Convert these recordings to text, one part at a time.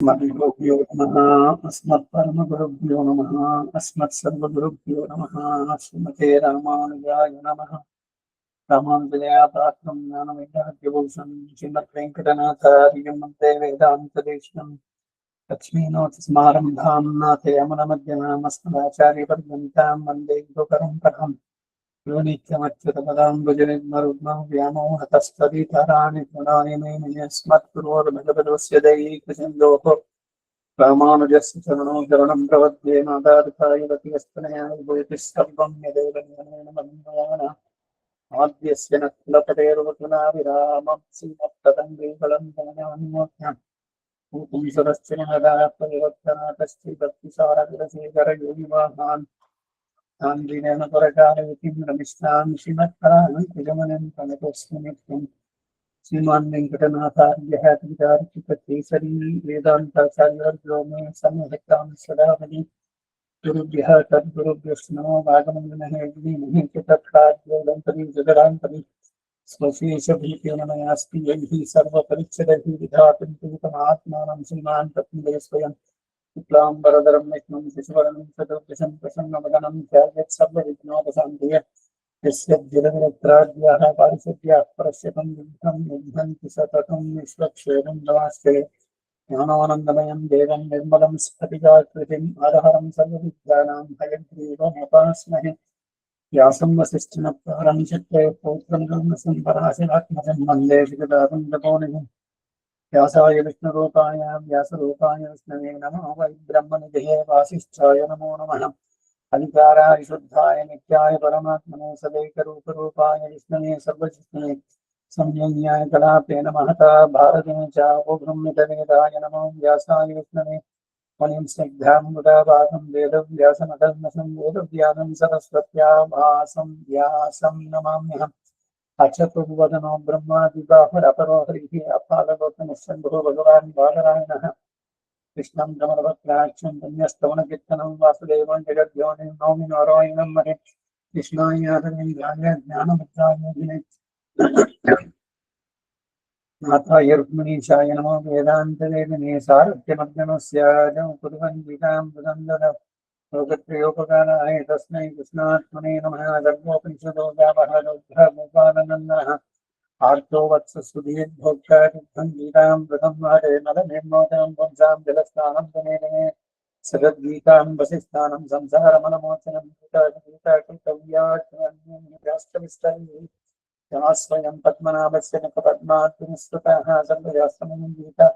अस्मद्गुरुभ्यो नमः। अस्मत्परमगुरुभ्यो नमः। अस्मत्सर्वगुरुभ्यो नमः। श्रीमते रामानुजाय नमः। रामानुजदयापात्रं ज्ञानवैराग्यभूषणं श्रीमद्वेङ्कटनाथार्यं वन्दे वेदान्तदेशिकं। लक्ष्मीनाथसमारम्भां नाथयामुनमध्यमामस्मदाचार्यपर्यन्तां वन्दे गुरुपरम्पराम्। यो नित्यमच्युतपदाम्बुजनिर्मरुग्मं व्यामोहतस्तदितराणि गुणानि मेने अस्मद्गुरोर्भगवतोऽस्य दैहिकसिन्धोः रामानुजस्य चरणौ शरणं प्रवद्ये मातापितायुवतियस्तनया विभूतिः सर्वं यदेव नियमेन मन्मयाना आद्यस्य न कुलपतेर्वकुला विरामं सीमत्तदङ्गीफलं जनयान्योऽज्ञम् भूतं सुरस्य महदाः परिवर्तनातश्चि भक्तिसारकुलशेखरयोगिवाहान् आन्दिनेन परकालयतिं रमिष्ठां श्रीमत्पराणं त्रिगमनं प्रणतोऽस्मि नित्यम्। श्रीमान् वेङ्कटनाथार्यः कवितार्किककेसरी वेदान्ताचार्यवर्यो मे सन्निधत्तां सदा हरि। गुरुभ्यः तद्गुरुभ्यश्च नमो भागमन्दनः यज्ञीमहि च तत्कार्यो दन्तरि जगदान्तरि स्वशेषभीतेन मयास्ति यैः सर्वपरिच्छदैः विधातुं पूतमात्मानं श्रीमान् तत्त्वदय स्वयं शुक्लाम्बरधरं विष्णुं शशिवर्णं चतुर्दशं प्रसन्नवदनं ध्यायेत् सर्वविघ्नोपशान्तये। यस्य जगद्रत्राद्याः पारिषद्याः परस्यतं युद्धं युद्धन्ति सततं विश्वक्षेमं नमास्ते। ज्ञानानन्दमयं देवं निर्मलं स्फटिकाकृतिम् आधारं सर्वविद्यानां हयग्रीवमुपास्महे। व्यासं वसिष्ठनप्तारं शक्ते पौत्रं ब्रह्मसम्पराशिरात्मजं वन्दे जगदानन्दकोनिधिम्। व्यासाय विष्णुरूपाय व्यासरूपाय विष्णवे नमः। वै ब्रह्मनिधये वासिष्ठाय नमो नमः। अधिकाराय शुद्धाय नित्याय परमात्मने सदैकरूपरूपाय विष्णवे सर्वजिष्णवे संयोन्याय कलापेन महता भारतेन च ब्रह्मवेदाय नमो व्यासाय विष्णवे मणिं स्निग्धां मुदावादं वेदव्यासमधर्मसं वेदव्यासं सरस्वत्या भासं व्यासं नमाम्यहम्। अचतुर्वदनो ब्रह्मादिबाहुरपरो हरिः अपाललोकनिःसन्धो भगवान् बादरायणः कृष्णं कमलपत्राक्षं पुण्यस्तवनकीर्तनं वासुदेवं जगद्योनिं नौमि नारायणं हरे। कृष्णाय राघवेन्द्राय ज्ञानमुद्राय नाथाय रुक्मिणीशाय नमो वेदान्तवेदिने सारथ्यमग्नस्य कुर्वन् गीतां पुरन्दर लोकत्रयोपकाराय तस्मै कृष्णात्मने नमः। धर्मोपनिषदो व्यापः गोपालनन्दनः आर्तो वत्स सुधीर्भोक्ता कृष्णं गीतां प्रथम वारे नरनिर्मोदं पुंसां जलस्थानं पुनेरणे सगद्गीतां वसिष्ठानं संसारमनमोचनं गीताकृतव्याख्यास्त्रविस्तरैः या स्वयं पद्मनाभस्य मुखपद्मात्मस्तुतः सर्वशास्त्रमयं गीता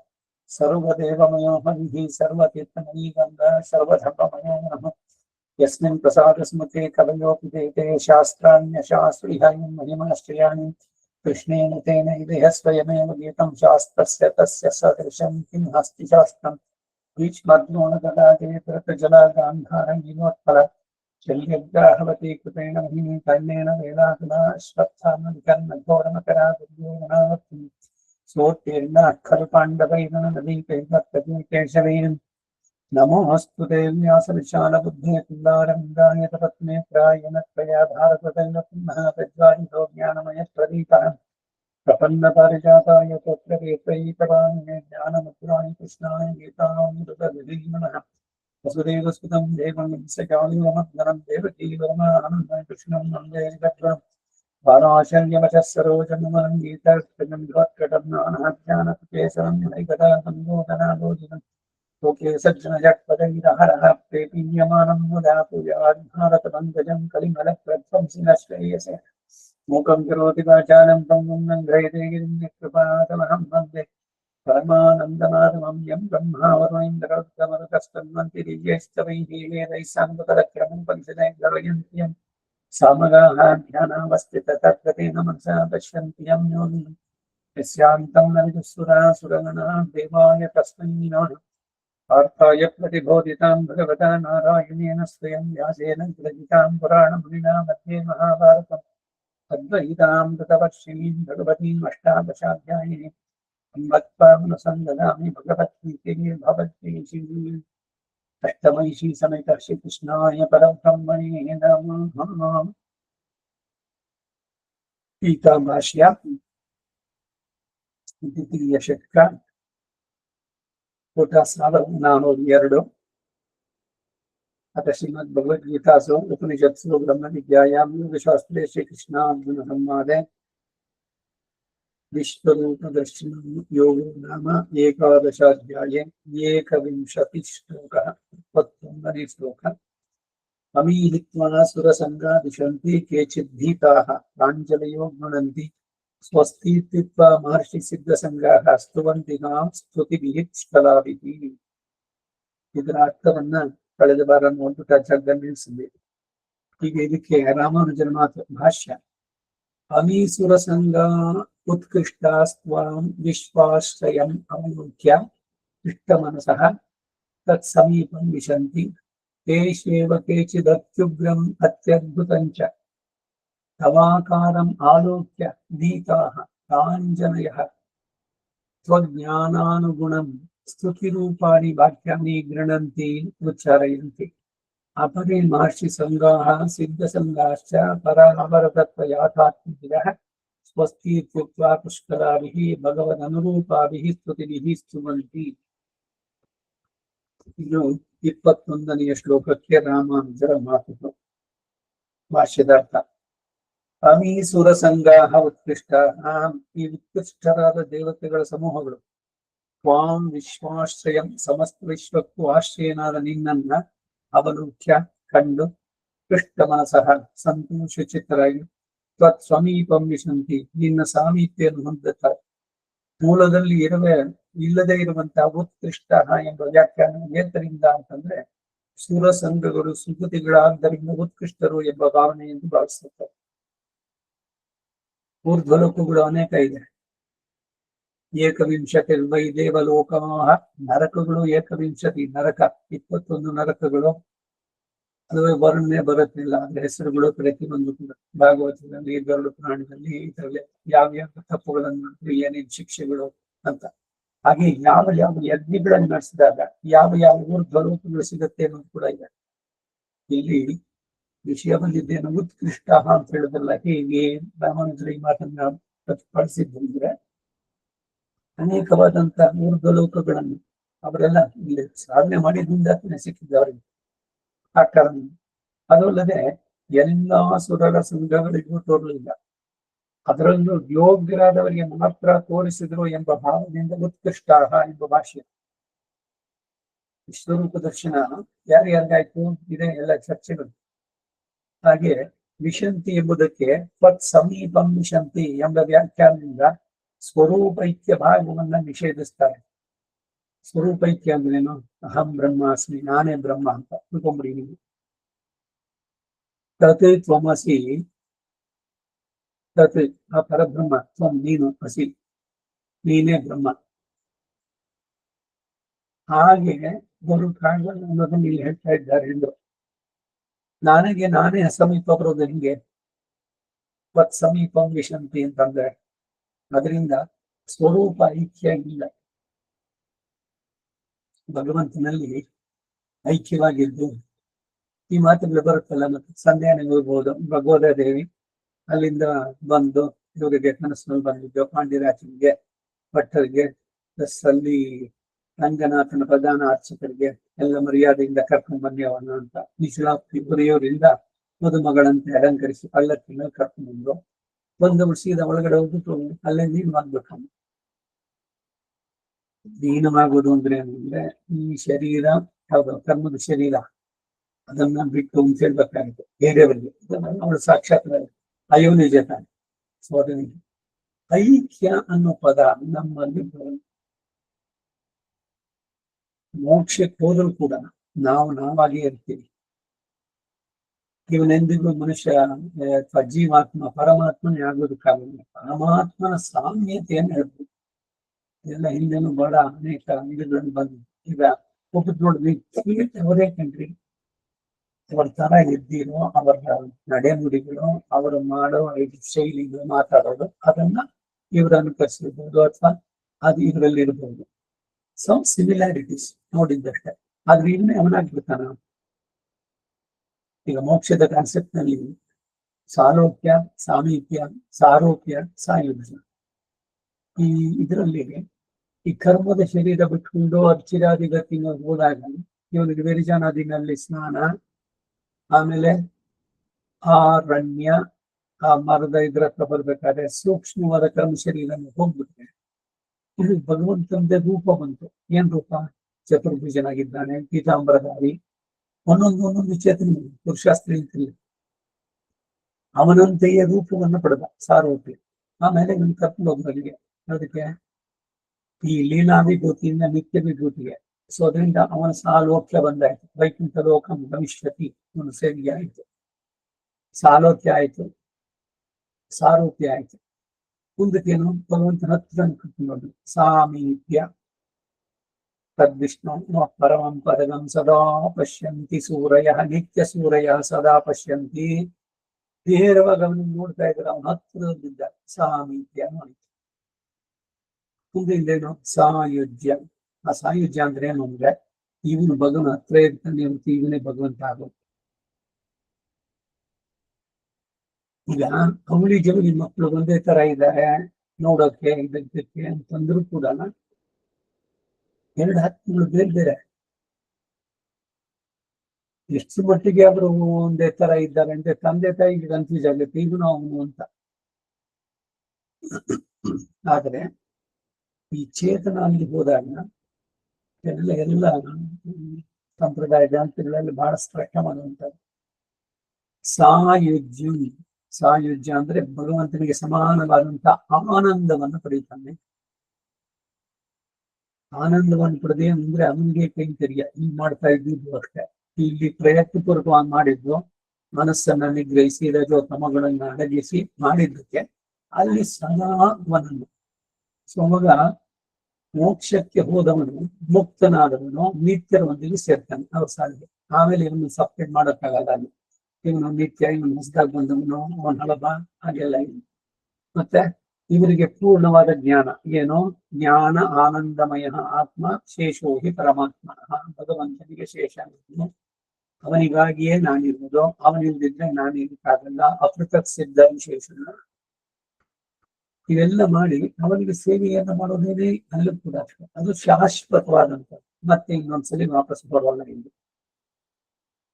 सर्वदेवमयो हरिः सर्वतीर्थमयी गङ्गा सर्वधर्ममयो नमः। यस्मिन् प्रसादस्मृते कवयोऽपि देते शास्त्राण्यशास्त्रिहायं महिमाश्रयाणि कृष्णेन तेन इदयः स्वयमेव गीतं शास्त्रस्य तस्य सदृशं किं नास्ति शास्त्रम्। भीष्मर्जुनगदाधे कृतजलागान्धारविनोत्पल शल्यग्राहवती कृपेण महिनी कर्णेन वेलाकुला अश्वत्थामविकर्णघोरमकरादुर्योधनावती सोत्तीर्णाः खलु पाण्डवैर्नदीकैर्भक्तकेशवेन नमोऽस्तु ते व्यासविशालबुद्धे कुल्लारविन्दाय तपत्ने प्रायेण त्वया भारततैल पुनः प्रज्वालितो ज्ञानमयप्रदीपः प्रपन्नपारिजाताय तोत्रवेत्रैकपाणिने ज्ञानमुद्राय कृष्णाय गीतामृतविधीमनः वसुदेवसुतं देवं सकालिमर्दनं देवकी परमानन्दं कृष्णं वन्दे जगद्गुरुं। वाराशर्यवचः सरोजमनं गीतार्थं ज्ञानकेशवं नैकदा सम्बोधनालोचनं लोके सज्जनजत्पदैरहरः प्रेपीयमानं मुदा पूजाद्भारतपङ्कजं कलिमलप्रध्वंसिनः श्रेयसे मूकं करोति वाचालं पङ्गुं लङ्घयते गिरिं यत्कृपातमहं वन्दे परमानन्दमाधवं यं ब्रह्मा वरुणेन्द्ररुद्रमरुतस्तन्वन्ति दिव्यैश्च वैः वेदैः साङ्गपदक्रमोपनिषदे गवयन्ति यं सामगाः ध्यानावस्थिततद्गतेन मनसा पश्यन्ति यं योगिनं यस्यान्तं न विदुःसुरासुरगणाः देवाय तस्मै नमः। पार्थाय प्रतिबोधितां भगवता नारायणेन स्वयं व्यासेन ग्रथितां पुराणमुनिना मध्ये महाभारतम् अद्वैतामृतवर्षिणीं भगवतीम् अष्टादशाध्यायिनीम् अन्वत्पावनसन्ददामि भगवद्गीते भगवद्गीते अष्टमैषी समेत श्रीकृष्णाय परब्रह्मणे नमः। गीताभाष्य द्वितीयशतक ಪುಟ 1402 अथ श्रीमद् भगवद्गीतासु उपनिषत्सु ब्रह्मविद्यायां योगशास्त्रे श्रीकृष्णार्जुन संवादे विश्वरूपदर्शनं योगो नाम एकादशाध्याये एकविंशतिश्लोकः 21 श्लोकः। अमीलित्वा सुरसङ्गा दिशन्ति केचिद्भीताः प्राञ्जलयो गृह्णन्ति स्वस्तीत्युक्त्वा महर्षिसिद्धसङ्गाः स्तुवन्ति मां स्तुतिभिः स्तुतिभिः। ಇದರ ಅರ್ಥವನ್ನ ಕಳೆದ ಬಾರ ಒಂದು ಟಚ್ಚಾಗಿ ನಿಲ್ಲಿಸಿದ್ವಿ. ಈಗ ಇದಕ್ಕೆ ರಾಮಾನುಜರ ಮಾತು ಭಾಷ್ಯ. ಅಮೀಸುರ ಸಂಘ ಉತ್ಕೃಷ್ಟಾಸ್ತ್ವಾಂ ವಿಶ್ವಾಶ್ರಯಂ ಅವಲೋಕ್ಯ ಇಷ್ಟ ಮನಸಃ ತತ್ ಸಮೀಪಂ ವಿಶಂತಿ ತೇಷೇವ ಕೇಚಿದತ್ಯುಗ್ರಂ ಅತ್ಯದ್ಭುತಂಚ ತವಾಕಾರಂ ಆಲೋಕ್ಯ ದೀತಾಃ ತಾಂಜನಯಃ ಸ್ವಜ್ಞಾನಾನುಗುಣಂ ಸ್ತುತಿरूपाणि वाक्यानि गृह्णन्ति उच्चारयन्ति। अपरे महर्षि संगाः सिद्धसंगाश्च परावरतत्त्वयाथात्मिकः स्वस्तीत्युक्त्वा पुष्कराभिः भगवदनुरूपाभिः स्तुतिभिः स्तुवन्ति। ಇದು 21ನೇ ಶ್ಲೋಕಕ್ಕೆ ರಾಮಾನುಜರ ಮಾತು. ಭಾಷ್ಯದಾರ್ಥ. ಅಮೀಸುರ ಸಂಗಾಹ ಉತ್ಕೃಷ್ಟಾಃ, ಈ ಉತ್ಕೃಷ್ಟರಾದ ದೇವತೆಗಳ ಸಮೂಹಗಳು ತ್ವಾಂ ವಿಶ್ವಾಶ್ರಯಂ, ಸಮಸ್ತ ವಿಶ್ವಕ್ಕೂ ಆಶ್ರಯನಾದ ನಿನ್ನನ್ನ ಅವಲೋಕ್ಯ ಕಂಡು ಕೃಷ್ಟ ಮನಸಃ ಸಂತೋಷ ಚಿತ್ತರಾಗಿ ತ್ವತ್ ಸಮೀಪಂ ವಿಶಂತಿ, ನಿನ್ನ ಸಾಮೀಪ್ಯವನ್ನು ಹೊಂದುತ್ತಾರೆ. ಮೂಲದಲ್ಲಿ ಇಲ್ಲದೆ ಇರುವಂತಹ ಉತ್ಕೃಷ್ಟ ಎಂಬ ವ್ಯಾಖ್ಯಾನ ಏತರಿಂದ ಅಂತಂದ್ರೆ ಸುರ ಸಂಘಗಳು ಸುಗತಿಗಳಾದ್ದರಿಂದ ಉತ್ಕೃಷ್ಟರು ಎಂಬ ಭಾವನೆ ಎಂದು ಭಾವಿಸುತ್ತಾರೆ. ಊರ್ಧ್ವಲೋಕಗಳು ಅನೇಕ ಇದೆ. ಏಕವಿಂಶತಿ ವೈ ದೇವಲೋಕಮಾಹ, ನರಕಗಳು ಏಕವಿಂಶತಿ ನರಕ, 21 ನರಕಗಳು. ಅದು ವರ್ಣನೆ ಬರುತ್ತಿಲ್ಲ, ಅದ್ರ ಹೆಸರುಗಳು ಪ್ರತಿಯೊಂದು ಕೂಡ ಭಾಗವತದಲ್ಲಿ ಗರುಡ ಪುರಾಣದಲ್ಲಿ ಇದರಲ್ಲಿ ಯಾವ ತಪ್ಪುಗಳನ್ನು ಮಾಡಿದ್ರೆ ಏನೇನು ಶಿಕ್ಷೆಗಳು ಅಂತ. ಹಾಗೆ ಯಾವ ಯಜ್ಞಗಳನ್ನು ನಡೆಸಿದಾಗ ಯಾವ ಊರ್ಧ್ವಲೋಕಗಳು ಸಿಗುತ್ತೆ ಅನ್ನೋದು ಕೂಡ ಇದೆ. ಇಲ್ಲಿ ವಿಷಯ ಬಂದಿದ್ದೇನು ಉತ್ಕೃಷ್ಟ ಅಂತ ಹೇಳೋದಲ್ಲ. ಹೇಗೆ ರಾಮಾನುಜರ ಈ ಮಾತನ್ನ ಪ್ರತಿಪಾದಿಸಿದ್ರೆ ಅನೇಕವಾದಂತಹ ಊರ್ಧ್ವಲೋಕಗಳನ್ನು ಅವರೆಲ್ಲ ಇಲ್ಲಿ ಸಾಧನೆ ಮಾಡಿದ್ರಿಂದ ಸಿಕ್ಕಿದ್ದವರಿಗೆ ಆ ಕಾರಣ. ಅದಲ್ಲದೆ ಎಲ್ಲಾ ಸುರರ ಸಂಘಗಳಿಗೂ ತೋರಲಿಲ್ಲ, ಅದರಲ್ಲೂ ಯೋಗ್ಯರಾದವರಿಗೆ ಮಾತ್ರ ತೋರಿಸಿದ್ರು ಎಂಬ ಭಾವನೆಯಿಂದ ಉತ್ಕೃಷ್ಟ ಎಂಬ ಭಾಷೆ. ವಿಶ್ವರೂಪ ದರ್ಶನ ಯಾರ್ಯಾರಿಗಾಯ್ತು ಇದೆ ಎಲ್ಲ ಚರ್ಚೆಗಳು. ಹಾಗೆ ವಿಶಂತಿ ಎಂಬುದಕ್ಕೆ ತ್ವತ್ ಸಮೀಪಂ ವಿಶಂತಿ ಎಂಬ ವ್ಯಾಖ್ಯಾನದಿಂದ ಸ್ವರೂಪೈಕ್ಯ ಭಾಗವನ್ನ ನಿಷೇಧಿಸ್ತಾರೆ. ಸ್ವರೂಪೈಕ್ಯ ಅಂದ್ರೇನು? ಅಹಂ ಬ್ರಹ್ಮಾಸ್ಮಿ, ನಾನೇ ಬ್ರಹ್ಮ ಅಂತ ತಿಳ್ಕೊಂಬಿಡಿ ನೀವು. ತತ್ ತ್ವಮಸಿ, ತತ್ ಆ ಪರಬ್ರಹ್ಮ, ತ್ವಂ ನೀನು, ಅಸಿ ನೀನೇ ಬ್ರಹ್ಮ. ಹಾಗೆ ಗುರು ಕಾಣ್ಗಳು ಅನ್ನೋದನ್ನ ಇಲ್ಲಿ ಹೇಳ್ತಾ ಇದ್ದಾರೆ ಎಂದು. ನಾನೇ ಸಮೀಪ ಬರೋದು ಹಿಂಗೆ ತ್ವತ್ ಸಮೀಪಂ ವಿಶಂತಿ ಅಂತಂದ್ರೆ ಅದರಿಂದ ಸ್ವರೂಪ ಐಕ್ಯ ಇಲ್ಲ. ಭಗವಂತನಲ್ಲಿ ಐಕ್ಯವಾಗಿದ್ದು ಈ ಮಾತುಗಳು ಬರುತ್ತಲ್ಲ. ಮತ್ತೆ ಸಂಧ್ಯಾನೆ ಹೋಗ್ಬೋದು, ಭಗವದ ದೇವಿ ಅಲ್ಲಿಂದ ಬಂದು ಇವರಿಗೆ ಕನಸಿನಲ್ಲಿ ಬಂದಿದ್ದು ಪಾಂಡ್ಯರಾಜನಿಗೆ, ಭಟ್ಟರಿಗೆ, ಪ್ಲಸ್ ಅಲ್ಲಿ ರಂಗನಾಥನ ಪ್ರಧಾನ ಅರ್ಚಕರಿಗೆ ಎಲ್ಲ ಮರ್ಯಾದೆಯಿಂದ ಕರ್ಕೊಂಡ್ ಬನ್ನಿ ಅವನ ಅಂತ ನಿಶಾಪ್ತಿ ಬರೆಯೋರಿಂದ ಮದುಮಗಳಂತೆ ಅಲಂಕರಿಸಿ ಪಲ್ಲಕ್ಕಿನ ಕರ್ಕೊಂಡ್ ಬಂದ್ರು. ಒಂದು ಸೀದಾ ಒಳಗಡೆ ಹೋಗ್ಬಿಟ್ಟು ಅಲ್ಲೇ ನೀನವಾಗ್ಬೇಕಮ್ಮ. ದೀನವಾಗೋದು ಅಂದ್ರೆ ಏನಂದ್ರೆ ಈ ಶರೀರ ಯಾವ್ದು ಕರ್ಮದ ಶರೀರ ಅದನ್ನ ಬಿಟ್ಟು ಅಂತ ಹೇಳ್ಬೇಕಾಗುತ್ತೆ ಬೇರೆಯವರಿಗೆ. ಅವಳು ಸಾಕ್ಷಾತ್ ಅಯೋನಿಜ ತಾನೆ. ಸೊ ಅದನ್ನ ಐಕ್ಯ ಅನ್ನೋ ಪದ ನಮ್ಮಲ್ಲಿ ಮೋಕ್ಷಕ್ಕೆ ಹೋದ್ರು ಕೂಡ ನಾವಾಗೇ ಇರ್ತೀವಿ. ಇವನೆಂದಿಗೂ ಮನುಷ್ಯ ಅಥವಾ ಜೀವಾತ್ಮ ಪರಮಾತ್ಮನೇ ಆಗೋದಕ್ಕಾಗಲ್ಲ. ಪರಮಾತ್ಮನ ಸಾಮ್ಯತೆಯನ್ನು ಹೇಳ್ಬೋದು. ಇದೆಲ್ಲ ಹಿಂದೆನೂ ಬಹಳ ಅನೇಕ ಅಂಗಗಳನ್ನು ಬಂದು ಈಗ ಒಬ್ಬರು ನೋಡಿದ್ವಿ ಅವರೇ ಕಣ್ರಿ, ಅವರ ತರ ಇದ್ದೀರೋ ಅವರ ನಡೆನುಡಿಗಳು, ಅವರು ಮಾಡೋ ಶೈಲಿಗಳು, ಮಾತಾಡೋದು ಅದನ್ನ ಇವರು ಅನುಕರಿಸಿರ್ಬೋದು ಅಥವಾ ಅದು ಇದರಲ್ಲಿ ಇರ್ಬೋದು. ಸೊ ಸಿಮಿಲಾರಿಟೀಸ್ ನೋಡಿದ್ದಷ್ಟೇ. ಆದ್ರೆ ಇನ್ನೇ ಅವನಾಗ್ಬಿಡ್ತಾನ. ಈಗ ಮೋಕ್ಷದ ಕಾನ್ಸೆಪ್ಟ್ ನಲ್ಲಿ ಸಾಲೋಕ್ಯ, ಸಾಮೀಪ್ಯ, ಸಾರೋಪ್ಯ, ಸಾಯುಜ್ಯ, ಈ ಇದರಲ್ಲಿ ಈ ಕರ್ಮದ ಶರೀರ ಬಿಟ್ಕೊಂಡು ಅರ್ಚಿರಾದಿ ಗತಿಗೆ ಹೋದಾಗ ಇವನಿಗೆ ವಿರಜಾನದಿನಲ್ಲಿ ಸ್ನಾನ, ಆಮೇಲೆ ಅರಣ್ಯ, ಆ ಮರದ ಇದ್ರ ಹತ್ರ ಬರ್ಬೇಕಾದ್ರೆ ಸೂಕ್ಷ್ಮವಾದ ಕರ್ಮ ಶರೀರನ್ನು ಹೋಗ್ಬಿಟ್ರೆ ಇದು ಭಗವಂತಂದೇ ರೂಪ ಬಂತು. ಏನ್ ರೂಪ? ಚತುರ್ಭುಜನಾಗಿದ್ದಾನೆ, ಪೀತಾಂಬರಧಾರಿ, ಒಂದೊಂದು ಚೇತನ ಪುರುಷಾಸ್ತ್ರೀ ಅಂತಿಲ್ಲ, ಅವನಂತೆಯೇ ರೂಪವನ್ನು ಪಡೆದ ಸಾರ್ವತ್ರಿ. ಆಮೇಲೆ ಇವನು ಕರ್ಕೊಂಡು ಹೋಗ್ಬರಿಗೆ ಅದಕ್ಕೆ ಈ ಲೀಲಾ ವಿಭೂತಿಯಿಂದ ನಿತ್ಯ ವಿಭೂತಿಗೆ. ಸೊ ಅದರಿಂದ ಅವನ ಸಾಲೋಕ್ಯ ಬಂದಾಯ್ತು. ವೈಕುಂಠ ಲೋಕ ಭವಿಷ್ಯತಿ ಅವನು ಸೇವೆಗೆ ಆಯ್ತು, ಸಾಲೋಕ್ಯ ಆಯ್ತು, ಸಾರೂಪ್ಯ ಆಯ್ತು. ಮುಂದಕ್ಕೇನು? ಭಗವಂತನ ಹತ್ರ ಕರ್ಕೊಂಡು ಸಾಮೀಪ್ಯ ತದ್ವಿಷ್ಣು ಪರಮಂ ಪದಗಂ ಸದಾ ಪಶ್ಯಂತಿ ಸೂರಯ, ನಿತ್ಯ ಸೂರಯ ಸದಾ ಪಶ್ಯಂತಿ. ನೇರವಾಗಿ ಅವನು ನೋಡ್ತಾ ಇದ್ದಾರೆ, ಅವನ ಹತ್ರದಲ್ಲಿದ್ದ ಸಾಮೀಪ್ಯ ನೋಡಿ. ಮುಂದೆ ಇಲ್ಲೇನು? ಸಾಯುಜ್ಯ. ಆ ಸಾಯುಜ್ಯ ಅಂದ್ರೆ ಏನು ಅಂದ್ರೆ ಇವನು ಭಗವನ್ ಹತ್ರ ಇರ್ತಾನೆ ಅಂತ ಇವನೇ ಭಗವಂತ ಆಗೋದು. ಈಗ ಅವಳಿ ಜವಳಿ ಮಕ್ಕಳು ಒಂದೇ ತರ ಇದ್ದಾರೆ ನೋಡೋಕೆ ಇದಕ್ಕೆ ಅಂತಂದ್ರು ಕೂಡ 2 ಹತ್ತುಗಳು ಬೇರೆ ಬೇರೆ. ಎಷ್ಟು ಮಟ್ಟಿಗೆ ಅವರು ಒಂದೇ ತರ ಇದ್ದಾರೆ ಅಂದ್ರೆ ತಂದೆ ತಾಯಿಗೆ ಕನ್ಫ್ಯೂಸ್ ಆಗುತ್ತೆ ಇವನು ಅವನು ಅಂತ. ಆದ್ರೆ ಈ ಚೇತನ ಅಲ್ಲಿ ಹೋದಾಗ ಎಲ್ಲ ಸಂಪ್ರದಾಯ ಗ್ರಂಥಗಳಲ್ಲಿ ಬಹಳ ಸ್ಪಷ್ಟ ಮಾಡುವಂಥದ್ದು ಸಾಯುಜ್ಯ. ಸಾಯುಜ್ಯ ಅಂದ್ರೆ ಭಗವಂತನಿಗೆ ಸಮಾನವಾದಂತಹ ಆನಂದವನ್ನು ಪಡೆಯುತ್ತಾನೆ. ಆನಂದವನ್ನು ಪಡೆದೇ ಅಂದ್ರೆ ಅವನಿಗೆ ಕೈಂಕರ್ಯ. ಇಲ್ಲಿ ಮಾಡ್ತಾ ಇದ್ದಿದ್ದು ಅಷ್ಟೇ. ಇಲ್ಲಿ ಪ್ರಯತ್ನಪೂರ್ವಕವಾಗಿ ಮಾಡಿದ್ದು ಮನಸ್ಸನ್ನ ನಿಗ್ರಹಿಸಿ ರಜೋತಮಗಳನ್ನ ಅಡಗಿಸಿ ಮಾಡಿದ್ದಕ್ಕೆ ಅಲ್ಲಿ ಸದಾ ಅವನನ್ನು. ಸೊಮಗ ಮೋಕ್ಷಕ್ಕೆ ಹೋದವನು ಮುಕ್ತನಾದವನು ನಿತ್ಯರೊಂದಿಗೆ ಸೇರ್ತಾನೆ ಅವ್ರ ಸಾಲಿಗೆ. ಆಮೇಲೆ ಇವನು ಸಪ್ರೇಟ್ ಮಾಡೋಕ್ಕಾಗಲ್ಲ. ಅಲ್ಲಿ ಇವನು ನಿತ್ಯ, ಇವನು ಹೊಸದಾಗಿ ಬಂದವನು, ಅವನ ಹಳಬ, ಹಾಗೆಲ್ಲ ಇಲ್ಲ. ಮತ್ತೆ ಇವರಿಗೆ ಪೂರ್ಣವಾದ ಜ್ಞಾನ ಏನು? ಜ್ಞಾನ ಆನಂದಮಯ ಆತ್ಮ ಶೇಷೋಹಿ ಪರಮಾತ್ಮ. ಭಗವಂತನಿಗೆ ಶೇಷ ಅನ್ನೋದು ಅವನಿಗಾಗಿಯೇ ನಾನಿರುವುದು, ಅವನಿಲ್ದಿದ್ರೆ ನಾನಿರಕ್ಕಾಗಲ್ಲ. ಅಪೃಥಕ್ ಸಿದ್ಧ ವಿಶೇಷಣ ಇವೆಲ್ಲ ಮಾಡಿ ಅವನಿಗೆ ಸೇವೆಯನ್ನು ಮಾಡೋದೇನೆ ಅಲ್ಲೂ ಕೂಡ ಅದು ಶಾಶ್ವತವಾದಂಥದ್ದು. ಮತ್ತೆ ಇನ್ನೊಂದ್ಸಲಿ ವಾಪಸ್ ಬರೋಲ್ಲ. ಇಲ್ಲಿ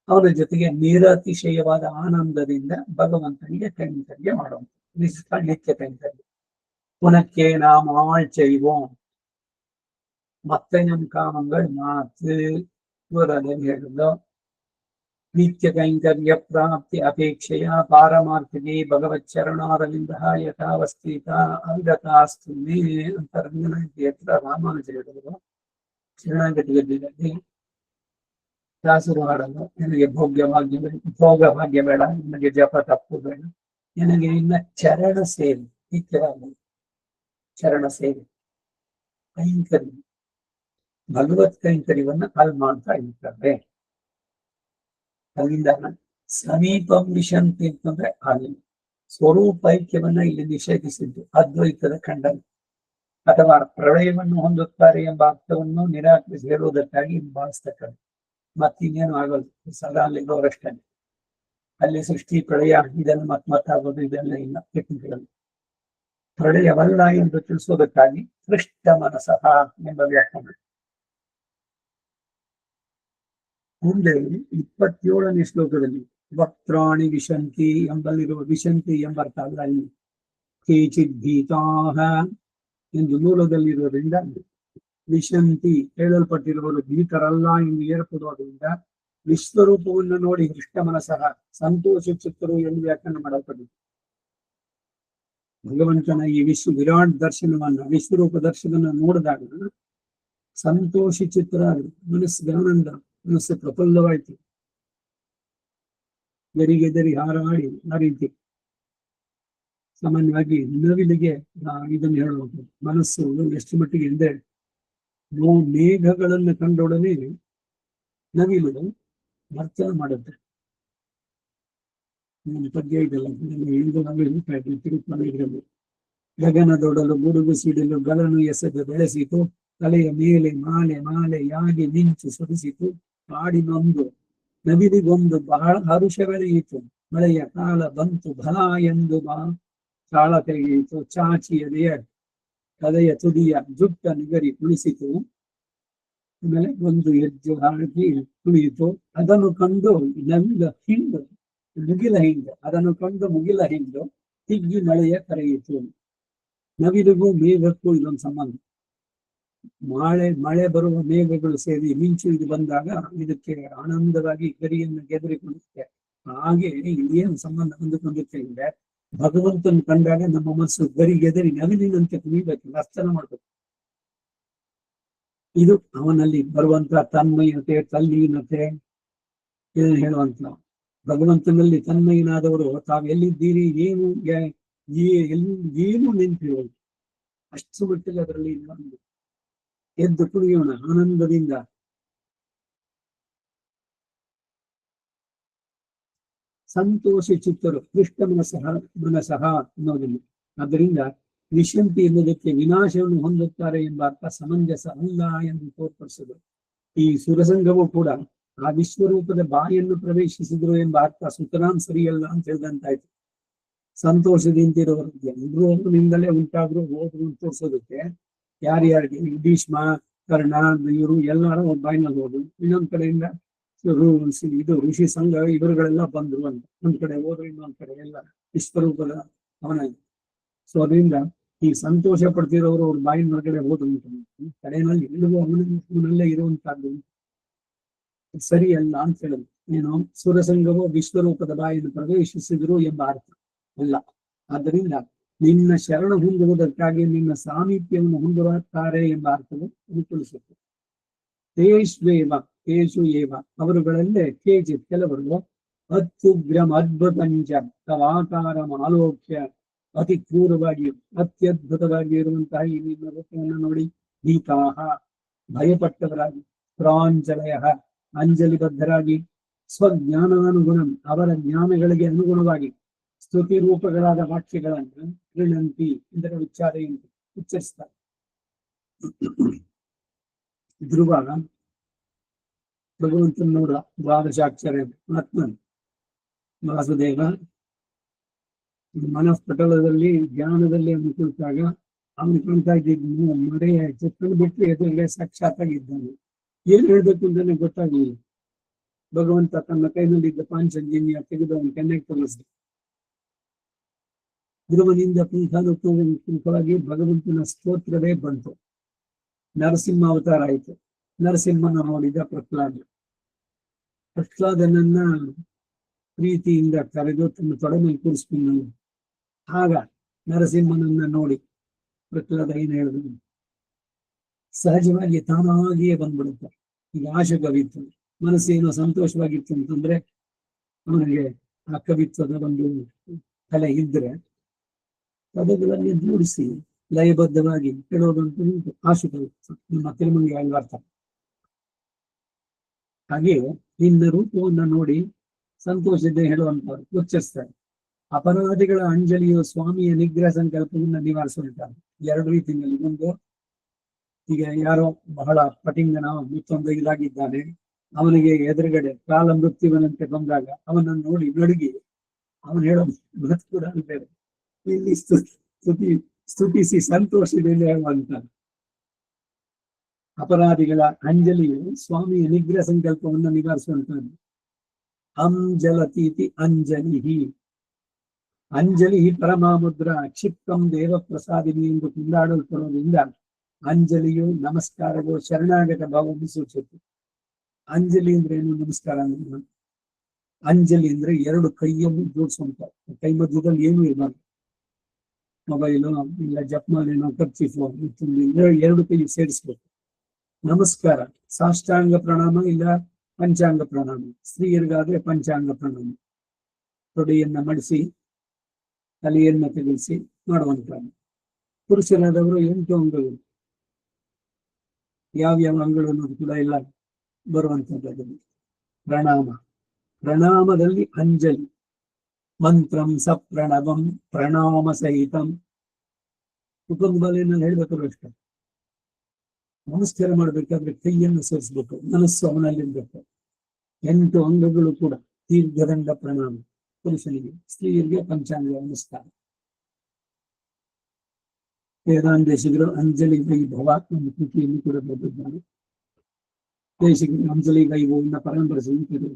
ಅವನ ಜೊತೆಗೆ ನಿರತಿಶಯವಾದ ಆನಂದದಿಂದ ಭಗವಂತನಿಗೆ ಕೈಂಕರ್ಯ ಮಾಡುವಂಥ ನಿತ್ಯ ಕೈಂಕರ್ಯ. உனக்கே நாம் ஆள் செய்வோம் மத்தனம் காமங்கள் மாத்து ಅದನ್ನು ಹೇಳಿದ್ದು. ನಿತ್ಯ ಕೈಂಕರ್ಯ ಪ್ರಾಪ್ತಿ ಅಪೇಕ್ಷೆಯ ಪಾರಮಾರ್ಥಿಗೆ ಭಗವಚ್ಚರಣಾರವಿಂದ ಯಥಾವಸ್ಥಿತ ಅವಿರತಾಸ್ತಿ ಅಂತ ರಂಗನಾಯಕಿ ಹತ್ರ ರಾಮಾನುಜ ಹೇಳಿದ್ರು. ಶರಣಾಗತಿಯಲ್ಲಿ ದಾಸರು ಹಾಡಲು, ನನಗೆ ಭೋಗ ಭಾಗ್ಯ ಬೇಡ, ನನಗೆ ಜಪ ತಪ್ಪು ಬೇಡ, ನನಗೆ ಇನ್ನ ಚರಣ ಸೇವೆ, ನಿತ್ಯವಾಗಿ ಚರಣ ಸೇವೆ ಕೈಂಕರ್ಯ ಭಗವತ್ ಕೈಂಕರ್ಯವನ್ನ ಅಲ್ಲಿ ಮಾಡ್ತಾ ಇರ್ತಾರೆ. ಅಲ್ಲಿಂದ ಸಮೀಪಂ ವಿಶಂತಿ ಅಂತಂದ್ರೆ ಅಲ್ಲಿ ಸ್ವರೂಪೈಕ್ಯವನ್ನ ಇಲ್ಲಿ ನಿಷೇಧಿಸಿದ್ದು ಅದ್ವೈತದ ಖಂಡನೆ, ಅಥವಾ ಪ್ರಳಯವನ್ನು ಹೊಂದುತ್ತಾರೆ ಎಂಬ ಅರ್ಥವನ್ನು ನಿರಾಕರಿಸಿ ಹೇಳುವುದಕ್ಕಾಗಿ ಭಾವಿಸ್ತಕ್ಕಂಥ. ಮತ್ತಿನ್ನೇನು ಆಗೋದು, ಸದಾ ಅಲ್ಲಿರೋರಷ್ಟೇ. ಅಲ್ಲಿ ಸೃಷ್ಟಿ ಪ್ರಳಯ ಇದೆಲ್ಲ ಮತ್ತಾಗೋದು ಇದೆಲ್ಲ ಇಲ್ಲ. ಟೆಕ್ನಿಕಲ್ ಪ್ರಳಯವಲ್ಲ ಎಂದು ತಿಳಿಸೋದಕ್ಕಾಗಿ ಸೃಷ್ಟ ಮನಸಃ ಎಂಬ ವ್ಯಾಖ್ಯಾನ. ಮುಂದೆ 27ನೇ ಶ್ಲೋಕದಲ್ಲಿ ವಕ್ತ್ರಾಣಿ ವಿಶಂತಿ ಎಂಬಲ್ಲಿರುವ ವಿಶಂತಿ ಎಂಬರ್ಥ ಅಲ್ಲ, ಅಲ್ಲಿ ಕೇಚಿತ್ ಭೀತಾಹ ಎಂದು ಮೂಲದಲ್ಲಿರುವುದರಿಂದ ವಿಶಂತಿ ಹೇಳಲ್ಪಟ್ಟಿರುವುದು ಭೀತರಲ್ಲ ಎಂದು ಏರ್ಪಡುವುದರಿಂದ ವಿಶ್ವರೂಪವನ್ನು ನೋಡಿ ಹೃಷ್ಟ ಮನಸಃ ಸಂತೋಷಿಸುತ್ತರು ಎಂದು ವ್ಯಾಖ್ಯಾನ ಮಾಡಲ್ಪಟ್ಟಿದೆ. ಭಗವಂತನ ಈ ವಿರಾಟ್ ದರ್ಶನವನ್ನ, ವಿಶ್ವರೂಪ ದರ್ಶನ ನೋಡಿದಾಗ ಸಂತೋಷಿಚಿತ್ರ ಮನಸ್ಸಿಗೆ ಆನಂದ, ಮನಸ್ಸು ಪ್ರಫುಲ್ಲವಾಯಿತು, ಗರಿಗೆದರಿ ಹಾರಾಡಿ ಆ ರೀತಿ. ಸಾಮಾನ್ಯವಾಗಿ ನವಿಲಿಗೆ ಇದನ್ನು ಹೇಳುವುದು ಮನಸ್ಸು ಎಷ್ಟು ಮಟ್ಟಿಗೆ ಎಂದರೆ ಮೇಘಗಳನ್ನು ಕಂಡೊಡನೆ ನವಿಲು ನರ್ತನ ಮಾಡುತ್ತೆ. ಪದ್ಯ ಇದೆಲ್ಲ ತಿರುಪತಿಗಳಲ್ಲಿ ಗಗನದೊಡಲು ಗುಡುಗು ಸಿಡಿಲು ಗಳನ್ನು ಎಸೆದು ಬೆಳೆಸಿತು, ತಲೆಯ ಮೇಲೆ ಮಾಲೆ ಮಾಲೆಯಾಗಿ ಮಿಂಚು ಸುರಿಸಿತು, ಹಾಡಿನೊಂದು ನವಿಲಿಗೊಂದು ಬಹಳ ಹರುಷವೆಳೆಯಿತು, ಮಳೆಯ ಕಾಲ ಬಂತು ಭಲ ಎಂದು ತಾಳ ತೆಗೆಯಿತು, ಚಾಚಿಯದೆಯ ತಲೆಯ ತುದಿಯ ಜುಟ್ಟ ನಿಗರಿ ಕುಳಿಸಿತು. ಆಮೇಲೆ ಒಂದು ಹೆಜ್ಜೆ ಹಾಕಿ ಕುಳಿಯಿತು. ಅದನ್ನು ಕಂಡು ನವಿಲ ಹಿಂಡು, ಮುಗಿಲ ಹಿಂಡು, ಅದನ್ನು ಕಂಡು ಮುಗಿಲ ಹಿಂಡು ಹಿಗ್ಗಿ ಮಳೆಯ ಕರೆಯಿತು. ನವಿಲಿಗೂ ಮೇಘಕ್ಕೂ ಇದೊಂದು ಸಂಬಂಧ. ಮಳೆ ಬರುವ ಮೇಘಗಳು ಸೇರಿ ಮಿಂಚು ಇದು ಬಂದಾಗ ಇದಕ್ಕೆ ಆನಂದವಾಗಿ ಗರಿಯನ್ನು ಗೆದರಿಕೊಳ್ಳುತ್ತೆ. ಹಾಗೆ ಏನು ಸಂಬಂಧ ಹೊಂದಿಕೊಳ್ಳುತ್ತೆ ಅಂದ್ರೆ, ಭಗವಂತನ ಕಂಡಾಗ ನಮ್ಮ ಮನಸ್ಸು ಗರಿ ಗೆದರಿ ನವಿಲಿನಂತೆ ಕುಣಿಬೇಕು, ನರ್ತನ ಮಾಡ್ಬೇಕು. ಇದು ಅವನಲ್ಲಿ ಬರುವಂತ ತನ್ಮಯತೆ, ತಲ್ಲೀನತೆ ಇದನ್ನು ಹೇಳುವಂತ. ಭಗವಂತನಲ್ಲಿ ತನ್ಮಯನಾದವರು ತಾವು ಎಲ್ಲಿದ್ದೀರಿ, ಏನು ನಿಂತಿರೋದು ಅಷ್ಟು ಮಟ್ಟಿಗೆ ಅದರಲ್ಲಿ ಎದ್ದು ಕುಣಿಯೋಣ ಆನಂದದಿಂದ. ಸಂತೋಷ ಚಿತ್ತರು ಕೃಷ್ಣ ಮನಸಹ ಅನ್ನೋದಿಲ್ಲ. ಆದ್ದರಿಂದ ನಿಶಂತಿ ಎನ್ನುವುದಕ್ಕೆ ವಿನಾಶವನ್ನು ಹೊಂದುತ್ತಾರೆ ಎಂಬ ಅರ್ಥ ಸಮಂಜಸ ಅಲ್ಲ ಎಂದು ತೋರ್ಪಡಿಸಿದರು. ಈ ಸುರಸಂಗವೂ ಕೂಡ ಆ ವಿಶ್ವರೂಪದ ಬಾಯನ್ನು ಪ್ರವೇಶಿಸಿದ್ರು ಎಂಬ ಅರ್ಥ ಸುತರಾಂ ಸರಿಯಲ್ಲ ಅಂತ ಹೇಳಿದಂತಾಯ್ತು. ಸಂತೋಷದಿಂದಿರೋರು ಎಲ್ಲರಿಂದಲೇ ಉಂಟಾದ್ರು ಹೋದ್ರು ಅಂತ ತೋರಿಸೋದಕ್ಕೆ ಯಾರ್ಯಾರಿಗೆ ಭೀಷ್ಮ, ಕರ್ಣ, ಇವರು ಎಲ್ಲರೂ ಬಾಯಿನಲ್ಲಿ ಹೋದ್ರು. ಇನ್ನೊಂದ್ ಕಡೆಯಿಂದ ಇದು ಋಷಿ ಸಂಘ ಇವರುಗಳೆಲ್ಲ ಬಂದ್ರು ಅಂತ. ಒಂದ್ ಕಡೆ ಹೋದ್ರು, ಇನ್ನೊಂದ್ ಕಡೆ ಎಲ್ಲ ವಿಶ್ವರೂಪದ ಅವನ. ಸೊ ಅದರಿಂದ ಈ ಸಂತೋಷ ಪಡ್ತಿರೋರು ಅವ್ರ ಬಾಯಿನ ಹೊರಗಡೆ ಹೋದ್ರು ಅಂತ ಕಡೆಯಲ್ಲಿ ಎಲ್ಲವೂ ಅವನಲ್ಲೇ ಇರುವಂತಹದ್ದು ಸರಿ ಅಲ್ಲ ಅಂತ ಹೇಳುದು. ಏನು ಸುರಸಂಗವೋ ವಿಶ್ವರೂಪದ ಬಾಯಿಯನ್ನು ಪ್ರವೇಶಿಸಿದ್ರು ಎಂಬ ಅರ್ಥ ಅಲ್ಲ. ಆದ್ದರಿಂದ ನಿನ್ನ ಶರಣ ಹೊಂದುವುದಕ್ಕಾಗಿ ನಿನ್ನ ಸಾಮೀಪ್ಯವನ್ನು ಹೊಂದುತ್ತಾರೆ ಎಂಬ ಅರ್ಥವು ಅನುಕೂಲಿಸುತ್ತೆ. ತೇಷು ಏವ ಅವರುಗಳಲ್ಲೇ ಕೇಚಿತ್ ಕೆಲವರು ಅತ್ಯುಗ್ರಂ ಅದ್ಭುತಂಚ ತವಾಕಾರ ಆಲೋಕ್ಯ ಅತಿ ಕ್ರೂರವಾಗಿ ಅತ್ಯದ್ಭುತವಾಗಿ ಇರುವಂತಹ ಈ ನಿನ್ನ ರೂಪವನ್ನು ನೋಡಿ ಭೀತಾಹ ಭಯಪಟ್ಟವರಾಗಿ, ಪ್ರಾಂಜಲಯ ಅಂಜಲಿಬದ್ಧರಾಗಿ, ಸ್ವಜ್ಞಾನಾನುಗುಣಂ ಅವರ ಜ್ಞಾನಗಳಿಗೆ ಅನುಗುಣವಾಗಿ ಸ್ತುತಿ ರೂಪಗಳಾದ ವಾಕ್ಯಗಳನ್ನು ಗೃಣಂತಿ ಇದರ ಉಚ್ಚಾರೆಯಿಂದ ಉಚ್ಚರಿಸ್ತಾರೆ. ಧ್ರುವ ಭಗವಂತನ ನೋಡ ದ್ವಾದಶಾಕ್ಷರ ಆತ್ಮನ್ ವಾಸುದೇವ ಮನಸ್ಪಟಲದಲ್ಲಿ ಧ್ಯಾನದಲ್ಲಿ ಅವನು ಕುಳಿತಾಗ ಅವನು ಕಾಣ್ತಾ ಇದ್ದಿದ್ದು ಮರೆಯ ಚಿಕ್ಕನ್ನು ಬಿಟ್ಟು ಎದುರಿಗೆ ಸಾಕ್ಷಾತ್ತಾಗಿದ್ದಾನೆ. ಏನ್ ಹೇಳ್ಬೇಕು ಅಂತಾನೆ ಗೊತ್ತಾಗಲಿಲ್ಲ. ಭಗವಂತ ತನ್ನ ಕೈನಲ್ಲಿದ್ದ ಪಾಂಚಜನ್ಯ ತೆಗೆದು ಅವನ ಕೆನ್ನೆಗೆ ತೋರಿಸಿದ. ಧ್ರುವನಿಂದ ಪುಂಖವಾಗಿ ಭಗವಂತನ ಸ್ತೋತ್ರವೇ ಬಂತು. ನರಸಿಂಹ ಅವತಾರ ಆಯಿತು. ನರಸಿಂಹನ ನೋಡಿದ ಪ್ರಹ್ಲಾದನನ್ನ ಪ್ರೀತಿಯಿಂದ ಕರೆದು ತನ್ನ ತೊಡೆ ಕೂರಿಸ್ಕೊಂಡು ಆಗ ನರಸಿಂಹನನ್ನ ನೋಡಿ ಪ್ರಹ್ಲಾದ ಏನ್ ಹೇಳಿದ್ರು, ಸಹಜವಾಗಿ ತಾನಾಗಿಯೇ ಬಂದ್ಬಿಡುತ್ತೆ. ಈಗ ಆಶೆ ಕವಿತ್ವ ಮನಸ್ಸೇನೋ ಸಂತೋಷವಾಗಿತ್ತು ಅಂತಂದ್ರೆ ಅವನಿಗೆ ಆ ಕವಿತ್ವದ ಒಂದು ಕಲೆ ಇದ್ರೆ ಪದಗಳಲ್ಲಿ ಜೋಡಿಸಿ ಲಯಬದ್ಧವಾಗಿ ಹೇಳೋದಂತೂ ಆಶು ಕವಿತ್ವ ನಿಮ್ಮ ತಿರುಮಂಗಿ ಅರ್ಥ. ಹಾಗೆ ನಿನ್ನ ರೂಪವನ್ನ ನೋಡಿ ಸಂತೋಷದಿಂದ ಹೇಳುವಂತವ್ರು ಉಚ್ಚರಿಸ್ತಾರೆ. ಅಪರಾಧಿಗಳ ಅಂಜಲಿಯು ಸ್ವಾಮಿಯ ನಿಗ್ರಹ ಸಂಕಲ್ಪವನ್ನ ನಿವಾರಿಸುತ್ತಾರೆ. ಎರಡು ರೀತಿಯಲ್ಲಿ. ಒಂದು, ಈಗ ಯಾರೋ ಬಹಳ ಪಟಿಂಗನ ಮತ್ತೊಂದು ಇದಾಗಿದ್ದಾನೆ, ಅವನಿಗೆ ಎದುರುಗಡೆ ಕಾಲ ಮೃತ್ಯುವನಂತೆ ಬಂದಾಗ ಅವನನ್ನು ನೋಡಿ ನಡುಗಿ ಅವನು ಹೇಳೋ ಮತ್ ಕೂಡ ಬೇರೆ. ಇಲ್ಲಿ ಸ್ತುತಿಸಿ ಸಂತೋಷದಿಂದ ಹೇಳುವಂತ ಅಪರಾಧಿಗಳ ಅಂಜಲಿಯು ಸ್ವಾಮಿಯ ನಿಗ್ರಹ ಸಂಕಲ್ಪವನ್ನು ನಿವಾರಿಸುವಂತದ್ದು. ಅಂಜಲತೀತಿ ಅಂಜಲಿ ಅಂಜಲಿ ಪರಮಾಮುದ್ರ ಕ್ಷಿಪ್ತಂ ದೇವ ಪ್ರಸಾದಿನಿ ಎಂದು ಕೊಂಡಾಡಲ್ಪಡುವುದರಿಂದ ಅಂಜಲಿಯು ನಮಸ್ಕಾರವು ಶರಣಾಗತ ಭಾವವನ್ನು ಸೂಚಿಸುತ್ತೆ. ಅಂಜಲಿ ಅಂದ್ರೆ ಏನು? ನಮಸ್ಕಾರ ಅಂದ್ರೆ ಅಂಜಲಿ ಅಂದ್ರೆ ಎರಡು ಕೈಯನ್ನು ಜೋಡಿಸುವಂತ, ಕೈ ಮಧ್ಯದಲ್ಲಿ ಏನೂ ಇರಬಾರ್ದು. ಮೊಬೈಲು ಇಲ್ಲ ಜಪ್ಮಾಲೇನೋ ಕರ್ಚಿಫೋ ಎರಡು ಕೈ ಸೇರಿಸ್ಬೇಕು. ನಮಸ್ಕಾರ ಸಾಷ್ಟಾಂಗ ಪ್ರಣಾಮ ಇಲ್ಲ ಪಂಚಾಂಗ ಪ್ರಣಾಮ. ಸ್ತ್ರೀಯರಿಗಾದ್ರೆ ಪಂಚಾಂಗ ಪ್ರಣಾಮ. ತೊಡೆಯನ್ನ ಮಡಿಸಿ ತಲೆಯನ್ನ ತೆಗೆಸಿ ಮಾಡುವಂತ. ಪುರುಷರಾದವರು 8 ಅಂಗಗಳು, ಯಾವ್ಯಾವ ಅಂಗಗಳು ಅನ್ನೋದು ಕೂಡ ಎಲ್ಲ ಬರುವಂತದ್ದು. ಪ್ರಣಾಮದಲ್ಲಿ ಅಂಜಲಿ, ಮಂತ್ರಂ ಸಪ್ರಣವಂ ಪ್ರಣಾಮ ಸಹಿತಂ. ಕುಟುಂಬದಲ್ಲಿ ಹೇಳ್ಬೇಕಾದ್ರು ಅಷ್ಟೇ. ನಮಸ್ಕಾರ ಮಾಡ್ಬೇಕಾದ್ರೆ ಕೈಯನ್ನು ಸೇರಿಸ್ಬೇಕು, ಮನಸ್ಸು ಅವನಲ್ಲಿರ್ಬೇಕು. 8 ಅಂಗಗಳು ಕೂಡ ದೀರ್ಘದಂಡ ಪ್ರಣಾಮ ಪುರುಷನಿಗೆ, ಸ್ತ್ರೀಯರಿಗೆ ಪಂಚಾಂಗ ನಮಸ್ಕಾರ. ದೇಶಿಗರು ಅಂಜಲಿ ವೈಭವ ಒಂದು ಕೃತಿಯನ್ನು ಕೂಡ ಬರೆದಿದ್ದಾನೆ. ದೇಶಿಗರು ಅಂಜಲಿ ವೈಭವನ್ನ ಪರಂಪರೆ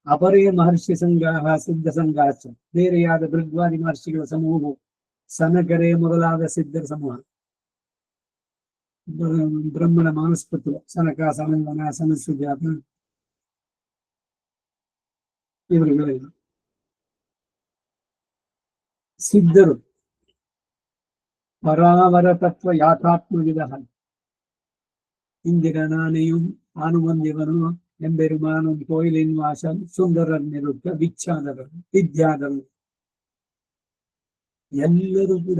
ಅಪರೇ ಮಹರ್ಷಿ ಸಂಘ ಸಿದ್ಧ ಸಂಘಾಚ ಬೇರೆಯಾದ ಭೃಗ್ವಾದಿ ಮಹರ್ಷಿಗಳ ಸಮೂಹವು ಸನಕರೆ ಮೊದಲಾದ ಸಿದ್ಧರ ಸಮೂಹ. ಬ್ರಹ್ಮಣ ಮಾನಸ್ಪತಿ ಸನಕ ಸನಂದನ ಸನಸುಜಾತ ಇವರುಗಳೆಲ್ಲ ಸಿದ್ಧರು ಪರಾವರ ತತ್ವ ಯಾಥಾತ್ಮವಿದ ಇಂದಿರ ನಾನೆயும் ಆನುವಂದ್ಯವನು ಎಂಬೆರುಮಾನು ಕೋಯಿಲಿನ ವಾಸ ಸುಂದರನ್ನಿರುತ್ತ ವಿಚ್ಛಾದವರು ವಿದ್ಯಾದರು ಎಲ್ಲರೂ ಕೂಡ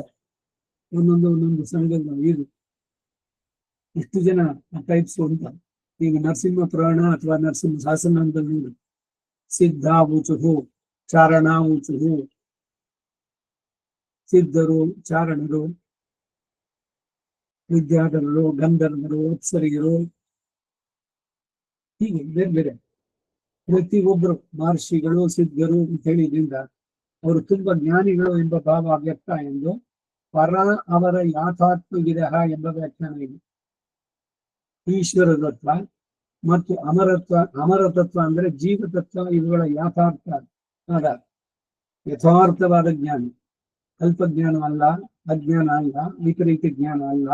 ಒಂದೊಂದು ಸಂಘ ಇದು ಎಷ್ಟು ಜನ ಟೈಪ್ಸ್ ಉಂಟ. ಈಗ ನರಸಿಂಹ ಪುರಾಣ ಅಥವಾ ನರಸಿಂಹ ಶಾಸನದಲ್ಲಿ ಸಿದ್ಧಾವುಚುಹು ಚಾರಣಾವುಚುಹು ಸಿದ್ಧರು ಚಾರಣರು ವಿದ್ಯಾಧರರು ಗಂಧರ್ವರು ಅಪ್ಸರಿಗರು ಹೀಗೆ ಬೇರೆ ಬೇರೆ ಪ್ರತಿಯೊಬ್ಬರು ಮಹರ್ಷಿಗಳು ಸಿದ್ಧರು ಅಂತ ಹೇಳಿದ್ರಿಂದ ಅವರು ತುಂಬಾ ಜ್ಞಾನಿಗಳು ಎಂಬ ಭಾವ ವ್ಯಕ್ತ ಎಂದು ಪರ ಅವರ ಯಾಥಾತ್ಮವಿರಹ ಎಂಬ ವ್ಯಾಖ್ಯಾನ ಇದೆ. ಈಶ್ವರ ತತ್ವ ಮತ್ತು ಅಮರತತ್ವ ಅಂದ್ರೆ ಜೀವತತ್ವ ಇವುಗಳ ಯಾಥಾರ್ಥ ಯಥಾರ್ಥವಾದ ಜ್ಞಾನ, ಅಲ್ಪಜ್ಞಾನ ಅಲ್ಲ, ಅಜ್ಞಾನ ಅಲ್ಲ, ವಿಪರೀತ ಜ್ಞಾನ ಅಲ್ಲ,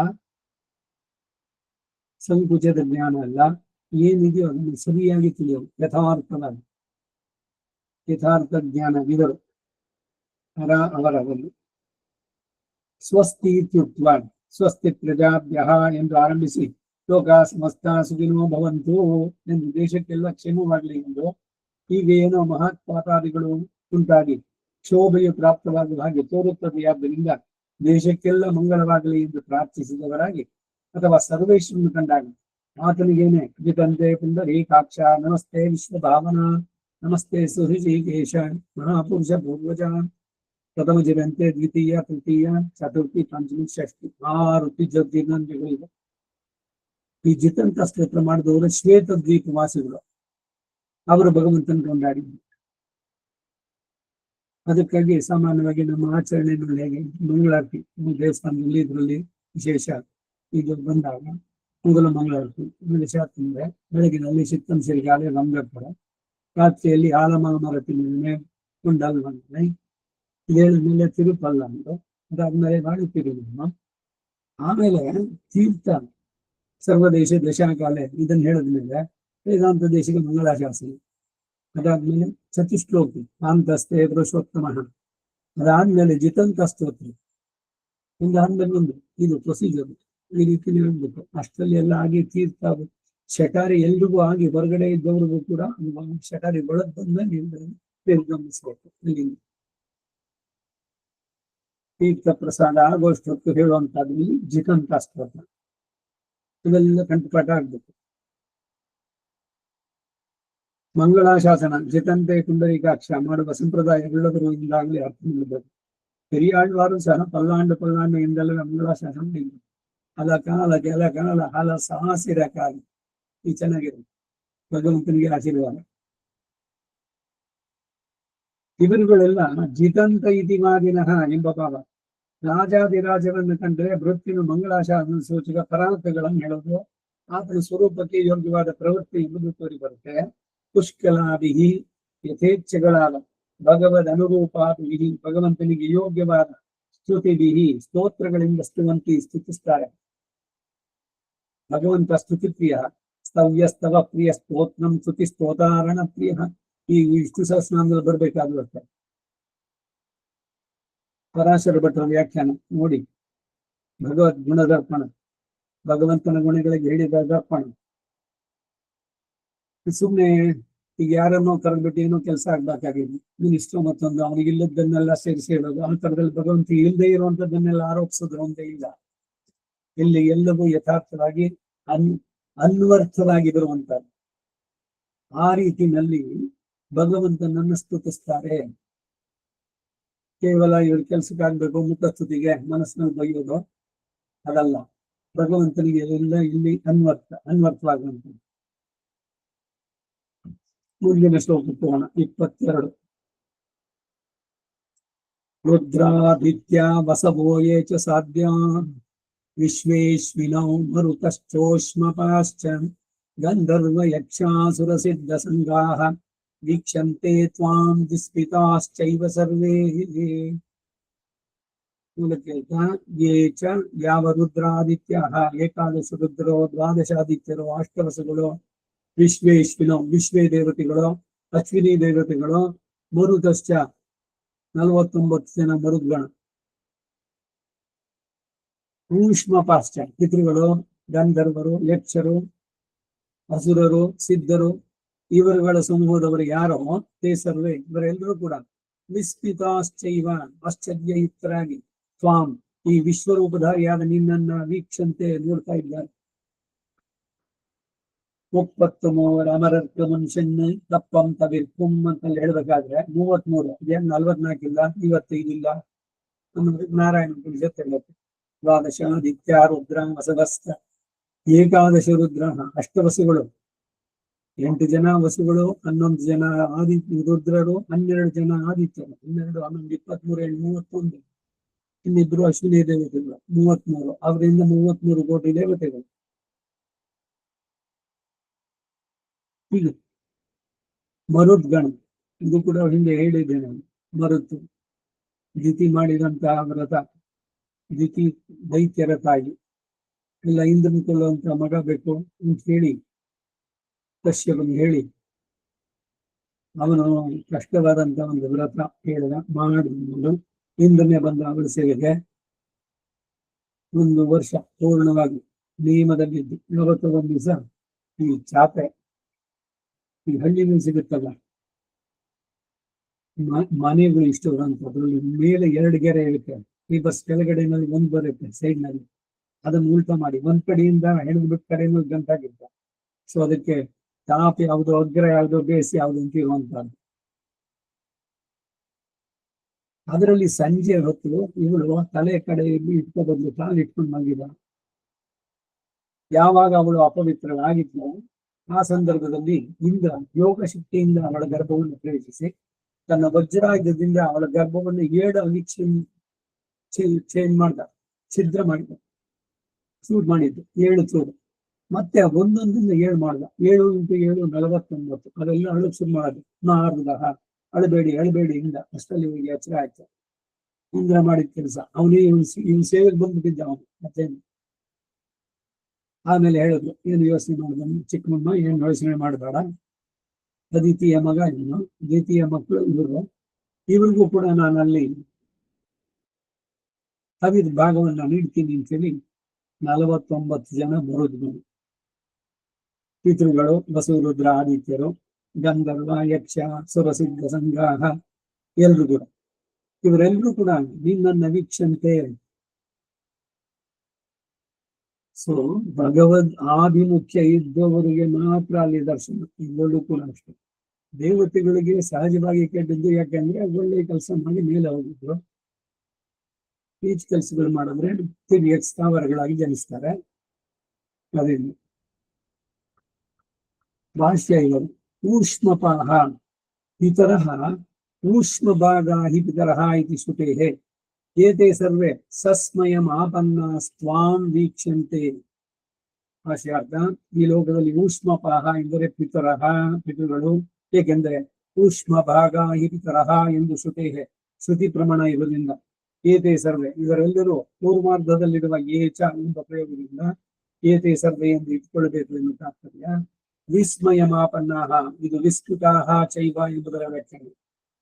ಸಂಕುಚದ ಜ್ಞಾನ ಅಲ್ಲ, ಏನಿದೆಯೋ ಅದನ್ನು ಸರಿಯಾಗಿ ತಿಳಿಯೋದು ಯಥಾರ್ಥವಾದ ಯಥಾರ್ಥ ಜ್ಞಾನವಿದರು ಅವರವರು. ಸ್ವಸ್ತಿ ಇತ್ಯುಕ್ತ ಸ್ವಸ್ತಿ ಪ್ರಜಾಭ್ಯ ಎಂದು ಆರಂಭಿಸಿ ಲೋಕ ಸಮಸ್ತ ಸುಖಿನೋ ಭವಂತು ಎಂದು ದೇಶಕ್ಕೆಲ್ಲ ಕ್ಷೇಮವಾಗಲಿ ಎಂದು ಹೀಗೆ ಏನೋ ಮಹತ್ಪಾತಾದಿಗಳು ಉಂಟಾಗಿ ಶೋಭೆಯು ಪ್ರಾಪ್ತವಾಗುವ ಹಾಗೆ ತೋರುತ್ತದೆಯಾದ್ದರಿಂದ ದೇಶಕ್ಕೆಲ್ಲ ಮಂಗಳವಾಗಲಿ ಎಂದು ಪ್ರಾರ್ಥಿಸಿದವರಾಗಿ ಅಥವಾ ಸರ್ವೇಶ್ವರನ್ನು ಕಂಡಾಗ ಆತನಿಗೇನೆ ಜಿತಂತೆ ಪುಂಡರೀಕಾಕ್ಷ ನಮಸ್ತೆ ವಿಶ್ವಭಾವನಾ ನಮಸ್ತೆ ಸುಹೃಷಿಕೇಶ ಮಹಾಪುರುಷ ಪೂರ್ವಜ ಪ್ರಥಮ ಜಯಂತೆ ದ್ವಿತೀಯ ತೃತೀಯ ಚತುರ್ಥಿ ಪಂಚಮಿ ಷಷ್ಠಿ 6 ಜ್ಯೋತಿರ್ನಂದಿಗಳಿವೆ. ಈ ಜಿತಂತ ಸ್ತೋತ್ರ ಮಾಡಿದವರು ಶ್ವೇತ ದ್ವೀಪ ವಾಸಿಗಳು, ಅವರು ಭಗವಂತನ ಕೊಂಡಾಡಿದ್ರು. ಅದಕ್ಕಾಗಿ ಸಾಮಾನ್ಯವಾಗಿ ನಮ್ಮ ಆಚರಣೆಯಲ್ಲಿ ಹೇಗೆ ಮಂಗಳಾರತಿ ದೇವಸ್ಥಾನದಲ್ಲಿ ಇದರಲ್ಲಿ ವಿಶೇಷ ಇದು ಬಂದಾಗ ಮೊದಲ ಮಂಗಳಾರತಿ ಶಾಸ್ತ್ರ ಬೆಳಗಿನಲ್ಲಿ ಚಿತ್ತಂ ಸಿರಿಗಾಲೆ ರಂಗಪುರ, ರಾತ್ರಿಯಲ್ಲಿ ಆಲಮರತಿ ಮೇಲೆ ಕುಂಡಲ್ ಬಂದರೆ ಇದೇಳಿದ್ಮೇಲೆ ತಿರುಪಲ್ಲ ಅಂತ, ಅದಾದ್ಮೇಲೆ ನಾಡು ತಿರುಗಮ್ಮ, ಆಮೇಲೆ ತೀರ್ಥ ಸರ್ವದೇಶ ದಶಾಕಾಲೆ ಇದನ್ನು ಹೇಳಿದ್ಮೇಲೆ ವೇದಾಂತ ದೇಶಕ್ಕೆ ಮಂಗಳಾಶಾಸನ, ಅದಾದ್ಮೇಲೆ ಚತುಶ್ಲೋಕಿ ಕಾಂತಸ್ತೆ ಪುರುಷೋತ್ತಮ, ಅದಾದ್ಮೇಲೆ ಜಿತಂತ ಸ್ತೋತ್ರ, ಒಂದಾದ್ಮೇಲೆ ಒಂದು ಇದು ಪ್ರೊಸೀಜರ್ ಈ ರೀತಿ ಹೇಳ್ಬೇಕು. ಅಷ್ಟರಲ್ಲಿ ಎಲ್ಲ ಆಗಿ ತೀರ್ಥ ಶಟಾರಿ ಎಲ್ರಿಗೂ ಆಗಿ ಹೊರಗಡೆ ಇದ್ದವ್ರಿಗೂ ಕೂಡ ಶಟಾರಿ ಒಳಗ್ ಬಂದ ಗಮನಿಸ್ಬೇಕು. ಇಲ್ಲಿಂದ ತೀರ್ಥ ಪ್ರಸಾದ ಆಗೋಷ್ಟೊತ್ತು ಹೇಳುವಂತಹದ್ದು ಜಿತಂತ ಸ್ತೋತ್ರ, ಇವೆಲ್ಲ ಕಂಠಪಾಠ ಆಗ್ಬೇಕು. ಮಂಗಳಾಶಾಸನ ಜಿತಂತೆ ಪುಂಡರೀಕಾಕ್ಷ ಮಾಡುವ ಸಂಪ್ರದಾಯ ಉಳ್ಳವರು ಇಂದಾಗಲೇ ಅರ್ಥ ಮಾಡಬೇಕು. ಪೆರಿಯಾಳ್ವಾರು ಸಹ ಪಲ್ಲಾಂಡು ಎಂದೆಲ್ಲ ಮಂಗಳಾಶಾಸನ ಅಲ ಕಾಲ ಕೆಲ ಕಾಲ ಹಲ ಸಾಸಿರ ಕಾಲ ಈ ಚೆನ್ನಾಗಿರುತ್ತೆ. ಭಗವಂತನಿಗೆ ಆಶೀರ್ವಾದ. ಇವರುಗಳೆಲ್ಲ ಜಿತಂತ ಇತಿವಾದಿನಃ ಎಂಬ ಭಾವ. ರಾಜಾದಿರಾಜರನ್ನು ಕಂಡ್ರೆ ವೃತ್ತಿನ ಮಂಗಳಾಶಾಸನ ಸೂಚಕ ಪರಾರ್ಥಗಳನ್ನು ಹೇಳೋದು, ಆತನ ಸ್ವರೂಪಕ್ಕೆ ಯೋಗ್ಯವಾದ ಪ್ರವೃತ್ತಿ ಎಂಬುದು ತೋರಿ ಬರುತ್ತೆ. ಪುಷ್ಕಲಾಭಿಹಿ ಯಥೇಚ್ಛಗಳಾದ ಭಗವದ್ ಅನುರೂಪಾಭಿಹಿ ಭಗವಂತನಿಗೆ ಯೋಗ್ಯವಾದ ಸ್ತುತಿಭಿಹಿ ಸ್ತೋತ್ರಗಳಿಂದ ಸ್ತುತಿಸ್ತಾರೆ. ಭಗವಂತ ಸ್ತುತಿ ಪ್ರಿಯ, ಸ್ತವ್ಯಸ್ತವ ಪ್ರಿಯ ಸ್ತೋತ್ರಂ ಸ್ತುತಿ ಸ್ತೋತಾರಣ ಪ್ರಿಯ. ಈ ವಿಷ್ಣು ಸಹಸ್ರನಾಮದಲ್ಲಿ ಬರ್ಬೇಕಾಗುತ್ತೆ. ಪರಾಶರ ಭಟ್ರ ವ್ಯಾಖ್ಯಾನ ನೋಡಿ, ಭಗವದ್ ಗುಣದರ್ಪಣ, ಭಗವಂತನ ಗುಣಗಳಿಗೆ ಹೇಳಿದ ದರ್ಪಣ. ಸುಮ್ನೆ ಈಗ ಯಾರನ್ನೋ ಕರೆದ್ಬಿಟ್ಟು ಏನೋ ಕೆಲಸ ಆಗ್ಬೇಕಾಗಿದೆ, ಮಿನಿಸ್ಟ್ರು ಮತ್ತೊಂದು ಅವನಿಗೆ ಇಲ್ಲದನ್ನೆಲ್ಲ ಸೇರಿಸಿ ಹೇಳೋದು, ಆ ತರದಲ್ಲಿ ಭಗವಂತ ಇಲ್ಲದೆ ಇರುವಂತದ್ದನ್ನೆಲ್ಲ ಆರೋಪಿಸೋದು ಒಂದೇ ಇಲ್ಲ. ಇಲ್ಲಿ ಎಲ್ಲವೂ ಯಥಾರ್ಥವಾಗಿ ಅನ್ವರ್ಥವಾಗಿ ಬರುವಂತದ್ದು. ಆ ರೀತಿನಲ್ಲಿ ಭಗವಂತನನ್ನು ಸ್ತುತಿಸ್ತಾರೆ. ಕೇವಲ ಇವ್ರ ಕೆಲ್ಸಕ್ಕಾಗ್ಬೇಕು ಮುಖಸ್ತುತಿಗೆ ಮನಸ್ಸಿನಲ್ಲಿ ಬೈಯೋದು ಅದಲ್ಲ, ಭಗವಂತನಿಗೆ ಎಲ್ಲ ಇಲ್ಲಿ ಅನ್ವರ್ಥವಾಗುವಂತ. ಮುಂದಿನ ಶ್ಲೋಕಕ್ಕೆ ಹೋಗೋಣ. 22 रुद्रादित्या वसवो ये च साध्या विश्वेश्विनौ मरुतश्चोष्मपाश्च गन्धर्व यक्षासुरसिद्धसङ्गाः वीक्षन्ते त्वां विस्मिताश्चैव सर्वे ये च याव रुद्रादित्याः एकादश रुद्रो द्वादशादित्यरो अष्टवसुಗಳು ವಿಶ್ವೇಶ್ವಿನೋ ವಿಶ್ವೇ ದೇವತೆಗಳು ಅಶ್ವಿನಿ ದೇವತೆಗಳು ಮರುತಶ್ಚ 49 ಜನ ಮರುದ್ಗಣ ಊಷ್ಮ ಪಾಶ್ಚ ಪಿತೃಗಳು ಗಂಧರ್ವರು ಯಕ್ಷರು ಅಸುರರು ಸಿದ್ಧರು ಇವರುಗಳ ಸಮೂಹದವರು ಯಾರೋ ತೇ ಸರ್ವೇ ಇವರೆಲ್ಲರೂ ಕೂಡ ವಿಸ್ಮಿತಾಶ್ಚೈವ ಆಶ್ಚರ್ಯಯುಕ್ತರಾಗಿ ಸ್ವಾಂ ಈ ವಿಶ್ವರೂಪಧಾರಿಯಾದ ನಿನ್ನನ್ನ ವೀಕ್ಷಂತೆ ನೋಡ್ತಾ ಇದ್ದಾರೆ. 33 ಅಮರರ್ಕ ಮನುಷ್ಯನ್ ತಪ್ಪಂ ತವಿರ್ಕುಂ ಅಂತ ಹೇಳ್ಬೇಕಾದ್ರೆ 33 ಏನ್ 44 ಇಲ್ಲ 25 ಇಲ್ಲ ನಾರಾಯಣ ಉಪನಿಷತ್ ಹೇಳುತ್ತೆ. ದ್ವಾದಶಾದಿತ್ಯ ರುದ್ರ ವಸವಸ್ತ ಏಕಾದಶ ರುದ್ರ ಅಷ್ಟವಸುಗಳು 8 ಜನ ವಸುಗಳು 11 ಜನ ರುದ್ರರು 12 ಜನ ಆದಿತ್ಯರು 12 11 23 31 ಇನ್ನಿಬ್ರು ಅಶ್ವಿನಿ ದೇವತೆಗಳು 33 ಅವರಿಂದ 33 ಕೋಟಿ ದೇವತೆಗಳು. ಹೀಗೆ ಮರುದ್ಗಣ ಇದು ಕೂಡ ಹಿಂದೆ ಹೇಳಿದ್ದೇನೆ. ಮರುತ್ತು ದಿತಿ ಮಾಡಿದಂತಹ ವ್ರತ, ದಿತಿ ದೈತ್ಯರ ತಾಯಿ, ಇಲ್ಲ ಇಂದ್ರನ್ ಕೊಲ್ಲುವಂತ ಮಗ ಬೇಕು ಅಂತ ಹೇಳಿ ಕಶ್ಯಪನಿಗೆ ಹೇಳಿ ಅವನು ಕಷ್ಟವಾದಂತ ಒಂದು ವ್ರತ ಹೇಳಿದ ಮಾಡಿಕೊಂಡು ಇಂದ್ರನೇ ಬಂದ ಅವಳ ಸೇವೆಗೆ 1 ವರ್ಷ ಪೂರ್ಣವಾಗಿ ನಿಯಮದಲ್ಲಿದ್ದು 41 ದಿವಸ ಈ ಚಾಪೆ ಈ ಹಳ್ಳಿಗಳು ಸಿಗುತ್ತಲ್ಲ ಮನೆಗಳು ಇಷ್ಟು ಅಂತ ಅದ್ರಲ್ಲಿ ಮೇಲೆ 2 ಗೆರೆ ಇರುತ್ತೆ. ಈ ಬಸ್ ಕೆಳಗಡೆನಲ್ಲಿ 1 ಬರುತ್ತೆ ಸೈಡ್ ನಲ್ಲಿ, ಅದನ್ನು ಉಲ್ಟಾ ಮಾಡಿ ಒಂದ್ ಕಡೆಯಿಂದ ಹೆಣದ್ ಬಿಟ್ಟು ಕಡೆಯಿಂದ ಗಂಟಾಗಿತ್ತ. ಸೊ ಅದಕ್ಕೆ ಟಾಪ್ ಯಾವ್ದು ಅಗ್ರ ಯಾವ್ದು ಬೇಸ್ ಯಾವ್ದು ಅಂತ ಇರುವಂತದ್ದು. ಅದರಲ್ಲಿ ಸಂಜೆ ಹೊತ್ತು ಇವಳು ತಲೆ ಕಡೆಯಲ್ಲಿ ಇಟ್ಕೊ ಬದಲು ಕಾಲು ಇಟ್ಕೊಂಡು ಮಲಗಿದ. ಯಾವಾಗ ಅವಳು ಅಪವಿತ್ರಳಾಗಿದ್ಲು ಆ ಸಂದರ್ಭದಲ್ಲಿ ಇಂದ್ರ ಯೋಗ ಶಕ್ತಿಯಿಂದ ಅವಳ ಗರ್ಭವನ್ನು ಪ್ರವೇಶಿಸಿ ತನ್ನ ವಜ್ರಾಯುಧದಿಂದ ಅವಳ ಗರ್ಭವನ್ನು 7 ಅನಿಕ್ಷೆ ಚೇಂಜ್ ಮಾಡ್ದ, ಛಿದ್ರ ಮಾಡಿದ, ಚೂರು ಮಾಡಿದ್ದು 7 ಚೂರು. ಮತ್ತೆ ಒಂದೊಂದಿಂದ 7 ಮಾಡ್ದ. 7 × 7 49. ಅದೆಲ್ಲ ಅಳು ಶುರು ಮಾಡೋದು. ನಾರದ ಅಳಬೇಡಿ ಅಳಬೇಡಿ ಇಂದ ಅಷ್ಟಲ್ಲಿ ಇವರಿಗೆ ಎಚ್ಚರ ಆಯ್ತು. ಇಂದ್ರ ಮಾಡಿದ ಕೆಲಸ ಅವನೇ ಇವ್ನ ಸೇವೆಗೆ ಬಂದ್ಬಿಟ್ಟಿದ್ದ ಅವನು. ಮತ್ತೆ ಆಮೇಲೆ ಹೇಳಿದ್ರು ಏನು ಯೋಚನೆ ಮಾಡಿದನು ಚಿಕ್ಕಮ್ಮ, ಏನು ಯೋಚನೆ ಮಾಡಬೇಡ, ಅದಿತಿಯ ಮಗ ಇವನು, ದ್ವಿತೀಯ ಮಕ್ಕಳು ಇವರು, ಇವ್ರಿಗೂ ಕೂಡ ನಾನು ಅಲ್ಲಿ ಹವಿದ ಭಾಗವನ್ನ ನೀಡ್ತೀನಿ ಅಂತೇಳಿ 49 ಜನ ಮರುದ್ಗಳು ಪಿತೃಗಳು ಬಸವರುದ್ರ ಆದಿತ್ಯರು ಗಂಧರ್ವ ಯಕ್ಷ ಸುರಸಿದ್ಧ ಸಂಗಾಹ ಎಲ್ರು ಕೂಡ ಇವರೆಲ್ಲರೂ ಕೂಡ ನಿನ್ನನ್ನ ವೀಕ್ಷಂತೆ. ಸೊ ಭಗವದ್ ಆಭಿಮುಖ್ಯ ಇದ್ದವರಿಗೆ ಮಾತ್ರ ಅಲ್ಲಿ ದರ್ಶನ. ಇಲ್ಲೂ ಕೂಡ ಅಷ್ಟೇ ದೇವತೆಗಳಿಗೆ ಸಹಜವಾಗಿ ಕೆಟ್ಟದ್ದು. ಯಾಕಂದ್ರೆ ಒಳ್ಳೆ ಕೆಲಸ ಮಾಡಿ ಮೇಲೆ ಹೋಗಿದ್ರು, ಈಚ್ ಕೆಲಸಗಳು ಮಾಡಿದ್ರೆ ತಿರುಗಿ ಸ್ಥಾವರಗಳಾಗಿ ಜನಿಸ್ತಾರೆ. ಅದೇನು ಭಾಷ್ಯ ಇವರು ಊಷ್ಮಪಾಹ ಪಿತರಃ ಊಷ್ಮ ಭಾಗ ಹಿ ಪಿತರಃ ಇತಿ ಶ್ರುತೇಃ ಏತೆ ಸರ್ವೇ ಸಸ್ಮಯಮಾಪನ್ನಾಸ್ತ್ವಾಂ ವೀಕ್ಷಂತೆ. ಭಾಷ್ಯಾರ್ಥ, ಈ ಲೋಕದಲ್ಲಿ ಊಷ್ಮಪಾಹ ಎಂದರೆ ಪಿತೃಗಳು. ಏಕೆಂದರೆ ಊಷ್ಮ ಭಾಗ ಹಿ ಪಿತರಃ ಎಂದು ಶ್ರುತೇಃ ಶ್ರುತಿ ಪ್ರಮಾಣ ಇರುವುದರಿಂದ ಏತೆ ಸರ್ವೇ ಇವರೆಲ್ಲರೂ ಪೂರ್ವಾರ್ಧದಲ್ಲಿರುವ ಏಚ ಎಂಬ ಪ್ರಯೋಗದಿಂದ ಏತೆ ಸರ್ವೇ ಎಂದು ಇಟ್ಕೊಳ್ಬೇಕು ಎನ್ನುವ ತಾತ್ಪರ್ಯ. ವಿಸ್ಮಯಮಾಪನ್ನಾಹ ಇದು ವಿಸ್ಮೃತಾಹ ಚೈವ ಎಂಬುದರ ವ್ಯಾಖ್ಯಾನ.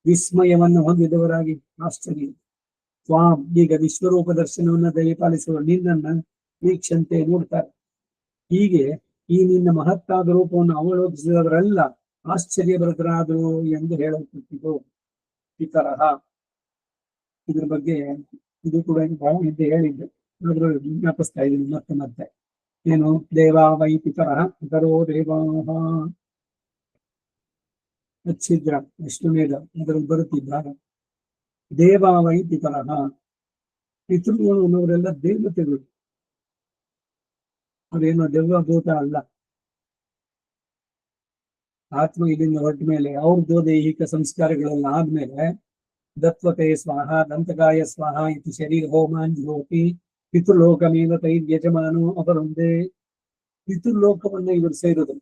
ವಿಸ್ಮಯವನ್ನು ಹೊಂದಿದವರಾಗಿ ಆಶ್ಚರ್ಯ. ಸ್ವಾಂ ಈಗ ವಿಶ್ವರೂಪ ದರ್ಶನವನ್ನ ದಯಪಾಲಿಸುವ ನಿನ್ನನ್ನ ವೀಕ್ಷಂತೆ ನೋಡ್ತಾರೆ. ಹೀಗೆ ಈ ನಿನ್ನ ಮಹತ್ತಾದ ರೂಪವನ್ನು ಅವಲೋಕಿಸಿದವರೆಲ್ಲ ಆಶ್ಚರ್ಯಭರಿತರಾದರು ಎಂದು ಹೇಳಲ್ಪಟ್ಟಿತು. ಪಿತರಃ ಇದ್ರ ಬಗ್ಗೆ ಇದು ಕೂಡ ಬಹಳ ಹಿಂದೆ ಹೇಳಿದ್ದೆ, ಆದ್ರೂ ಜ್ಞಾಪಿಸ್ತಾ ಇದ್ದೀನಿ ಮತ್ತೆ. ಏನು ದೇವಾ ವೈ ಪಿತರಃ ಪಿತರೋ ದೇವಾಃ ಅಚ್ಛಿದ್ರ ಅಷ್ಟಮೇಧ ಅದರಲ್ಲಿ ಬರುತ್ತಿದ್ದಾಗ ದೇವಾ ವೈ ಪಿತರಃ ಪಿತೃಗಳು ಅನ್ನೋರೆಲ್ಲ ದೇವತೆಗಳು. ಅದೇನೋ ದೇವಭೂತ ಅಲ್ಲ. ಆತ್ಮ ಇಲ್ಲಿಂದ ಹೊರಟ ಮೇಲೆ ಅವ್ರದ್ದು ದೈಹಿಕ ಸಂಸ್ಕಾರಗಳೆಲ್ಲ ಆದ್ಮೇಲೆ ದತ್ವತೆ ಸ್ವಾಹ ದಂತಕಾಯ ಸ್ವಾಹ ಇತಿ ಶರೀರ ಹೋಮಾನ್ ಜ್ಯೋತಿ ಪಿತೃಲೋಕಮೇವ ತೈರ್ಯಜಮಾನೋ ಅಪರೊಂದೇ. ಪಿತೃಲೋಕವನ್ನ ಇವರು ಸೇರುದು.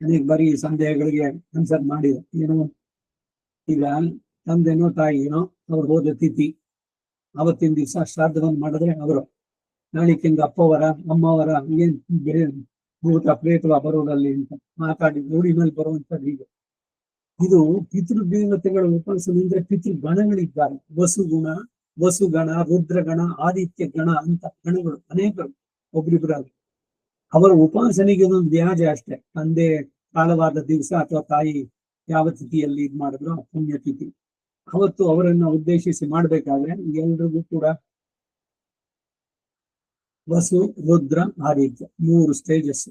ಅನೇಕ ಬಾರಿ ಸಂದೇಹಗಳಿಗೆ ಆನ್ಸರ್ ಮಾಡಿದ. ಏನು, ಈಗ ತಂದೆನೋ ತಾಯಿನೋ ಅವ್ರು ಹೋದ ತಿಥಿ ಅವತ್ತಿನ ದಿವಸ ಶ್ರಾದ್ದವನ್ನು ಮಾಡಿದ್ರೆ ಅವರು ನಾಳಿಕಿಂದ ಅಪ್ಪವರ ಅಮ್ಮವರ ಏನ್ ಭೂತ ಪ್ರೇತವ ಬರೋದಲ್ಲಿ ಅಂತ ಮಾತಾಡಿ ನೋಡಿ ಮೇಲೆ ಬರುವಂತದ್ದು. ಹೀಗೆ ಇದು ಪಿತೃದೇವತೆಗಳ ಉಪಾಸನೆ ಅಂದ್ರೆ ಪಿತೃಗಣಗಳಿದ್ದಾರೆ. ವಸುಗಣ, ರುದ್ರಗಣ, ಆದಿತ್ಯ ಗಣ ಅಂತ ಗಣಗಳು ಅನೇಕರು ಒಬ್ರಿಬ್ಬರಾಗಿ. ಅವರ ಉಪಾಸನೆಗೆ ಒಂದು ವ್ಯಾಜ ಅಷ್ಟೇ. ತಂದೆ ಕಾಲವಾದ ದಿವಸ ಅಥವಾ ತಾಯಿ ಯಾವ ತಿಥಿಯಲ್ಲಿ ಇದು ಮಾಡಿದ್ರು ಪುಣ್ಯತಿಥಿ ಅವತ್ತು ಅವರನ್ನ ಉದ್ದೇಶಿಸಿ ಮಾಡ್ಬೇಕಾದ್ರೆ ಎಲ್ರಿಗೂ ಕೂಡ ವಸು, ರುದ್ರ, ಆದಿತ್ಯ 3 ಸ್ಟೇಜಸ್.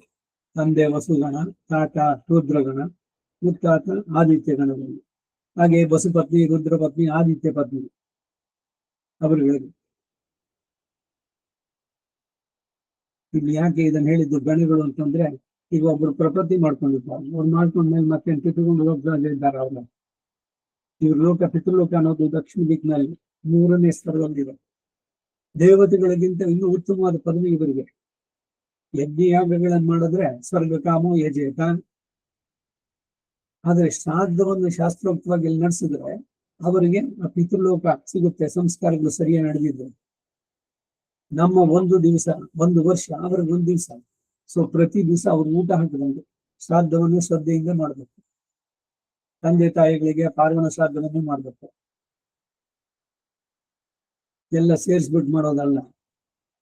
ತಂದೆ ವಸುಗಣ, ತಾತ ರುದ್ರಗಣ, ಮುತ್ತಾತ ಆದಿತ್ಯ ಗಣಗಳು. ಹಾಗೆ ವಸುಪತ್ನಿ, ರುದ್ರ ಪತ್ನಿ, ಆದಿತ್ಯ ಪತ್ನಿ ಅವರುಗಳಿಗೆ. ಇಲ್ಲಿ ಯಾಕೆ ಇದನ್ನ ಹೇಳಿದ್ದು ಗಣಗಳು ಅಂತಂದ್ರೆ, ಈಗ ಒಬ್ರು ಪ್ರಪತ್ತಿ ಮಾಡ್ಕೊಂಡಿರ್ತಾರೆ. ಅವ್ರು ಮಾಡ್ಕೊಂಡ್ಮೇಲೆ ಮತ್ತೆ ಕಿತ್ಕೊಂಡು ಹೋಗ್ತಾ ಇದ್ದಾರೆ. ಅವ್ರ ಇವ್ರ ಲೋಕ ಪಿತೃಲೋಕ ಅನ್ನೋದು ದಕ್ಷಿಣ ದಿಕ್ಕಿನಲ್ಲಿ 3ನೇ ಸ್ತರದಲ್ಲಿದೆ. ದೇವತೆಗಳಿಗಿಂತ ಇನ್ನೂ ಉತ್ತಮವಾದ ಪದವಿ ಇವರಿಗೆ. ಯಜ್ಞಯಾಗಗಳನ್ನು ಮಾಡಿದ್ರೆ ಸ್ವರ್ಗ ಕಾಮೋ ಯಜೇತ. ಆದ್ರೆ ಶ್ರಾದ್ದವನ್ನು ಶಾಸ್ತ್ರೋಕ್ತವಾಗಿ ಇಲ್ಲಿ ನಡೆಸಿದ್ರೆ ಅವರಿಗೆ ಆ ಪಿತೃಲೋಕ ಸಿಗುತ್ತೆ, ಸಂಸ್ಕಾರಗಳು ಸರಿಯಾಗಿ ನಡೆದಿದ್ರು. ನಮ್ಮ ಒಂದು ವರ್ಷ ಅವ್ರಿಗೆ 1 ದಿವಸ. ಸೊ ಪ್ರತಿ ದಿವಸ ಅವ್ರು ಊಟ ಹಾಕಿದಂಗೆ ಶ್ರಾದ್ದವನ್ನು ಶ್ರದ್ಧೆಯಿಂದ ಮಾಡ್ಬೇಕು. ತಂದೆ ತಾಯಿಗಳಿಗೆ ಪಾರ್ವಣ ಶ್ರಾದ್ದವನ್ನು ಮಾಡ್ಬೇಕು. ಎಲ್ಲ ಸೇರಿಸ್ಬಿಟ್ಟು ಮಾಡೋದಲ್ಲ.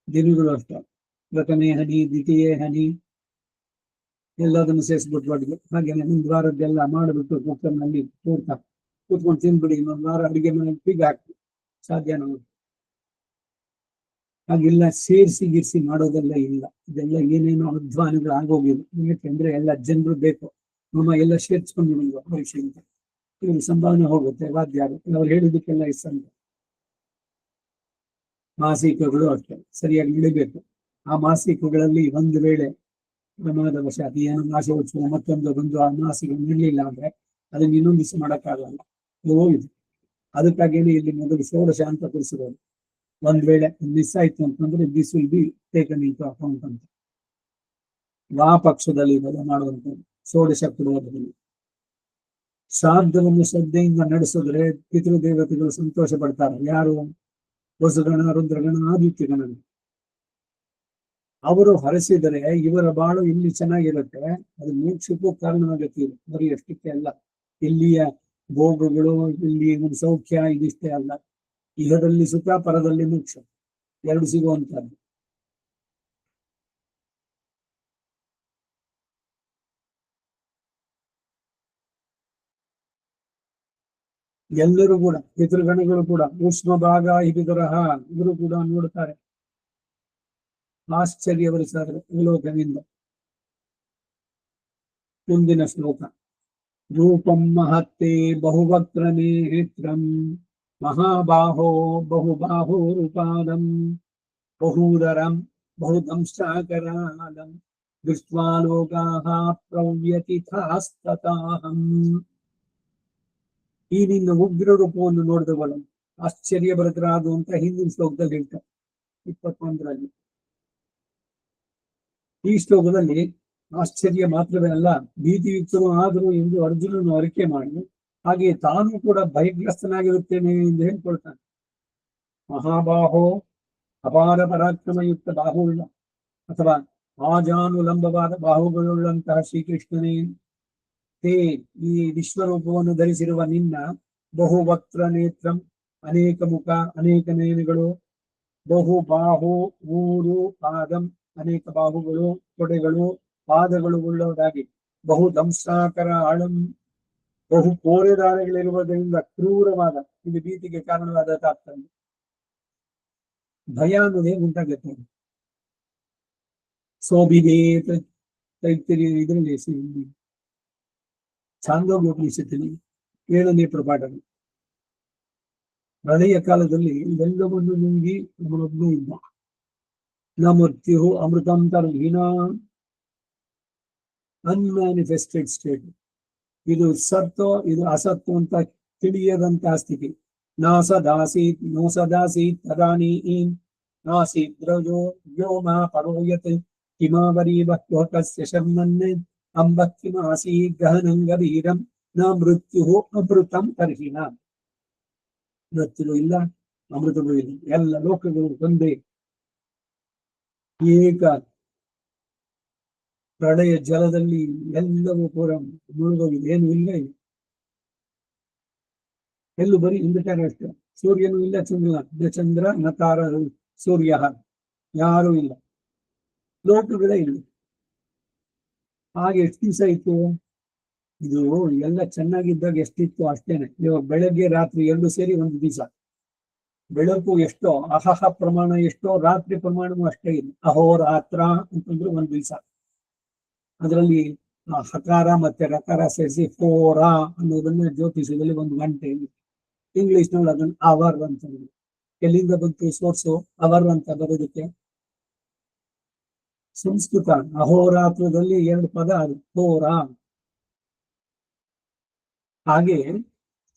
ದಿನಗಳು ಅಷ್ಟೇ, ಪ್ರಥಮೆ ಹನಿ, ದ್ವಿತೀಯ ಹನಿ ಎಲ್ಲದನ್ನು ಸೇರಿಸ್ಬಿಟ್ಟು ಮಾಡ್ಬೇಕು. ಹಾಗೇನೆ 1 ವಾರದ್ದೆಲ್ಲ ಮಾಡಿಬಿಟ್ಟು ಕುಕ್ಕರ್ನಲ್ಲಿ ಕೂತ್ಕೊಂಡು ತಿಂದ್ಬಿಡಿ. 1 ವಾರ ಅಡಿಗೆ ಮನೆ ಪೀಗ್ ಹಾಕಿ ಸಾಧ್ಯ ನಾವು. ಹಾಗೆಲ್ಲ ಸೇರಿಸಿ ಮಾಡೋದೆಲ್ಲ ಇಲ್ಲ. ಇದೆಲ್ಲ ಏನೇನೋ ಅಧ್ವಾನಗಳು ಆಗೋಗಿಲ್ಲ. ಯಾಕೆಂದ್ರೆ ಎಲ್ಲ ಜನರು ಬೇಕು, ನಮ್ಮ ಎಲ್ಲ ಸೇರ್ಸ್ಕೊಂಡು ಪರೀಕ್ಷೆ ಅಂತ ಇವ್ರು ಸಂಭಾವನೆ ಹೋಗುತ್ತೆ. ವಾದ್ಯಾರು ಅವ್ರು ಹೇಳಿದಕ್ಕೆಲ್ಲ ಇಷ್ಟ. ಮಾಸಿಕಗಳು ಅಷ್ಟೇ ಸರಿಯಾಗಿ ನಡಿಬೇಕು. ಆ ಮಾಸಿಕಗಳಲ್ಲಿ ಒಂದು ವೇಳೆ ಪ್ರಮಾದ ವಶಾತ್ ಏನು ನಾಶೋತ್ಸವ ಮತ್ತೊಂದು ಆ ಮಾಸಿಕ ನಿಲ್ಲಿಲ್ಲ ಅಂದ್ರೆ ಅದನ್ನ ಇನ್ನೊಂದು ದಿವಸ ಮಾಡೋಕ್ಕಾಗಲ್ಲ, ಹೋಗಿದೆ. ಅದಕ್ಕಾಗೇನೆ ಇಲ್ಲಿ ಮೊದಲು ಷೋಡಶ ಅಂತ ತಿಳಿಸಿರೋದು. ಒಂದ್ ವೇಳೆ ಮಿಸ್ ಆಯ್ತು ಅಂತಂದ್ರೆ this will be taken into account ಅಂತ. ಪಕ್ಷದಲ್ಲಿ ಮಾಡುವಂಥದ್ದು ಷೋಡಶ ಕೊಡುವುದರಲ್ಲಿ. ಶ್ರಾದ್ದವನ್ನು ಶ್ರದ್ಧೆಯಿಂದ ನಡೆಸಿದ್ರೆ ಪಿತೃದೇವತೆಗಳು ಸಂತೋಷ ಪಡ್ತಾರೆ. ಯಾರು? ವಸುಗಣ, ರುದ್ರಗಣ, ಆದಿತ್ಯ ಗಣಗಳು. ಅವರು ಹರಸಿದರೆ ಇವರ ಬಾಳು ಇಲ್ಲಿ ಚೆನ್ನಾಗಿರುತ್ತೆ. ಅದು ಮೋಕ್ಷಕ್ಕೂ ಕಾರಣವಾಗುತ್ತೆ. ಬರೀ ಅಷ್ಟಕ್ಕೆ ಅಲ್ಲ, ಇಲ್ಲಿಯ ಭೋಗಗಳು, ಇಲ್ಲಿ ಒಂದು ಸೌಖ್ಯ ಇದಿಷ್ಟೇ ಅಲ್ಲ, ಇಹದಲ್ಲಿ ಸುಖ, ಪರದಲ್ಲಿ ಮೋಕ್ಷ 2 ಸಿಗುವಂತದ್ದು. ಎಲ್ಲರೂ ಕೂಡ ಪಿತೃಗಣಗಳು ಕೂಡ ಉಷ್ಣ ಭಾಗ ಹಿಡಿದರಹ ಇವರು ಕೂಡ ನೋಡ್ತಾರೆ. ಆಶ್ಚರ್ಯವರಿಸಾದ್ರೆ ಅವಲೋಕನಿಂದ. ಮುಂದಿನ ಶ್ಲೋಕ. ರೂಪಂ ಮಹತ್ತೇ ಬಹುವಕ್ತ್ರ ನೇತ್ರಂ ಮಹಾಬಾಹೋ ಬಹುಬಾಹುರುಪಾದಂ ಬಹೂದರಂ ಬಹುದಂಶ್ಚಾಕರಾಲಂ ದೃಷ್ಟ್ವಾ ಲೋಕಾಃ ಪ್ರವ್ಯತಿಥಾಸ್ತತಾಹಂ. ಈ ನಿನ್ನ ಉಗ್ರ ರೂಪವನ್ನು ನೋಡಿದವಳು ಆಶ್ಚರ್ಯಭರಿತರಾದು ಅಂತ ಹಿಂದಿನ ಶ್ಲೋಕದಲ್ಲಿ ಹೇಳ್ತಾರೆ 21ರಲ್ಲಿ. ಈ ಶ್ಲೋಕದಲ್ಲಿ ಆಶ್ಚರ್ಯ ಮಾತ್ರವೇ ಅಲ್ಲ, ಭೀತಿಯುಕ್ತರು ಆದರು ಎಂದು ಅರ್ಜುನನು ಅರಿಕೆ ಮಾಡಿ ಹಾಗೆ ತಾನು ಕೂಡ ಭಯಗ್ರಸ್ತನಾಗಿರುತ್ತೇನೆ ಎಂದು ಹೇಳ್ಕೊಳ್ತಾನೆ. ಮಹಾಬಾಹೋ ಅಪಾರ ಪರಾಕ್ರಮಯುಕ್ತ ಬಾಹುಳ್ಳ ಅಥವಾ ಆಜಾನುಲಂಬವಾದ ಬಾಹುಗಳುಳ್ಳಂತಹ ಶ್ರೀಕೃಷ್ಣನೇ, ಈ ವಿಶ್ವರೂಪವನ್ನು ಧರಿಸಿರುವ ನಿನ್ನ ಬಹುವಕ್ತ್ರ ನೇತ್ರಂ, ಅನೇಕ ಮುಖ, ಅನೇಕ ನಯನಗಳು, ಬಹು ಬಾಹು 3 ಪಾದಂ, ಅನೇಕ ಬಾಹುಗಳು, ತೊಡೆಗಳು, ಪಾದಗಳು ಉಳ್ಳವರಾಗಿ, ಬಹು ದಂಸಾಕರ ಆಳಂ, ಬಹು ಕೋರೆದಾರೆಗಳಿರುವುದರಿಂದ ಕ್ರೂರವಾದ, ಇದು ಭೀತಿಗೆ ಕಾರಣವಾದ ತಾತ್ಪರ್ಯ. ಭಯ ಅನ್ನೋದೇ ಉಂಟಾಗುತ್ತೆ. ಸೋಬಿದೆ ತೈತಿರಿ ಇದರಲ್ಲಿ ಛಾಂದೋಗ್ಯೋಪನಿಷತ್ತಿನಲ್ಲಿ 7ನೇ ಪ್ರಪಾಠ. ಪ್ರಳಯ ಕಾಲದಲ್ಲಿ ಇವೆಲ್ಲವನ್ನು ನುಂಗಿ ಅವನೊಬ್ಬನೇ ಇದ್ದ. ನ ಮೃತ್ಯು ಅಮೃತಾಂತರ್ಹೀನ, ಅನ್ಮ್ಯಾನಿಫೆಸ್ಟೆಡ್ ಸ್ಟೇಟ್. ಇದು ಸತ್ವ, ಇದು ಅಸತ್ವ ಅಂತ ತಿಳಿಯದಂತಹ ಸ್ಥಿತಿ. ನಾಸದಾಸೀತ್ ನೋಸದಾಸೀತ್ ತದಾನೀಂ ನಾಸೀತ್ ದ್ರಜೋ ವ್ಯೋಮ ಪರೋಯತ್ ಕಿಮಾವರೀವತ್ವ ಕಸ್ಯ ಶರ್ಮನ್ ಅಂಬಕ್ಕಿಮಾಸೀ ಗಹನಂ ಗಭೀರಂ ನ ಮೃತ್ಯು ಅಮೃತಂ ತರ್ಹಿಣ. ಮೃತ್ಯು ಇಲ್ಲ, ಅಮೃತವೂ ಇಲ್ಲ, ಎಲ್ಲ ಲೋಕಗಳು ಒಂದೇ ಏಕ ಪ್ರಳಯ ಜಲದಲ್ಲಿ ಎಲ್ಲವೂ ಕೂಡ ಮುಳುಗೋಗಿದೆ, ಏನು ಇಲ್ಲ ಇಲ್ಲ. ಎಲ್ಲೂ ಬರೀ ಅಂಧಕಾರ ಅಷ್ಟೇ. ಸೂರ್ಯನೂ ಇಲ್ಲ, ಚಂದ್ರ ನ ಚಂದ್ರ ನ ತಾರ ಸೂರ್ಯ, ಯಾರೂ ಇಲ್ಲ, ಲೋಕಗಳೇ ಇಲ್ಲ. ಹಾಗೆ ಎಷ್ಟು ದಿವಸ ಇತ್ತು ಇದು? ಎಲ್ಲ ಚೆನ್ನಾಗಿದ್ದಾಗ ಎಷ್ಟಿತ್ತು ಅಷ್ಟೇನೆ. ಇವಾಗ ಬೆಳಗ್ಗೆ ರಾತ್ರಿ ಎರಡು ಸೇರಿ ಒಂದು ದಿವಸ. ಬೆಳಕು ಎಷ್ಟೋ, ಅಹಹ ಪ್ರಮಾಣ ಎಷ್ಟೋ, ರಾತ್ರಿ ಪ್ರಮಾಣವೂ ಅಷ್ಟೇ ಇದೆ. ಅಹೋರಾತ್ರ ಅಂತಂದ್ರೆ ಒಂದು ದಿವಸ. ಅದರಲ್ಲಿ ಹಕಾರ ಮತ್ತೆ ರಕಾರ ಸೇರಿಸಿ ಫೋರ ಅನ್ನೋದನ್ನ ಜ್ಯೋತಿಷದಲ್ಲಿ ಒಂದು ಗಂಟೆ, ಇಂಗ್ಲಿಷ್ ನಲ್ಲಿ ಅದನ್ನ ಅವರ್ ಅಂತ. ಎಲ್ಲಿಂದ ಬಂತು ಸೋರ್ಸು ಅವರ್ ಅಂತ ಬರೋದಕ್ಕೆ? ಸಂಸ್ಕೃತ. ಅಹೋರಾತ್ರದಲ್ಲಿ ಎರಡು ಪದ, ಅದು ಹೋರ. ಹಾಗೆ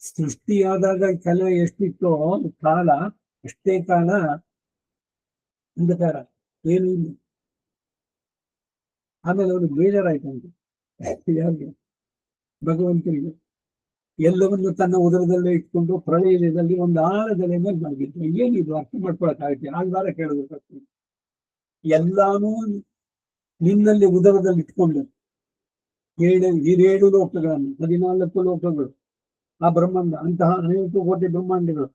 ಸೃಷ್ಟಿಯಾದಾಗ ಕಾಲ ಎಷ್ಟಿತ್ತೋ ಕಾಲ, ಅಷ್ಟೇ ಕಾಲ ಅಂಧಕಾರ, ಏನು ಇಲ್ಲ. ಆಮೇಲೆ ಅವ್ರಿಗೆ ಬೇಜಾರಾಯ್ತಂತೆ, ಯಾರಿಗೆ? ಭಗವಂತನಿಗೆ. ಎಲ್ಲವನ್ನು ತನ್ನ ಉದರದಲ್ಲೇ ಇಟ್ಕೊಂಡು ಪ್ರಳಯದಲ್ಲಿ ಒಂದು ಆಳದಲ್ಲಿ ಮೇಲೆ ಮಾಡಿದ್ದು. ಏನಿದು ಅರ್ಥ ಮಾಡ್ಕೊಳಕ್ಕಾಗುತ್ತೆ? ಆಳ್ವಾರ ಕೇಳಬೇಕಾಗ್ತದೆ. ಎಲ್ಲಾನು ನಿನ್ನಲ್ಲಿ ಉದರದಲ್ಲಿ ಇಟ್ಕೊಂಡು ಹಿರೇಳು ಲೋಕಗಳನ್ನು, 14 ಲೋಕಗಳು, ಆ ಬ್ರಹ್ಮಾಂಡ, ಅಂತಹ ಅನೇಕ ಕೋಟಿ ಬ್ರಹ್ಮಾಂಡಗಳು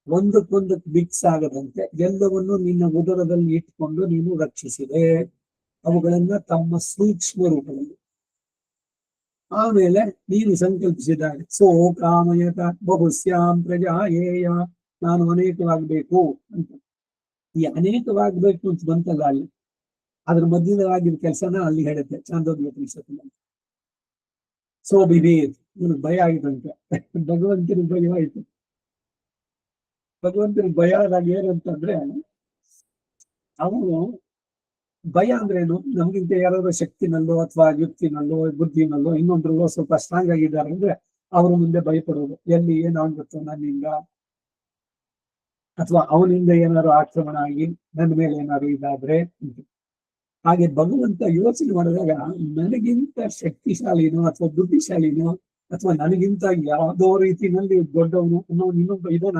ಒಂದಕ್ಕೊಂದಕ್ಕೆ ಮಿಕ್ಸ್ ಆಗದಂತೆ ಎಲ್ಲವನ್ನು ನಿನ್ನ ಉದರದಲ್ಲಿ ಇಟ್ಕೊಂಡು ನೀನು ರಕ್ಷಿಸಿದೆ, ಅವುಗಳನ್ನ ತಮ್ಮ ಸೂಕ್ಷ್ಮ ರೂಪದಲ್ಲಿ. ಆಮೇಲೆ ನೀನು ಸಂಕಲ್ಪಿಸಿದಾಗ ಸೋ ಕಾಮಯತ ಬಹುಶ್ಯಾಂ ಪ್ರಜಾಯೇಯ, ನಾನು ಅನೇಕವಾಗಬೇಕು ಅಂತ. ಈ ಅನೇಕವಾಗಬೇಕು ಅಂತ ಬಂತಲ್ಲ ಅಲ್ಲಿ, ಅದ್ರ ಮಧ್ಯದವಾಗಿದ್ದ ಕೆಲಸನ ಅಲ್ಲಿ ಹೇಳುತ್ತೆ ಚಾಂದೋಗ್ಯ ಉಪನಿಷತ್ತಿನಲ್ಲಿ. ಸೋ ಬಿಬೇದ್, ನನಗೆ ಭಯ ಆಯ್ತಂತೆ. ಭಗವಂತನಿಗೆ ಭಯ ಆಯ್ತು. ಭಗವಂತನಿಗೆ ಭಯ ಆದಾಗ ಏನಂತಂದ್ರೆ, ಅವನು ಭಯ ಅಂದ್ರೇನು? ನಮ್ಗಿಂತ ಯಾರಾದ್ರೂ ಶಕ್ತಿನಲ್ಲೋ ಅಥವಾ ಯುಕ್ತಿನಲ್ಲೋ ಬುದ್ಧಿನಲ್ಲೋ ಇನ್ನೊಂದ್ರಲ್ಲೋ ಸ್ವಲ್ಪ ಸ್ಟ್ರಾಂಗ್ ಆಗಿದ್ದಾರೆ ಅಂದ್ರೆ ಅವ್ರ ಮುಂದೆ ಭಯಪಡೋದು. ಎಲ್ಲಿ ಏನಾಗುತ್ತೋ ನನ್ನಿಂದ, ಅಥವಾ ಅವನಿಂದ ಏನಾದ್ರು ಆಕ್ರಮಣ ಆಗಿ ನನ್ನ ಮೇಲೆ ಏನಾದ್ರು ಇದಾದ್ರೆ. ಹಾಗೆ ಭಗವಂತ ಯೋಚನೆ ಮಾಡಿದಾಗ, ನನಗಿಂತ ಶಕ್ತಿಶಾಲಿನೋ ಅಥವಾ ಬುದ್ಧಿಶಾಲಿನೋ ಅಥವಾ ನನಗಿಂತ ಯಾವುದೋ ರೀತಿಯಲ್ಲಿ ದೊಡ್ಡವನು ಅನ್ನೋನು ಇನ್ನೊಬ್ಬ ಇದನ?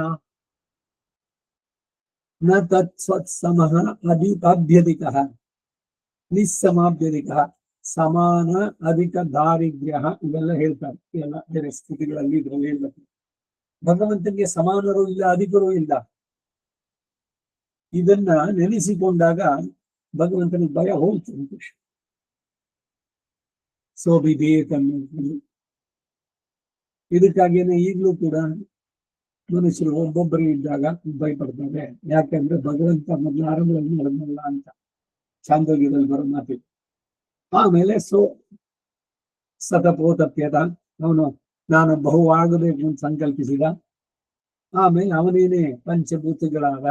ನ ತತ್ ಸ್ವತ್ಸಮಃ ಅಧಿಕಾಭ್ಯಧಿಕ ನಿಸ್ಸಮಾಭ್ಯಧಿಕ ಸಮಾನ ಅಧಿಕ ದಾರಿದ್ರ್ಯ, ಇವೆಲ್ಲ ಹೇಳ್ತಾರೆ ಎಲ್ಲ ಬೇರೆ ಸ್ಥಿತಿಗಳಲ್ಲಿ. ಇದ್ರಲ್ಲಿ ಹೇಳ್ಬೇಕು, ಭಗವಂತನಿಗೆ ಸಮಾನರು ಇಲ್ಲ, ಅಧಿಕರೂ ಇಲ್ಲ. ಇದನ್ನ ನೆನೆಸಿಕೊಂಡಾಗ ಭಗವಂತನಿಗೆ ಭಯ ಹೋಯ್ತು. ಸೋ ವಿವೇಕ. ಇದಕ್ಕಾಗಿಯೇ ಈಗಲೂ ಕೂಡ ಮನುಷ್ಯರು ಒಬ್ಬೊಬ್ಬರಿಗೆ ಇದ್ದಾಗ ಭಯಪಡ್ತಾರೆ. ಯಾಕೆಂದ್ರೆ ಭಗವಂತ ಮೊದಲು ಆರಂಭದಲ್ಲಿ ನಡೆದಲ್ಲ ಅಂತ ಚಾಂದೋಗ್ಯದಲ್ಲಿ ಬರೋ ಮಾತಿದೆ. ಆಮೇಲೆ ಸತಪೋತಪ್ಯತ, ಅವನು ನಾನು ಬಹು ಆಗಬೇಕು ಅಂತ ಸಂಕಲ್ಪಿಸಿದ. ಆಮೇಲೆ ಅವನೇನೆ ಪಂಚಭೂತಗಳಾದ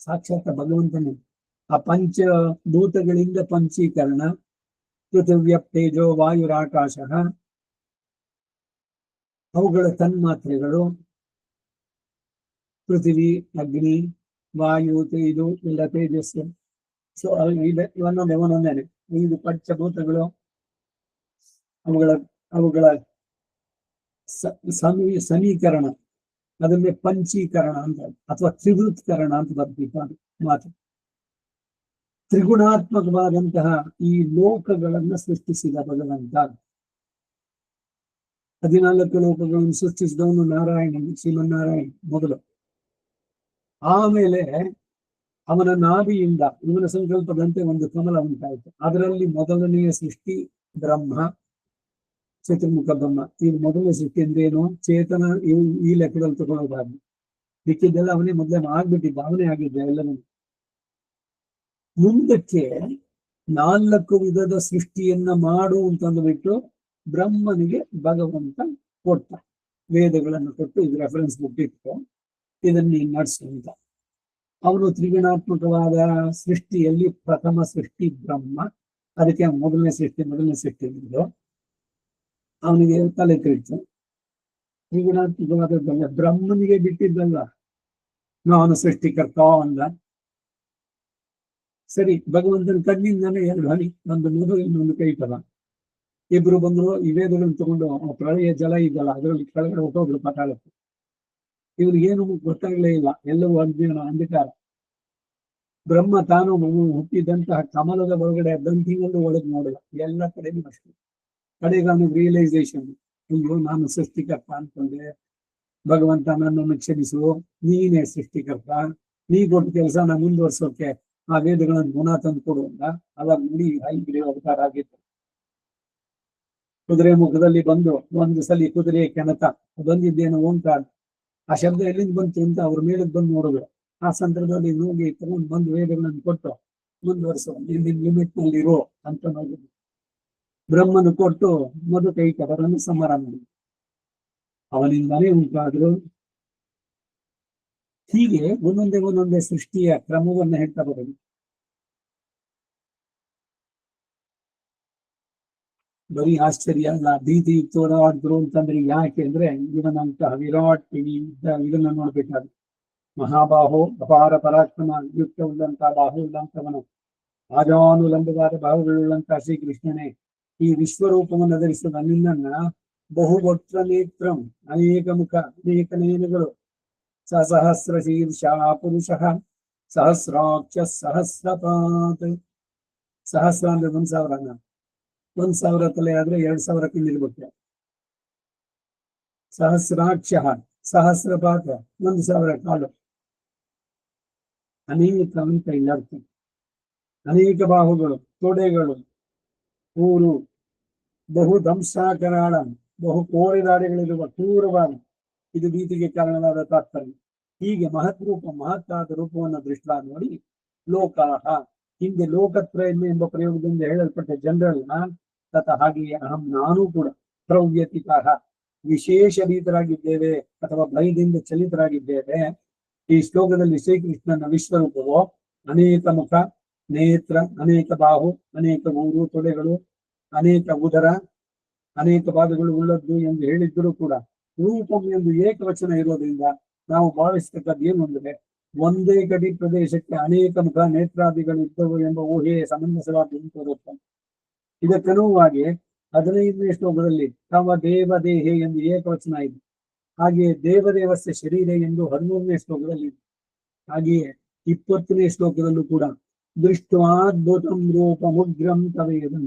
ಸಾಕ್ಷಾತ್ ಭಗವಂತನೇ. ಆ ಪಂಚಭೂತಗಳಿಂದ ಪಂಚೀಕರಣ, ಪೃಥಿವ್ಯ ತೇಜೋ ವಾಯುರಾಕಾಶ, ಅವುಗಳ ತನ್ಮಾತ್ರೆಗಳು, ಪೃಥಿವಿ, ಅಗ್ನಿ, ವಾಯು, ಇದು ಎಲ್ಲ ತೇಜಸ್ಸು. ಸೊ ಇವನ್ನೊಂದೇನೆ 5 ಪಂಚಭೂತಗಳು, ಅವುಗಳ ಸಮೀಕರಣ, ಅದನ್ನೇ ಪಂಚೀಕರಣ ಅಂತ ಅಥವಾ ತ್ರಿವೃತ್ಕರಣ ಅಂತ ಬರ್ತಿತ್ತು ಮಾತು. ತ್ರಿಗುಣಾತ್ಮಕವಾದಂತಹ ಈ ಲೋಕಗಳನ್ನ ಸೃಷ್ಟಿಸಿದ ಭಗವಂತ. 14 ಲೋಕಗಳನ್ನು ಸೃಷ್ಟಿಸಿದವನು ನಾರಾಯಣ, ಶ್ರೀಮನ್ನಾರಾಯಣ ಮೊದಲು. ಆಮೇಲೆ ಅವನ ನಾಭಿಯಿಂದ ಇವನ ಸಂಕಲ್ಪದಂತೆ ಒಂದು ಕಮಲ ಉಂಟಾಯಿತು. ಅದರಲ್ಲಿ ಮೊದಲನೆಯ ಸೃಷ್ಟಿ ಬ್ರಹ್ಮ, ಚತುರ್ಮುಖ ಬ್ರಹ್ಮ. ಈಗ ಮೊದಲನೇ ಸೃಷ್ಟಿ ಅಂದ್ರೇನು? ಚೇತನ ಈ ಲೆಕ್ಕದಲ್ಲಿ ತಗೊಳ್ಳೋದಾಗಿ ಮಿಕ್ಕಿದ್ದೆಲ್ಲ ಅವನೇ ಮೊದಲೇ ಆಗ್ಬಿಟ್ಟಿದ್ದ, ಅವನೇ ಆಗಿದ್ದ ಎಲ್ಲರೂ. ಮುಂದಕ್ಕೆ 4 ವಿಧದ ಸೃಷ್ಟಿಯನ್ನ ಮಾಡು ಅಂತಂದ್ಬಿಟ್ಟು ಬ್ರಹ್ಮನಿಗೆ ಭಗವಂತ ಕೊಟ್ಟ, ವೇದಗಳನ್ನು ಕೊಟ್ಟು ಇದು ರೆಫರೆನ್ಸ್ ಬುಕ್ ಇಟ್ಟು ಇದನ್ನ ನೀನು ನಡೆಸು ಅಂತ. ಅವನು ತ್ರಿಗುಣಾತ್ಮಕವಾದ ಸೃಷ್ಟಿಯಲ್ಲಿ ಪ್ರಥಮ ಸೃಷ್ಟಿ ಬ್ರಹ್ಮ, ಅದಕ್ಕೆ ಮೊದಲನೇ ಸೃಷ್ಟಿ ಇದ್ದು ಅವನಿಗೆ ತಲೆ ತಿರುಗಿತು. ತ್ರಿಗುಣಾತ್ಮಕವಾದದ್ದಲ್ಲ, ಬ್ರಹ್ಮನಿಗೆ ಬಿಟ್ಟಿದ್ದಲ್ಲ. ನಾನು ಸೃಷ್ಟಿಕರ್ತ ಅಂದ. ಸರಿ, ಭಗವಂತನ ಕಣ್ಣಿಂದಾನೆ ಎರಡು ಹನಿ, ಒಂದು ಮುದು ಇನ್ನೊಂದು ಕೈತಲ. ಇಬ್ರು ಬಂದ್ರು, ಈ ವೇದಗಳನ್ನು ತಗೊಂಡು ಪ್ರಳಯ ಜಲ ಇದಲ್ಲ ಅದರಲ್ಲಿ ಕೆಳಗಡೆ ಹೊಟ್ಟೋದ್ರು ಪಾತಾಳಕ್ಕೆ. ಇವ್ರಿಗೇನು ಗೊತ್ತಾಗ್ಲೇ ಇಲ್ಲ, ಎಲ್ಲವೂ ಅಜ್ಞಾನ ಅಂಧಕಾರ. ಬ್ರಹ್ಮ ತಾನು ಹುಟ್ಟಿದಂತಹ ಕಮಲದ ಒಳಗಡೆ ದಂತಿನಲ್ಲೂ ಒಳಗೆ ನೋಡಲ್ಲ, ಎಲ್ಲ ಕಡೆನೂ ಅಷ್ಟೇ. ಕಡೆಗಾನು ರಿಯಲೈಸೇಷನ್, ಅಯ್ಯೋ ನಾನು ಸೃಷ್ಟಿಕರ್ತ ಅನ್ಕೊಂಡೆ, ಭಗವಂತ ನನ್ನನ್ನು ಕ್ಷಮಿಸು, ನೀನೇ ಸೃಷ್ಟಿಕರ್ತ, ನೀ ಕೊಟ್ಟ ಕೆಲಸ ನಾನು ಮುಂದುವರ್ಸೋಕೆ ಆ ವೇದಗಳನ್ನು ಗುಣ ತಂದು ಕೊಡು ಅಂತ. ಅವಾಗ ನೋಡಿ ಹೈಗಿರಿ ಅವತಾರ ಆಗಿತ್ತು. ಕುದುರೆ ಮುಖದಲ್ಲಿ ಬಂದು ಒಂದು ಸಲ ಕುದುರೆ ಕೆನತ ಬಂದಿದ್ದೇನು ಓಂಕಾರ, ಆ ಶಬ್ದ ಎಲ್ಲಿಂದ ಬಂತು ಅಂತ ಅವ್ರ ಮೇಲೆ ಬಂದು ನೋಡಿದ್ರು. ಆ ಸಂದರ್ಭದಲ್ಲಿ ಹೋಗಿ ತಗೊಂಡು ಬಂದು ವೇದಗಳನ್ನು ಕೊಟ್ಟು ಮುಂದುವರಿಸೋ, ನಿನ್ನ ಲಿಮಿಟ್ ನಲ್ಲಿ ಇರೋ ಅಂತ ನೋಡಿದ್ರು. ಬ್ರಹ್ಮನು ಕೊಟ್ಟು ಮಧು ಕೈಕವರನ್ನು ಸಂಹಾರ ಮಾಡಿ ಅವನಿಂದಾನೇ ಉಂಟಾದ್ರು. ಹೀಗೆ ಒಂದೊಂದೇ ಸೃಷ್ಟಿಯ ಕ್ರಮವನ್ನು ಹೇಳ್ತಾ ಬರೋದು. ಬರೀ ಆಶ್ಚರ್ಯ ಅಲ್ಲ, ಭೀತಿ ತೋರಾದ್ರು ಅಂತಂದ್ರೆ ಯಾಕೆ ಅಂದ್ರೆ ಇವನಂತಹ ವಿರಾಟ್ ಇದನ್ನ ನೋಡ್ಬೇಕಾದ್ರೆ ಮಹಾಬಾಹೋ ಅಪಾರ ಪರಾಕ್ರಮ ಯುಕ್ತ ಉಳ್ಳಂತ ಬಾಹು ಉಳ್ಳಂತವನು, ಆಜಾನುಲಂಬವಾದ ಬಾಹುಗಳುಳ್ಳಂತ ಶ್ರೀಕೃಷ್ಣನೇ ಈ ವಿಶ್ವರೂಪವನ್ನು ಧರಿಸಿದ ನಿನ್ನನ್ನ ಬಹುವಕ್ರ ನೇತ್ರಂ, ಅನೇಕ ಮುಖ, ಅನೇಕ ನೇನುಗಳು, ಸಹಸ್ರ ಶೀರ್ಷ ಪುರುಷ, ಸಹಸ್ರಾಕ್ಷ ಸಹಸ್ರಪಾತ್. ಸಹಸ್ರ ಅಂದ್ರೆ 1,000, 1,000 ತಲೆ ಆದ್ರೆ 2,000 ಕಿಲ್ಲಿರ್ಬೇಕು. ಸಹಸ್ರಾಕ್ಷ ಸಹಸ್ರಪಾತ 1,000 ಕಾಲು. ಅನೇಕ ಅಂತ ಇಲ್ಲ ಅರ್ಥ. ಅನೇಕ ಬಾಹುಗಳು, ತೊಡೆಗಳು, ಊರು, ಬಹು ದಂಸಾಕರಾಳ, ಬಹು ಕೋರೆದಾಡಿಗಳಿರುವ ಕ್ರೂರವಾದ, ಇದು ಭೀತಿಗೆ ಕಾರಣವಾದ ತಾತ್ಪರ್ಯ. ಹೀಗೆ ಮಹತ್ ರೂಪ, ಮಹತ್ತಾದ ರೂಪವನ್ನು ದೃಷ್ಟ ನೋಡಿ ಲೋಕಾಹ, ಹಿಂದೆ ಲೋಕತ್ರಯ ಎಂಬ ಪ್ರಯೋಗದಿಂದ ಹೇಳಲ್ಪಟ್ಟ ಜನರಲ್ ತತ ಹಾಗೆಯೇ ಅಹಂ ನಾನು ಕೂಡ ಪ್ರವ್ಯತಿಕಾಹ ವಿಶೇಷ ಭೀತರಾಗಿದ್ದೇವೆ ಅಥವಾ ಭಯದಿಂದ ಚಲಿತರಾಗಿದ್ದೇವೆ. ಈ ಶ್ಲೋಕದಲ್ಲಿ ಶ್ರೀಕೃಷ್ಣನ ವಿಶ್ವರೂಪವು ಅನೇಕ ಮುಖ, ನೇತ್ರ, ಅನೇಕ ಬಾಹು, ಅನೇಕ ಊರು, ತೊಡೆಗಳು, ಅನೇಕ ಉದರ, ಅನೇಕ ಪಾದಗಳು ಉಳ್ಳದ್ದು ಎಂದು ಹೇಳಿದ್ದರೂ ಕೂಡ ರೂಪಂ ಎಂದು ಏಕವಚನ ಇರೋದ್ರಿಂದ ನಾವು ಭಾವಿಸತಕ್ಕದ್ದು ಏನು ಅಂದ್ರೆ ಒಂದೇ ಗಡಿ ಪ್ರದೇಶಕ್ಕೆ ಅನೇಕ ಮುಖ ನೇತ್ರಾದಿಗಳು ಇದ್ದವು ಎಂಬ ಊಹೆ ಸಮಂಜಸವಾಗಿ ತೋರುತ್ತೆ. ಇದಕ್ಕನುವಾಗಿ 15ನೇ ಶ್ಲೋಕದಲ್ಲಿ ತವ ದೇವದೇಹೆ ಎಂದು ಏಕವಚನ ಇದೆ. ಹಾಗೆಯೇ ದೇವದೇವಸ್ಯ ಶರೀರ ಎಂದು 13ನೇ ಶ್ಲೋಕದಲ್ಲಿ ಇದೆ. ಹಾಗೆಯೇ 20ನೇ ಶ್ಲೋಕದಲ್ಲೂ ಕೂಡ ದೃಷ್ಟ್ವಾದ್ಭುತಂ ರೂಪಮುಗ್ರಂ ತವೇದಂ.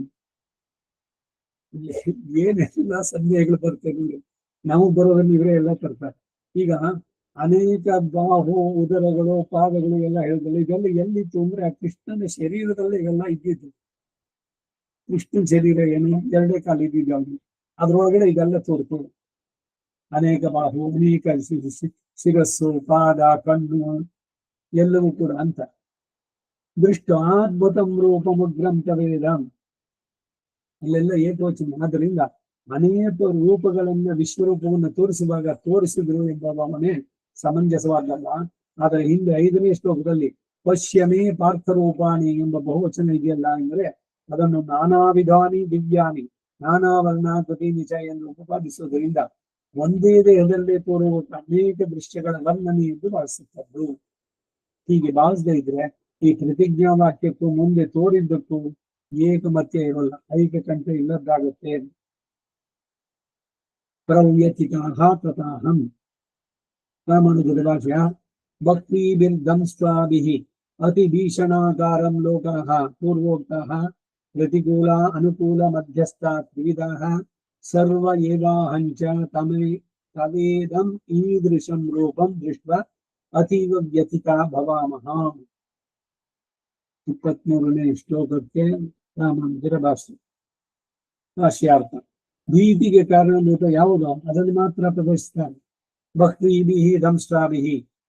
ಏನೆಲ್ಲ ಸಂದೇಹಗಳು ಬರ್ತವೆ, ನಮಗ್ ಬರೋದನ್ನ ಇವರೇ ಎಲ್ಲ ತರ್ತಾರೆ. ಈಗ ಅನೇಕ ಬಾಹು, ಉದರಗಳು, ಪಾದಗಳು ಎಲ್ಲ ಹೇಳಿದ್ರು. ಇದೆಲ್ಲ ಎಲ್ಲಿತ್ತು ಅಂದ್ರೆ ಆ ಕೃಷ್ಣನ ಶರೀರದಲ್ಲೇ ಎಲ್ಲ ಇದ್ದಿದ್ದು. ಕೃಷ್ಣನ ಶರೀರ ಏನು 2 ಕಾಲು ಇದ್ದಿದ್ದು ಅವನು, ಅದ್ರೊಳಗಡೆ ಇದೆಲ್ಲ ತೋರ್ತು. ಅನೇಕ ಬಾಹು, ಅನೇಕ ಶಿರಸ್ಸು, ಪಾದ, ಕಣ್ಣು ಎಲ್ಲವೂ ಕೂಡ ಅಂತ. ದೃಷ್ಟ ಅದ್ಭುತಂ ರೂಪಮುಗ್ರಂ ತವೇದಂ, ಇಲ್ಲೆಲ್ಲ ಏಕವಚನ. ಆದ್ದರಿಂದ ಅನೇಕ ರೂಪಗಳನ್ನ ವಿಶ್ವರೂಪವನ್ನು ತೋರಿಸುವಾಗ ತೋರಿಸಿದ್ರು ಎಂಬ ಭಾವನೆ ಸಮಂಜಸವಾದಲ್ಲ. ಆದರೆ ಹಿಂದೆ 5ನೇ ಶ್ಲೋಕದಲ್ಲಿ ಪಶ್ಯಮೇ ಪಾರ್ಥರೂಪಾಣಿ ಎಂಬ ಬಹುವಚನ ಇದೆಯಲ್ಲ ಅಂದ್ರೆ ಅದನ್ನು ನಾನಾ ವಿಧಾನಿ ದಿವ್ಯಾನಿ ನಾನಾ ವರ್ಣಾಕೃತಿ ನಿಜ ಎಂದು ಉಪಪಾದಿಸುವುದರಿಂದ ಒಂದೇ ದೇಹದಲ್ಲೇ ತೋರುವ ಅನೇಕ ದೃಶ್ಯಗಳ ವರ್ಣನೆ ಎಂದು ಭಾವಿಸುತ್ತದ್ದು. ಹೀಗೆ ಭಾವಿಸದೇ ಇದ್ರೆ ಈ ಪ್ರತಿಜ್ಞಾ ವಾಕ್ಯಕ್ಕೂ ಮುಂದೆ ತೋರಿದ್ದಕ್ಕೂ ಏಕಮತ್ಯ ಇರೋಲ್ಲ, ಐಕಕಂಠ ಇಲ್ಲದ್ದಾಗುತ್ತೆ. ಪ್ರವ್ಯತಿಕಾಹ ತಥಾಹಂ ರಾಮಾನುಜರ ಭಾಷ್ಯ. ಭಕ್ತಿಭಿರ್ದಂಸ್ವಾಭಿಃ ಅತಿ ಭೀಷಣಾಕಾರಂ ಲೋಕಾಃ ಪೂರ್ವೋಕ್ತಾಃ ಪ್ರತಿಕೂಲ ಅನುಕೂಲ ಮಧ್ಯಸ್ಥ ತ್ರಿವಿಧಾಃ ಸರ್ವ ಏವಾಹಂಚ ತವೇದಂ ಈದೃಶಂ ರೂಪಂ ದೃಷ್ಟ್ವಾ ಅತೀವ ವ್ಯಥಿತಾ ಭವಾಮಃ. 23ನೇ ಶ್ಲೋಕಕ್ಕೆ ರಾಮಾನುಜರ ಭಾಷ್ಯಾರ್ಥ. ಭೀತಿಗೆ ಕಾರಣಭೂತ ಯಾವುದೋ ಅದನ್ನು ಮಾತ್ರ ಪ್ರದರ್ಶಿಸ್ತಾರೆ. ಭಕ್ತಿಭಿಃ ದಂಷ್ಟ್ರಾಭಿಃ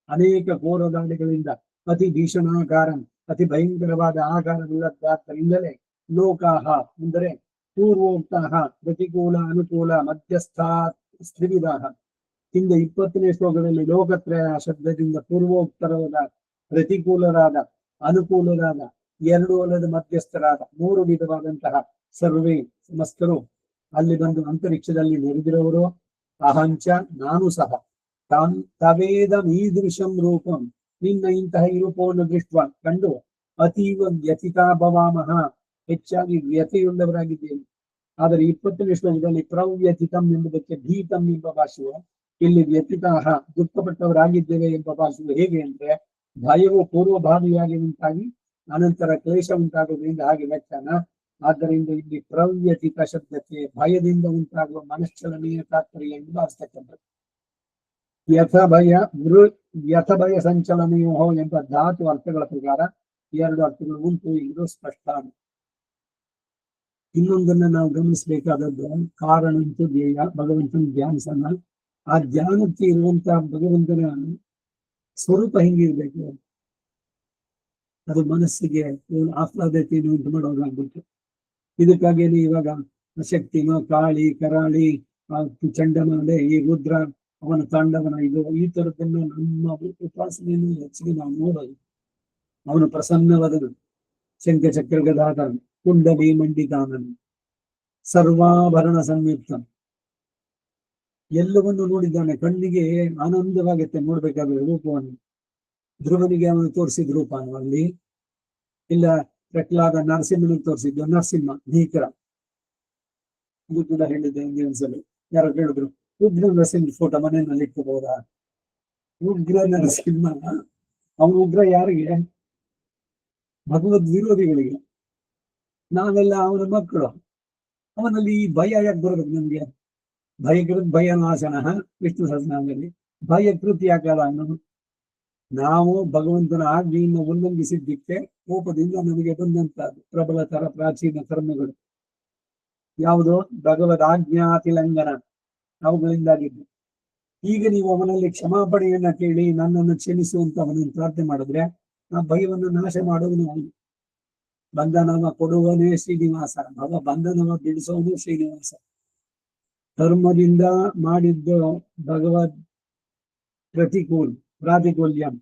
ಅನೇಕ ಕೋರದಾಡಿಗಳಿಂದ ಅತಿ ಭೀಷಣಾಕಾರಂ ಅತಿ ಭಯಂಕರವಾದ ಆಕಾರವಿಲ್ಲದ್ದಾದ್ದರಿಂದಲೇ ಲೋಕಾಹ ಅಂದರೆ ಪೂರ್ವೋಕ್ತಾಹ ಪ್ರತಿಕೂಲ ಅನುಕೂಲ ಮಧ್ಯಸ್ಥಾ ತ್ರಿವಿಧಾಃ. ಹಿಂದೆ 20ನೇ ಶ್ಲೋಕದಲ್ಲಿ ಲೋಕತ್ರಯ ಶಬ್ದದಿಂದ ಪೂರ್ವೋಕ್ತರಾದ, ಪ್ರತಿಕೂಲರಾದ, ಅನುಕೂಲರಾದ, 2 ಅಲ್ಲದ ಮಧ್ಯಸ್ಥರಾದ 3 ವಿಧವಾದಂತಹ ಸರ್ವೇ ಸಮಸ್ತರು ಅಲ್ಲಿ ಬಂದು ಅಂತರಿಕ್ಷದಲ್ಲಿ ನೆರೆದಿರೋರು, ಅಹಂಚ ನಾನು ಸಹ ತಾನ್ ತವೇದಂ ಈದೃಶಂ ರೂಪಂ ನಿನ್ನ ಇಂತಹ ಈ ರೂಪವನ್ನು ಕಂಡು ಅತೀವ ವ್ಯಥಿತಾ ಭವಾಮಹ ಹೆಚ್ಚಾಗಿ ವ್ಯಥೆಯುಳ್ಳವರಾಗಿದ್ದೇವೆ. ಆದರೆ 20ನೇ ಶ್ಲೋಕದಲ್ಲಿ ಪ್ರವ್ಯಥಿತಂ ಎಂಬುದಕ್ಕೆ ಭೀತಂ ಎಂಬ ಭಾಷೆಯು, ಇಲ್ಲಿ ವ್ಯಥಿತಾಹ ದುಃಖಪಟ್ಟವರಾಗಿದ್ದೇವೆ ಎಂಬ ಭಾಷೆಯು ಹೇಗೆ ಅಂದ್ರೆ ಭಯವು ಪೂರ್ವಭಾವಿಯಾಗಿ ಉಂಟಾಗಿ ಅನಂತರ ಕ್ಲೇಶ ಉಂಟಾಗುವುದರಿಂದ ಹಾಗೆ ವ್ಯಾಖ್ಯಾನ. ಆದ್ದರಿಂದ ಇಲ್ಲಿ ಪ್ರವ್ಯಥಿತ ಶಬ್ದಕ್ಕೆ ಭಯದಿಂದ ಉಂಟಾಗುವ ಮನಶ್ಚಲನೆಯ ತಾತ್ಪರ್ಯ ಎಂದು ಭಾವಿಸ್ತಕ್ಕಂಥದ್ದು. ವ್ಯಥ ಭಯ ಸಂಚಲನೆಯೋ ಎಂಬ ಧಾತು ಅರ್ಥಗಳ ಪ್ರಕಾರ 2 ಅರ್ಥಗಳು ಉಂಟು ಎಂದು ಸ್ಪಷ್ಟ. ಇನ್ನೊಂದನ್ನ ನಾವು ಗಮನಿಸಬೇಕಾದದ್ದು ಕಾರಣಂತೂ ಧ್ಯೇಯ, ಭಗವಂತನ ಧ್ಯಾನಿಸನ. ಆ ಧ್ಯಾನಕ್ಕೆ ಇರುವಂತಹ ಭಗವಂತನ ಸ್ವರೂಪ ಹೆಂಗಿರ್ಬೇಕು, ಅದು ಮನಸ್ಸಿಗೆ ಆಹ್ಲಾದತೆಯನ್ನು ಉಂಟು ಮಾಡೋದಾಗ್ಬೇಕು. ಇದಕ್ಕಾಗೇನೆ ಇವಾಗ ಶಕ್ತಿನೋ, ಕಾಳಿ, ಕರಾಳಿ, ಚಂಡಮಾಲೆ, ಈ ರುದ್ರ, ಅವನ ತಾಂಡವನ, ಈ ತರದನ್ನ ನಮ್ಮ ಉಪಾಸನೆಯನ್ನು ಹೆಚ್ಚಿಗೆ ನಾವು ನೋಡೋದು. ಅವನು ಪ್ರಸನ್ನವಾದನು, ಶಂಖ ಚಕ್ರ ಗದಾಧರ, ಕುಂಡಲಿ ಮಂಡಿತಾನನು, ಸರ್ವಾಭರಣ ಸಂಯುಕ್ತ, ಎಲ್ಲವನ್ನು ನೋಡಿದ್ದಾನೆ. ಕಣ್ಣಿಗೆ ಆನಂದವಾಗುತ್ತೆ ನೋಡ್ಬೇಕಾದ್ರೆ ರೂಪವನ್ನು. ಧ್ರುವನಿಗೆ ಅವನು ತೋರಿಸಿದ ರೂಪನು ಅಲ್ಲಿ, ಇಲ್ಲ ಪ್ರಹ್ಲಾದ ನರಸಿಂಹನಿಗೆ ತೋರಿಸಿದ್ದು ನರಸಿಂಹ ಭೀಕರ. ಇದು ಕೂಡ ಹೇಳಿದ್ದೆ ಹಿಂಗೆ ಒಂದ್ಸಲ, ಯಾರು ಹೇಳಿದ್ರು ಉಗ್ರ ನರಸಿಂಹ ಫೋಟೋ ಮನೆಯಲ್ಲಿ ಇಟ್ಕೋಬಹುದಾ? ಉಗ್ರ ನರಸಿಂಹ, ಅವನು ಉಗ್ರ ಯಾರಿಗೆ? ಭಗವದ್ ವಿರೋಧಿಗಳಿಗೆ. ನಾವೆಲ್ಲ ಅವನ ಮಕ್ಕಳು. ಅವನಲ್ಲಿ ಈ ಭಯ ಯಾಕೆ ಬರಬೇಕು ನಮ್ಗೆ? ಭಯಕೃತ್ ಭಯನಾಶನ ವಿಷ್ಣು ಸಹಸ್ರನಾಮದಲ್ಲಿ ಭಯಕೃತ್ ಯಾಕಲ್ಲ ಅನ್ನೋದು. ನಾವು ಭಗವಂತನ ಆಜ್ಞೆಯನ್ನು ಉಲ್ಲಂಘಿಸಿದ್ದಕ್ಕೆ ಕೋಪದಿಂದ ನಮಗೆ ಬಂದಂತಹದ್ದು ಪ್ರಬಲತರ ಪ್ರಾಚೀನ ಕರ್ಮಗಳು. ಯಾವುದೋ ಭಗವದ್ ಆಜ್ಞಾತಿಲಂಘನ, ಅವುಗಳಿಂದಾಗಿದ್ದು. ಈಗ ನೀವು ಅವನಲ್ಲಿ ಕ್ಷಮಾಪಣೆಯನ್ನ ಕೇಳಿ ನನ್ನನ್ನು ಕ್ಷಮಿಸುವಂತ ಅವನನ್ನು ಪ್ರಾರ್ಥನೆ ಮಾಡಿದ್ರೆ ಆ ಭಯವನ್ನು ನಾಶ ಮಾಡೋದು ಅವನು. ಬಂಧನವ ಕೊಡುವನೇ ಶ್ರೀನಿವಾಸ, ಬಂಧನವ ಬಿಡಿಸೋನು ಶ್ರೀನಿವಾಸ. ಧರ್ಮದಿಂದ ಮಾಡಿದ್ದು ಭಗವದ್ ಪ್ರಾತಿಕೂಲ್ಯಂ,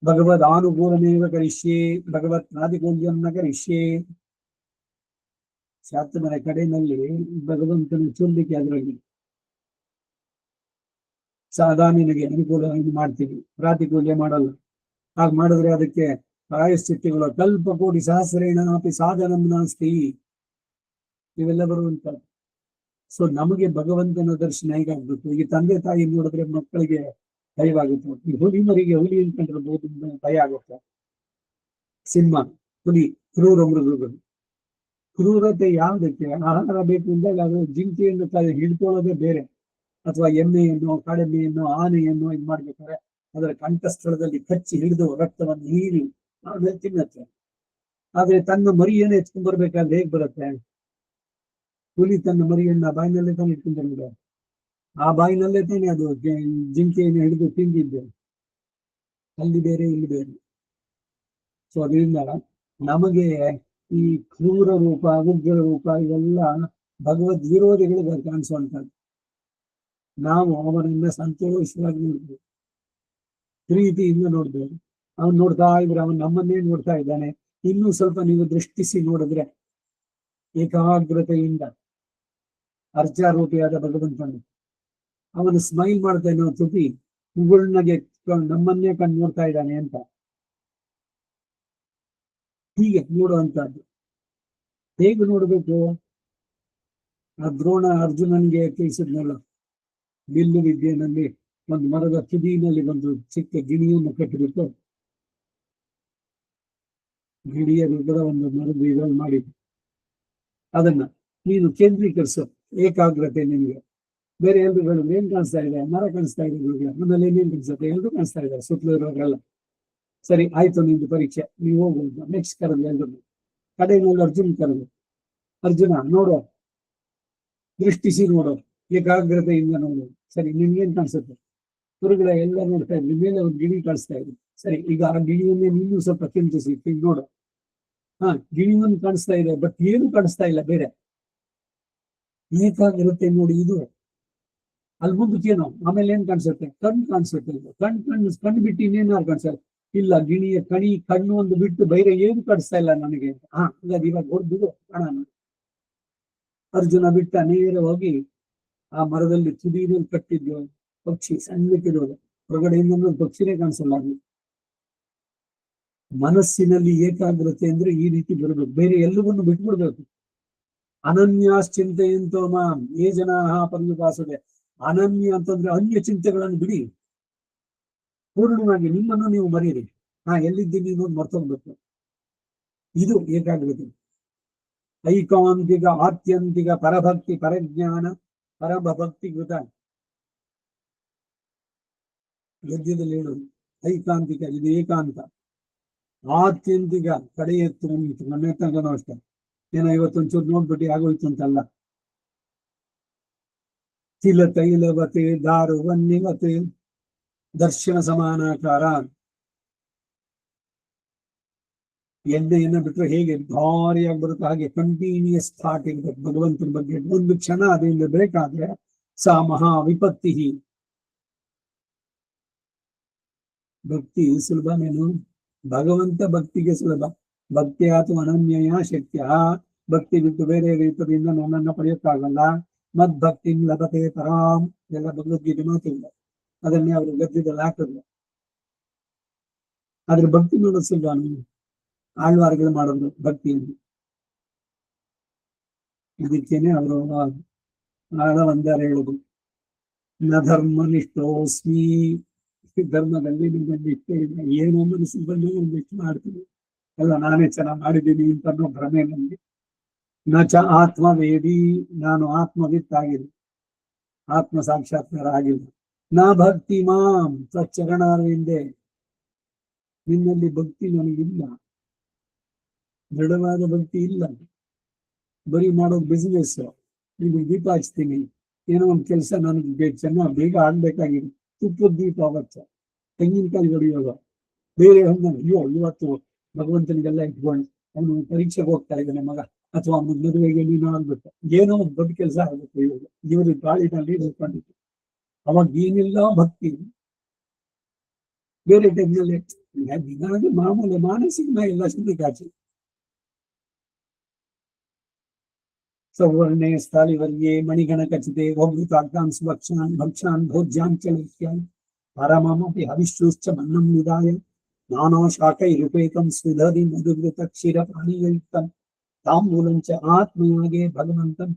ಭಗವದ್ ಆನುಕೂಲಮೇವ ಕರಿಷ್ಯೆ, ಭಗವತ್ ಪ್ರಾತಿಕೂಲ್ಯಂ ನ ಕರಿಷ್ಯೆ. ಶಾಸ್ತ್ರಮನೆ ಕಡೆಯಲ್ಲಿ ಭಗವಂತನ ಚೊಲ್ಲಿಕೆ ಅದರಲ್ಲಿ ಸಾದಾ ನಿನಗೆ ಅನುಕೂಲ ಮಾಡ್ತೀವಿ, ಪ್ರಾತಿಕೂಲ್ಯ ಮಾಡಲ್ಲ. ಹಾಗೆ ಮಾಡಿದ್ರೆ ಅದಕ್ಕೆ ಪ್ರಾಯಶ್ಚಿತ್ತಗಳು ಕಲ್ಪ ಕೋಟಿ ಸಹಸ್ರೇಣ ಅಪಿ ಸಾಧನಂ ನಾಸ್ತಿ, ಇವೆಲ್ಲ ಬರುವಂತ. ಸೊ ನಮಗೆ ಭಗವಂತನ ದರ್ಶನ ಹೇಗಾಗ್ಬೇಕು? ಈಗ ತಂದೆ ತಾಯಿ ನೋಡಿದ್ರೆ ಮಕ್ಕಳಿಗೆ ಭಯವಾಗುತ್ತೆ. ಈ ಹುಲಿ ಮರಿಗೆ ಹುಲಿ ಅಂದ್ಕೊಂಡಿರ್ಬೋದು, ಭಯ ಆಗುತ್ತೆ. ಸಿಂಹ, ಹುಲಿ, ಕ್ರೂರ ಮೃಗಗಳು. ಕ್ರೂರತೆ ಯಾವುದಕ್ಕೆ? ಆಹಾರ ಬೇಕು ಅಂದಾಗ ಅದು ಜಿಂಕೆಯನ್ನು ಹಿಡ್ಕೊಳ್ಳೋದೇ ಬೇರೆ, ಅಥವಾ ಎಮ್ಮೆಯನ್ನು, ಕಾಡೆಮ್ಮೆಯನ್ನು, ಆನೆಯನ್ನು ಇದು ಮಾಡ್ಬೇಕಾದ್ರೆ ಅದರ ಕಂಠಸ್ಥಳದಲ್ಲಿ ಕಚ್ಚಿ ಹಿಡಿದು ರಕ್ತವನ್ನು ಹೀರಿ ಆಮೇಲೆ ತಿನ್ನತ್ತೆ. ಆದ್ರೆ ತನ್ನ ಮರಿಯನ್ನು ಎತ್ಕೊಂಡ್ ಬರ್ಬೇಕಾದ್ರೆ ಹೇಗ್ ಬರುತ್ತೆ? ಹುಲಿ ತನ್ನ ಮರಿಯನ್ನ ಬಾಯಿನಲ್ಲೇ ತಾನೆ ಇಟ್ಕೊಂಡ್ ಬಂದಿದೆ, ಆ ಬಾಯಿನಲ್ಲೇ ತಾನೆ ಅದು ಜಿಂಕೆಯನ್ನು ಹಿಡಿದು ತಿಂದಿದ್ದು. ಅಲ್ಲಿ ಬೇರೆ, ಇಲ್ಲಿ ಬೇರೆ. ಸೊ ಅದರಿಂದ ನಮಗೆ ಈ ಕ್ರೂರ ರೂಪ, ಉಗ್ರ ರೂಪ ಇವೆಲ್ಲ ಭಗವದ್ ವಿರೋಧಿಗಳಿಗೆ ಕಾಣಿಸುವಂತದ್ದು. ನಾವು ಅವನನ್ನ ಸಂತೋಷವಾಗಿ ನೋಡ್ಬೇಕು, ಪ್ರೀತಿಯಿಂದ ನೋಡ್ಬೇಕು. ಅವನ್ ನೋಡ್ತಾ ಇದ್ರೆ ಅವನ್ ನಮ್ಮನ್ನೇ ನೋಡ್ತಾ ಇದ್ದಾನೆ. ಇನ್ನೂ ಸ್ವಲ್ಪ ನೀವು ದೃಷ್ಟಿಸಿ ನೋಡಿದ್ರೆ ಏಕಾಗ್ರತೆಯಿಂದ ಅರ್ಚಾರೂಪಿಯಾದ ಭಗವಂತನು ಅವನು ಸ್ಮೈಲ್ ಮಾಡ್ತಾ ಇದ್ದಾನೆ, ತುಟಿ ಉಗುಳ್ನಗೆ ನಮ್ಮನ್ನೇ ಕಂಡು ನೋಡ್ತಾ ಇದ್ದಾನೆ ಅಂತ ಹೀಗೆ ನೋಡುವಂತಹದ್ದು. ಹೇಗೆ ನೋಡ್ಬೇಕು? ಆ ದ್ರೋಣ ಅರ್ಜುನನ್ಗೆ ತಿಳಿಸಿದ್ನಲ್ಲ, ಬಿಲ್ಲು ವಿದ್ಯೆನಲ್ಲಿ ಒಂದು ಮರದ ತುದಿನಲ್ಲಿ ಒಂದು ಚಿಕ್ಕ ಗಿಣಿಯನ್ನು ಕಟ್ಟಿಬಿಟ್ಟು ಗಿಳಿಯ ರೂಪದ ಒಂದು ಮರದ ಇದನ್ನು ಮಾಡಿ ಅದನ್ನ ನೀನು ಕೇಂದ್ರೀಕರಿಸು, ಏಕಾಗ್ರತೆ ನಿನಗೆ. ಬೇರೆ ಎಲ್ರುಗಳು ಏನ್ ಕಾಣಿಸ್ತಾ ಇದೆ? ಮರ ಕಾಣಿಸ್ತಾ ಇದೆ, ಆಮೇಲೆ ಏನೇನ್ ಕಾಣಿಸುತ್ತೆ? ಎಲ್ರು ಕಾಣಿಸ್ತಾ ಇದ್ದಾರೆ ಸುತ್ತಲೂ ಇರೋರೆಲ್ಲ. ಸರಿ ಆಯ್ತು, ನಿಮ್ದು ಪರೀಕ್ಷೆ, ನೀವು ಹೋಗ್ಬೋದು. ನೆಕ್ಸ್ಟ್ ಕರೆದು ಎಲ್ರು ಕಡೆಯಲ್ಲಿ ಅರ್ಜುನ್ ಕರೆದು, ಅರ್ಜುನ ನೋಡು, ದೃಷ್ಟಿಸಿ ನೋಡು, ಏಕಾಗ್ರತೆಯಿಂದ ನೋಡು. ಸರಿ, ನಿಮ್ಗೇನ್ ಕಾಣಿಸುತ್ತೆ? ಕುರುಗಳ ಎಲ್ಲ ನೋಡ್ತಾ ಇದ್ರಿ, ಮೇಲೆ ಒಂದು ಗಿಣಿ ಕಾಣಿಸ್ತಾ ಇದ್ರಿ. ಸರಿ, ಈಗ ಆ ಗಿಣಿಯನ್ನೇ ನೀನು ಸ್ವಲ್ಪ ಚಿಂತಿಸಿ ನೋಡು. ಗಿಣಿಯನ್ನು ಕಾಣಿಸ್ತಾ ಇದೆ, ಬಟ್ ಏನು ಕಾಣಿಸ್ತಾ ಇಲ್ಲ ಬೇರೆ. ಏಕಾಗಿರುತ್ತೆ ನೋಡಿ ಇದು. ಅಲ್ಲಿ ಮುಂದಕ್ಕೇನು? ಆಮೇಲೆ ಏನ್ ಕಾಣಿಸುತ್ತೆ? ಕಣ್ಣು ಕಾಣಿಸುತ್ತೆ. ಕಣ್ಣು ಬಿಟ್ಟು ಇನ್ನೇನಾರು ಕಾಣಿಸುತ್ತೆ? ಇಲ್ಲ, ಗಿಣಿಯ ಕಣ್ಣು ಒಂದು ಬಿಟ್ಟು ಬೇರೆ ಏನು ಕಾಣಿಸ್ತಾ ಇಲ್ಲ ನನಗೆ. ಇವಾಗ ಹೊಡ್ಬಿಡು ಕಾಣೋಣ. ಅರ್ಜುನ ಬಿಟ್ಟ, ನೇರ ಹೋಗಿ ಆ ಮರದಲ್ಲಿ ತುದಿನಲ್ಲಿ ಕಟ್ಟಿದ್ದು ಪಕ್ಷಿ ಸಣ್ಣಕ್ಕಿರೋದು, ಹೊರಗಡೆಯಿಂದ ಪಕ್ಷಿನೇ ಕಾಣಿಸಲ್ಲ. ಅದು ಮನಸ್ಸಿನಲ್ಲಿ ಏಕಾಗ್ರತೆ ಅಂದ್ರೆ ಈ ರೀತಿ ಬರಬೇಕು, ಬೇರೆ ಎಲ್ಲವನ್ನೂ ಬಿಟ್ಬಿಡ್ಬೇಕು. ಅನನ್ಯಾಶ್ಚಿಂತೆಯಂತೋ ಮಾಂ ಯೇ ಜನಾಃ ಪರ್ಯುಪಾಸತೆ. ಅನನ್ಯ ಅಂತಂದ್ರೆ ಅನ್ಯ ಚಿಂತೆಗಳನ್ನು ಬಿಡಿ, ಪೂರ್ಣವಾಗಿ ನಿಮ್ಮನ್ನು ನೀವು ಮರೀರಿ. ಎಲ್ಲಿದ್ದೀನಿ ಅನ್ನೋದು ಮರ್ತೋಗ್ಬೇಕು. ಇದು ಏಕಾಗ್ರತೆ. ಐಕಾಂತಿಕ ಆತ್ಯಂತಿಕ ಪರಭಕ್ತಿ ಪರಜ್ಞಾನ ಪರಭಕ್ತಿ ಕೃತ. ಗದ್ಯದಲ್ಲಿ ಹೇಳೋದು ಐಕಾಂತಿಕ, ಇದು ಏಕಾಂತ. ಆತ್ಯಂತಿಕ ಕಡೆ ಎತ್ತು ನನ್ನ ತನಕನೂ ಅಷ್ಟೇ. ಏನೋ ಇವತ್ತೊಂಚೂರು ನೋಡ್ಬಿಟ್ಟು ಆಗೋಯ್ತು ಅಂತಲ್ಲ. ತಿಲ ತೈಲವತೆ ದಾರು ವನ್ನಿವತೆ ದರ್ಶನ ಸಮಾನಾಕಾರ. ಎಣ್ಣೆಯನ್ನು ಬಿಟ್ಟರೆ ಹೇಗೆ ಭಾರಿಯಾಗಿ ಬರುತ್ತೆ ಹಾಗೆ ಕಂಟಿನ್ಯೂಸ್ ಥಾಟ್ ಇರ್ಬೇಕು ಭಗವಂತನ ಬಗ್ಗೆ. ಒಂದು ಕ್ಷಣ ಅದರಿಂದ ಬೇಕಾದ್ರೆ ಸಾ ಮಹಾ ವಿಪತ್ತಿ. ಭಕ್ತಿ ಸುಲಭನೇನು? ಭಗವಂತ ಭಕ್ತಿಗೆ ಸುಲಭ. ಭಕ್ತಿ ಅಥವಾ ಅನನ್ಯ ಶಕ್ಯ. ಭಕ್ತಿ ಬಿಟ್ಟು ಬೇರೆ ರೀತಿಯಿಂದ ನನ್ನನ್ನ ಪಡೆಯೋಕ್ಕಾಗಲ್ಲ. ಮದ್ ಭಕ್ತಿ ಲಭತೆ ಪರಾಮ್ ಎಲ್ಲ ಭಗವದ್ಗೀತೆ ಮಾತಿಲ್ಲ, ಅದನ್ನೇ ಅವರು ಗದ್ಯದಲ್ಲಿ ಹಾಕಿದ್ರು. ಆದ್ರೆ ಭಕ್ತಿ ಮಾಡೋದು ಸುಲಭ. ಆಳ್ವಾರ್ಗಳು ಮಾಡೋದು ಭಕ್ತಿಯನ್ನು. ಇದಕ್ಕೇನೆ ಅವರು ಒಂದಾರು ಹೇಳುದು, ನ ಧರ್ಮನಿಷ್ಠೋಸ್ಮಿ. ಧರ್ಮದಲ್ಲಿ ನಿಮಗೆ ಇಷ್ಟ ಇಲ್ಲ, ಏನೋ ಮನಸ್ಸಿಗೆ ಬಂದು ಒಂದಿಷ್ಟು ಮಾಡ್ತೀನಿ, ಎಲ್ಲ ನಾನೇ ಚೆನ್ನಾಗಿ ಮಾಡಿದ್ದೀನಿ ಅಂತ ಅನ್ನೋ ಭ್ರಮೆ ನಮಗೆ. ನ ಚ ಆತ್ಮವೇದಿ, ನಾನು ಆತ್ಮವಿತ್ತಾಗಿಲ್ಲ, ಆತ್ಮ ಸಾಕ್ಷಾತ್ಕಾರ ಆಗಿಲ್ಲ. ನ ಭಕ್ತಿ ಮಾಂ ತಚ್ಚರಣಾರವಿಂದೆ, ನಿನ್ನಲ್ಲಿ ಭಕ್ತಿ ನನಗಿಲ್ಲ, ದೃಢವಾದ ಭಕ್ತಿ ಇಲ್ಲ. ಬರೀ ಮಾಡೋದು ಬಿಸ್ನೆಸ್. ನಿಮಗೆ ದೀಪ ಹಚ್ತೀನಿ, ಏನೋ ಒಂದು ಕೆಲಸ ನನಗೆ ಚೆನ್ನಾಗಿ ಬೇಗ ಆಗ್ಬೇಕಾಗಿದೆ. ತುಪ್ಪದ ದೀಪ ಅವತ್ತ, ತೆಂಗಿನಕಾಯಿ ಹೊಡೆಯೋದು, ಬೇರೆ ಅಯ್ಯೋ ಇವತ್ತು ಭಗವಂತನಿಗೆಲ್ಲ ಇಟ್ಕೊಂಡು ಅವನು ಪರೀಕ್ಷೆಗೆ ಹೋಗ್ತಾ ಇದ್ದಾನೆ ಮಗ, ಅಥವಾ ಅವನ ಮದುವೆಗೆ ನೀನು ಆಗ್ಬೇಕು, ಏನೋ ಒಂದು ದೊಡ್ಡ ಕೆಲಸ ಆಗ್ಬೇಕು. ಇವಾಗ ಇವರು ಗಾಳಿನಲ್ಲಿ ನಿಲ್ಕೊಂಡಿತ್ತು, ಅವಾಗ ಏನಿಲ್ಲ ಭಕ್ತಿ. ಬೇರೆ ಟೈಮ್ನಲ್ಲಿ ನನಗೆ ಮಾಮೂಲಿ ಮಾನಸಿಕ ಎಲ್ಲ ಸಿದ್ಧಿಕಾಚಿ. ಸೌವರ್ಣೆ ಸ್ಥಾಲಿವರ್ಯೆ ಮಣಿಗಣ ಖಚಿತೆ ಭೋಗ್ತಾಂಸ್ ಭಕ್ಷಾನ್ ಭಕ್ಷಾನ್ ಭೋಜ್ಯಾನ್ ಚಲಿತ್ಯಾನ್ ಪರಮಮಪಿ ಹವಿಷ್ಯುಶ್ಚ ಮನ್ನಂ ನಿಧಾಯ ನಾನಾ ಶಾಖೈರುಪೇತಂ ಸುಧರಿ ಮಧುಗೃತ ಕ್ಷೀರ ಪಾನೀಯಯುಕ್ತಂ ತಾಂಬೂಲಂಚ ಆತ್ಮಯಾಗೆ ಭಗವಂತಂ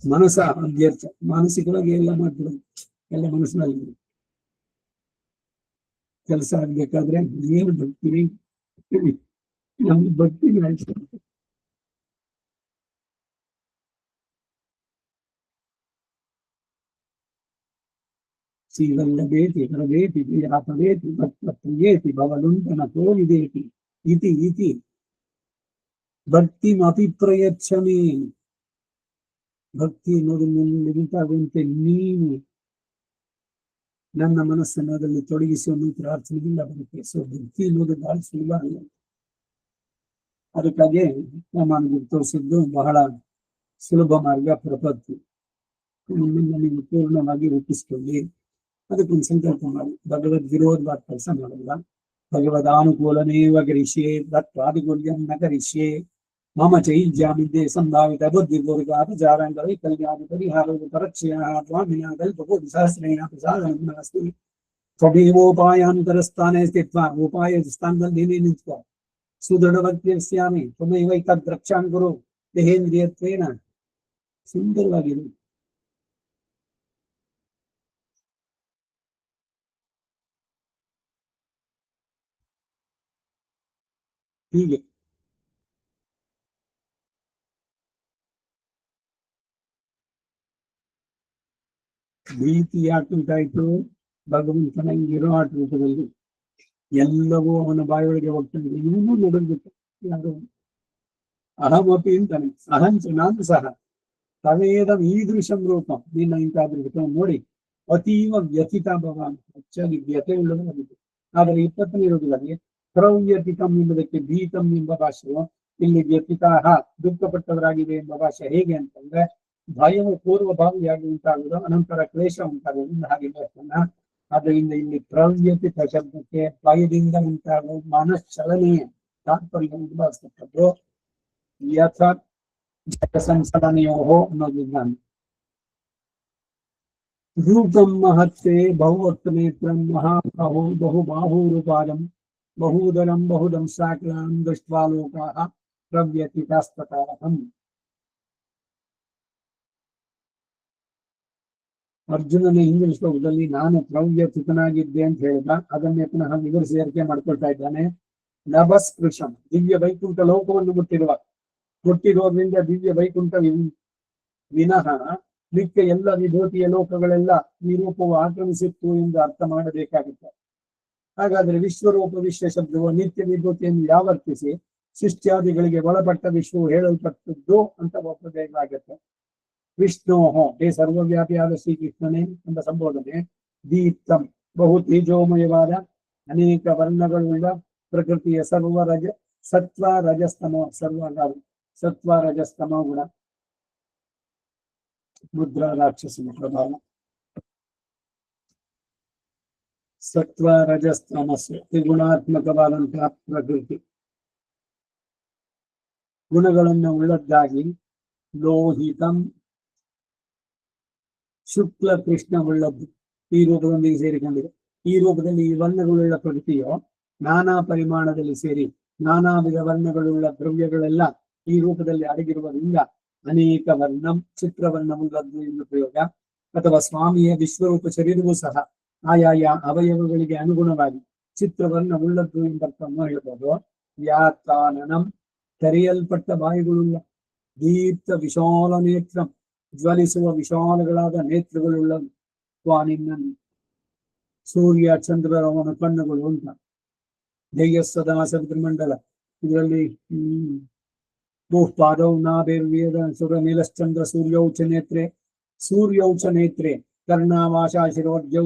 ಮನಸ ಅಭ್ಯರ್ಥ. ಮಾನಸಿಕವಾಗಿ ಎಲ್ಲ ಮಾಡ್ಬಿಡೋದು, ಎಲ್ಲ ಮನಸ್ಸಿನಲ್ಲಿ ಕೆಲಸ ಆಗ್ಬೇಕಾದ್ರೆ ಏನು ಭಕ್ತಿ, ನಮ್ಗೆ ಭಕ್ತಿ ಶ್ರೀವಲ್ಲಭೇತಿ ಹರವೇತಿ ಯಾಪವೇತಿ ಭಕ್ತಪ್ರಿಯೇತಿ ಭವಲುಂಠನ ತೋವಿದೇತಿ ಇತಿ ಇತಿ ಭಕ್ತಿಮಪಿ ಪ್ರಯಚ್ಛಮಿ. ಭಕ್ತಿ ಅನ್ನೋದು ನಿಂತಾಗುವಂತೆ ನೀನು ನನ್ನ ಮನಸ್ಸನ್ನೋದಲ್ಲಿ ತೊಡಗಿಸಿ ಅನ್ನೋ ಪ್ರಾರ್ಥನೆಗಿಲ್ಲ ಬರುತ್ತೆ. ಸೊ ಭಕ್ತಿ ಅನ್ನೋದು ಬಹಳ ಸುಲಭ ಅಲ್ಲ. ಅದಕ್ಕಾಗಿ ನಮಗೆ ತೋರಿಸಿದ್ದು ಬಹಳ ಸುಲಭ ಮಾರ್ಗ ಪ್ರಪತ್ತಿ. ನಿಮಗೆ ಪೂರ್ಣವಾಗಿ ರೂಪಿಸ್ಕೊಳ್ಳಿ, ಅದಕ್ಕೊಂದು ಸಂಕಲ್ಪ ಮಾಡಿ. ಭಗವದ್ ವಿರೋಧವಾದ ಕೆಲಸ ಮಾಡಲ್ಲ. ಭಗವದಾನುಕೂಲನೇವ ಗರಿಷ್ಯೆ ತತ್ವಾದಿಗುಲ್ಯಂ ನ ಗರಿಷ್ಯೆ ಮಮ ಚೈಜ್ಯಾಮಿದ್ದೆ ಸಂಭಾವಿತ ಬುದ್ಧಿಪೂರ್ವಕಾಪಚಾರಾಂಗ ವೈಕಲ್ಯಾದಿ ಪರಿಹಾರದ ಪರಕ್ಷಯ ತ್ವಾಮಿನ ಕಲ್ಪಕೋಟಿ ಸಹಸ್ರೇಣ ಪ್ರಸಾದಂ ಅಸ್ತಿ. ತ್ವಮೇವೋಪಾಯಾಂತರಸ್ಥಾನೇ ಸ್ಥಿತ್ವಾ, ಉಪಾಯ ಸ್ಥಾನದಲ್ಲಿ ನೀನೇ ನಿಂತ್ಕೋ. ಸುದೃಢವಕ್ತಿರ್ಸ್ಯಾಮಿ ತ್ವಮೇವ ತದ್ರಕ್ಷಾಂ ಕುರು ದೇಹೇಂದ್ರಿಯತ್ವೇನ. ಸುಂದರವಾಗಿದೆ. ಹೀಗೆ ಭೀತಿ ಯಾಕೆ ಉಂಟಾಯ್ತು? ಭಗವಂತನ ಇರೋ ಆಟ ರೂಪದಲ್ಲಿ ಎಲ್ಲವೂ ಅವನ ಬಾಯೊಳಗೆ ಹೋಗ್ತಾನೆ. ಇವನು ನಡಗುತ್ತೆ. ಯಾರು ಅಹಮಪಿ ಅಂತಾನೆ, ಅಹಂಚ ನಾನು ಸಹ ತವೇದ ಈದೃಶಂ ರೂಪ. ನಿನ್ನ ಇಂತಾದ್ರೂ ನೋಡಿ ಅತೀವ ವ್ಯಥಿತ ಭಗವಾನ್, ಹೆಚ್ಚಾಗಿ ವ್ಯಥೆ ಉಳ್ಳದಾಗಿದೆ. ಆದರೆ 20ನೇ ಇರೋದಿಲ್ಲ. ಪ್ರವ್ಯಥಿತಂ ಎಂಬುದಕ್ಕೆ ಭೀತಂ ಎಂಬ ಭಾಷೆಯು, ಇಲ್ಲಿ ವ್ಯಥಿತಾಹ ದುಃಖಪಟ್ಟವರಾಗಿದೆ ಎಂಬ ಭಾಷೆ. ಹೇಗೆ ಅಂತಂದ್ರೆ ಭಯವು ಪೂರ್ವಭಾವಿಯಾಗಿ ಉಂಟಾಗುವುದು, ಅನಂತರ ಕ್ಲೇಶ ಉಂಟಾಗುವುದು, ಹಾಗೆ ಬರ್ತಾನ. ಆದ್ದರಿಂದ ಇಲ್ಲಿ ಪ್ರವ್ಯಥಿತ ಶಬ್ದಕ್ಕೆ ಭಯದಿಂದ ಉಂಟಾಗುವ ಮನಶ್ಚಲನೆಯ ತಾತ್ಪರ್ಯವನ್ನು ಬಳಸ್ತಕ್ಕದ್ದು. ಯಥ ಸಂಚಲನೆಯೋ ಅನ್ನೋದು ನಾನು ರೂಪಂ ಮಹತ್ತೆ ಬಹುವಕ್ತನೇತ್ರಂ ಮಹಾಬಾಹು ಬಹುಬಾಹೂರುಪಾದಂ ಬಹೂದರಂ ಬಹುದಂಸಾಕಲಂ ದೃಷ್ಟ್ವಾ ಲೋಕಾಃ ಪ್ರವ್ಯಥಿತಾಸ್ತತಃ. ಅರ್ಜುನನ ಹಿಂದಿನ ಶ್ಲೋಕದಲ್ಲಿ ನಾನು ಪ್ರವ್ಯಥಿತನಾಗಿದ್ದೆ ಅಂತ ಹೇಳಿದ, ಅದನ್ನೇ ಪುನಃ ವಿವರಿಸಿ ಏರಿಕೆ ಮಾಡ್ಕೊಳ್ತಾ ಇದ್ದಾನೆ. ನಭಸ್ಪೃಶಂ, ದಿವ್ಯ ವೈಕುಂಠ ಲೋಕವನ್ನು ಮುಟ್ಟಿರೋದ್ರಿಂದ ದಿವ್ಯ ವೈಕುಂಠ ವಿನಃ ಮಿಕ್ಕ ಎಲ್ಲ ವಿಭೂತಿಯ ಲೋಕಗಳೆಲ್ಲ ಈ ರೂಪವು ಆಕ್ರಮಿಸಿತ್ತು ಎಂದು ಅರ್ಥ ಮಾಡಬೇಕಾಗುತ್ತೆ. ಹಾಗಾದ್ರೆ ವಿಶ್ವರೂಪ ವಿಶ್ವ ಶಬ್ದವು ನಿತ್ಯ ವಿಭೂತಿಯನ್ನು ಯಾವರ್ತಿಸಿ ಸೃಷ್ಟ್ಯಾದಿಗಳಿಗೆ ಒಳಪಟ್ಟ ವಿಶ್ವವು ಹೇಳಲ್ಪಟ್ಟದ್ದು ಅಂತ ಒಪ್ಪಬೇಕಾಗತ್ತೆ. ವಿಷ್ಣೋಹೋ, ಹೇ ಸರ್ವವ್ಯಾಪಿಯಾದ ಶ್ರೀಕೃಷ್ಣನೇ ಎಂಬ ಸಂಬೋಧನೆ. ದೀಪ್ತಂ, ಬಹು ತೇಜೋಮಯವಾದ ಅನೇಕ ವರ್ಣಗಳುಳ್ಳ ಪ್ರಕೃತಿಯ ಸತ್ವ ರಜಸ್ತಮೋ ಸತ್ವ ರಜಸ್ತಮ ಗುಣ. ಮುದ್ರಾ ರಾಕ್ಷಸನ ಪ್ರಭಾವ. ಸತ್ವ ರಜಸ್ತಮಸ್ಸು ತ್ರಿಗುಣಾತ್ಮಕವಾದಂತಹ ಪ್ರಕೃತಿ ಗುಣಗಳನ್ನು ಉಳ್ಳದ್ದಾಗಿ ಲೋಹಿತಂ, ಶುಕ್ಲ ಕೃಷ್ಣ ಉಳ್ಳದ್ದು ಈ ರೂಪದೊಂದಿಗೆ ಸೇರಿಕೊಂಡಿದೆ. ಈ ರೂಪದಲ್ಲಿ ಈ ವರ್ಣಗಳುಳ್ಳ ಪ್ರಕೃತಿಯು ನಾನಾ ಪರಿಮಾಣದಲ್ಲಿ ಸೇರಿ ನಾನಾ ವಿಧ ವರ್ಣಗಳುಳ್ಳ ದ್ರವ್ಯಗಳೆಲ್ಲ ಈ ರೂಪದಲ್ಲಿ ಅಡಗಿರುವುದರಿಂದ ಅನೇಕ ವರ್ಣಂ ಚಿತ್ರವರ್ಣವುಳ್ಳದ್ದು ಎಂದು ಪ್ರಯೋಗ. ಅಥವಾ ಸ್ವಾಮಿಯ ವಿಶ್ವರೂಪ ಶರೀರವೂ ಸಹ ಆಯಾಯ ಅವಯವಗಳಿಗೆ ಅನುಗುಣವಾಗಿ ಚಿತ್ರವರ್ಣವುಳ್ಳದ್ದು ಎಂಬರ್ಥವನ್ನು ಹೇಳ್ಬೋದು. ವ್ಯಾತಾನನಂ, ತೆರೆಯಲ್ಪಟ್ಟ ಬಾಯಿಗಳುಳ್ಳ ದೀಪ್ತ ವಿಶಾಲ ನೇತ್ರಂ, ಜ್ವಲಿಸುವ ವಿಶಾಲಗಳಾದ ನೇತ್ರಗಳುಳ್ಳ ಸ್ವಾನಿನ್ನನ್ನು. ಸೂರ್ಯ ಚಂದ್ರರವನ ಕಣ್ಣುಗಳು ಅಂತ. ಜಯಸ್ಸದಾ ಸವಿತೃಮಂಡಲ, ಇದರಲ್ಲಿ ಪಾದೌ ನಾಭಿರ್ವೇದ ಸುರ ನೀಲಶ್ಚಂದ್ರ ಸೂರ್ಯೌಚ ನೇತ್ರೆ ಕರ್ಣಾವಾಶಾ ಶಿರೋರ್ಜೌ.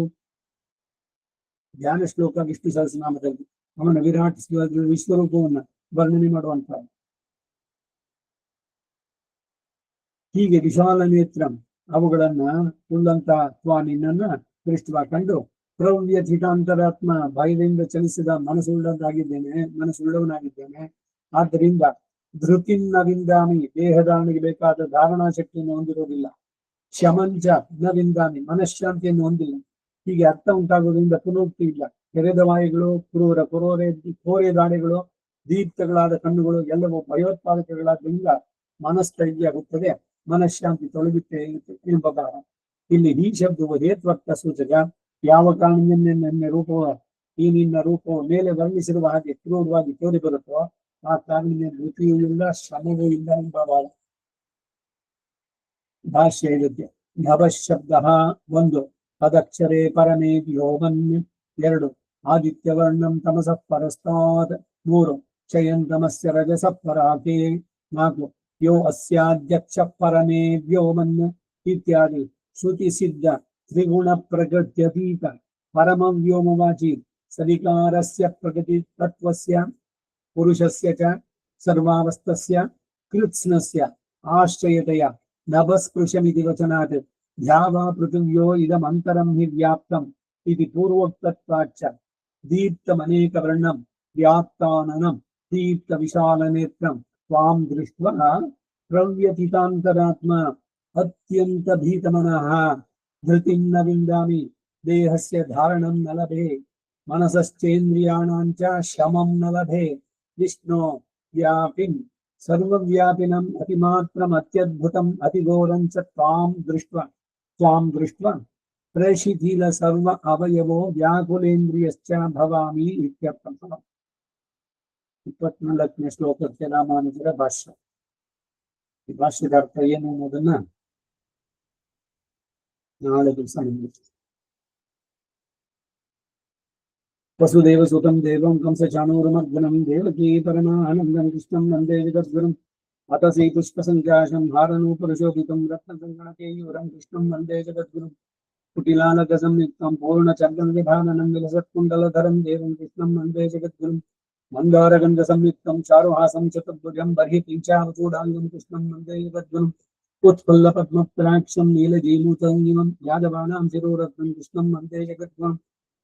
ಧ್ಯಾನ ಶ್ಲೋಕ ವಿಷ್ಣು ಸಹಸ್ರನಾಮದಲ್ಲಿ ಅವನ ವಿರಾಟ್ ವಿಶ್ವರೂಪವನ್ನ ವರ್ಣನೆ ಮಾಡುವಂತಹ. ಹೀಗೆ ವಿಶಾಲ ನೇತ್ರಂ ಅವುಗಳನ್ನ ಉಳ್ಳಂತ ಸ್ವಾನಿನನ್ನ ದೃಷ್ಟ ಕಂಡು ಪ್ರವ್ಯಥಿತಾಂತರಾತ್ಮ, ಭಯದಿಂದ ಚಲಿಸಿದ ಮನಸ್ಸುಳ್ಳವನಾಗಿದ್ದೇನೆ. ಆದ್ದರಿಂದ ಧೃತಿನ್ನ ವಿಂದಾಮಿ, ದೇಹಧಾರಣೆಗೆ ಬೇಕಾದ ಧಾರಣಾ ಶಕ್ತಿಯನ್ನು ಹೊಂದಿರುವುದಿಲ್ಲ. ಶಮಂಚ ನ ವಿಂದಾಮಿ, ಮನಃಶಾಂತಿಯನ್ನು ಹೊಂದಿಲ್ಲ. ಹೀಗೆ ಅರ್ಥ ಉಂಟಾಗುವುದರಿಂದ ಪುನೋಕ್ತಿ ಇಲ್ಲ. ತೆರೆದ ವಾಯುಗಳು, ಕೋರೆ ದಾಡೆಗಳು, ದೀಪ್ತಗಳಾದ ಕಣ್ಣುಗಳು ಎಲ್ಲವೂ ಭಯೋತ್ಪಾದಕಗಳಾದ್ರಿಂದ ಮನಸ್ಥೈರ್ಯ ಆಗುತ್ತದೆ, ಮನಃಶಾಂತಿ ತೊಲಗುತ್ತೆ ಎಂಬ ಭಾವ. ಇಲ್ಲಿ ಈ ಶಬ್ದವು ಹೇತ್ವರ್ಥ ಸೂಚಕ. ಯಾವ ಕಾರಣದಿಂದ ನಿನ್ನ ರೂಪವು ಮೇಲೆ ವರ್ಣಿಸಿರುವ ಹಾಗೆ ಕ್ರೂರವಾಗಿ ತೋರಿ ಬರುತ್ತೋ ಆ ಕಾರಣದಿಂದ ಋತಿಯೂ ಇಲ್ಲ, ಶ್ರಮವೂ ಇಲ್ಲ ಎಂಬ ಭಾವ. ಭಾಷ್ಯ ಇರುತ್ತೆ. ನಭಶಬ್ದ ಒಂದು, ತದಕ್ಷರೇ ಪರಮೇ ವ್ಯೋಮನ್. ಎರಡು, ಆದಿತ್ಯವರ್ಣಂ ತಮಸಃ ಪರಸ್ತಾತ್. ಮೂರು, ಕ್ಷಯಂತಮಸ್ಯ ರಜಸಃ ಪರಾಕೆ. ನಾಲ್ಕು, ಯೋ ಅಸ್ಯಾಧ್ಯಕ್ಷ ಪರಮೇ ವ್ಯೋಮನ್ ಇತ್ಯಾದಿ ಶ್ರುತಿ ಸಿದ್ಧ ತ್ರಿಗುಣ ಪ್ರಗತ್ಯತೀತ ಪರಮ ವ್ಯೋಮವಾಚಿ ಸವಿಕಾರಸ್ಯ ಪ್ರಗತಿ ತತ್ವಸ್ಯ ಪುರುಷಸ್ಯ ಚ ಸರ್ವಾವಸ್ಥಸ್ಯ ಕೃತ್ಸ್ನಸ್ಯ ಆಶ್ರಯತೆಯ ನಭಸ್ಪೃಶಮಿತಿ ವಚನಾತ್ ಧ್ಯಾವಾ ಪೃಥಿವ್ಯೋ ಇದಮಂತರಂ ಹಿ ವ್ಯಾಪ್ತಂ ಇತಿ ಪೂರ್ವೋಕ್ತತ್ವಾಚ್ಚ. ದೀಪ್ತಮನೇಕ ವರ್ಣಂ ವ್ಯಾಪ್ತಾನನಂ ದೀಪ್ತ ವಿಶಾಲ ನೇತ್ರಂ ತ್ವಾಂ ದೃಷ್ಟ್ವಾ ಪ್ರವ್ಯಥಿತಾಂತರಾತ್ಮ ಅತ್ಯಂತ ಭೀತಮನಃ ಧೃತಿನ್ನ ವಿಂದಾಮಿ ದೇಹಸ್ಯ ಧಾರಣಂ ನ ಲಭೆ ಮನಸಶ್ಚೇಂದ್ರಿಯಾಣಾಂಚ ಶಮಂ ನ ಲಭೆ. ವಿಷ್ಣು ವ್ಯಾಪಿಂ ಸರ್ವವ್ಯಾಪಿನಂ ಅತಿಮಾತ್ರಂ ಅತ್ಯದ್ಭುತಂ ಅತಿಘೋರಂಚ ತ್ವಾಂ ದೃಷ್ಟ್ವಾ ಪ್ರಶಿಥಿಲ ಸರ್ವ ಅವಯವೋ ವ್ಯಾಕುಲೇಂದ್ರಿಯಶ್ಚ ಭವಾಮಿ ಇತ್ಯರ್ಥಃ. 24ನೇ ಶ್ಲೋಕಕ್ಕೆ ರಾಮಾನುಜರ ಭಾಷ್ಯ. ಈ ಭಾಷ್ಯದ ಅರ್ಥ ಏನು ಅನ್ನೋದನ್ನ ನಾಳೆ ದಿವಸ ವಸುದೇವ ಸುತಂ ದೇವಂ ಕಂಸ ಚಾಣೂರಮರ್ದನಂ ದೇವಕೀ ಪರಮಾನಂದಂ ಕೃಷ್ಣಂ ವಂದೇ ಜಗದ್ಗುರುಂ ಅತಸಿ ಪುಷ್ಪ ಸಂಖ್ಯಾಶಂ ಹಾರನೂಪುರಶೋಭಿತಂ ರತ್ನಸಂಗಣಕೇಯೂರಂ ಕೃಷ್ಣಂ ವಂದೇ ಜಗದ್ಗುರುಂ ಕುಟಿಲಾಲಕ ಸಂಯುಕ್ತಂ ಪೂರ್ಣಚಂದನ ವಿಧಾನಂ ವಿಲಸತ್ಕುಂಡಲಧರಂ ದೇವಂ ಕೃಷ್ಣಂ ವಂದೇ ಜಗದ್ಗುರುಂ ಮಂದಾರಗಂಧ ಸಂಯುಕ್ತಂ ಚಾರುಹಾಸಂ ಚತುರ್ಭುಜಂ ಬರ್ಹಿ ಪಿಂಚಾವಚೂಡಾಂಗಂ ಕೃಷ್ಣಂ ವಂದೇ ಜಗದ್ಗುರುಂ उत्फुल्ल पद्मप्राक्षं नीलजीमूतंगिमं यादवानां शिरोरत्नं कृष्णं वन्दे जगद्गुरुं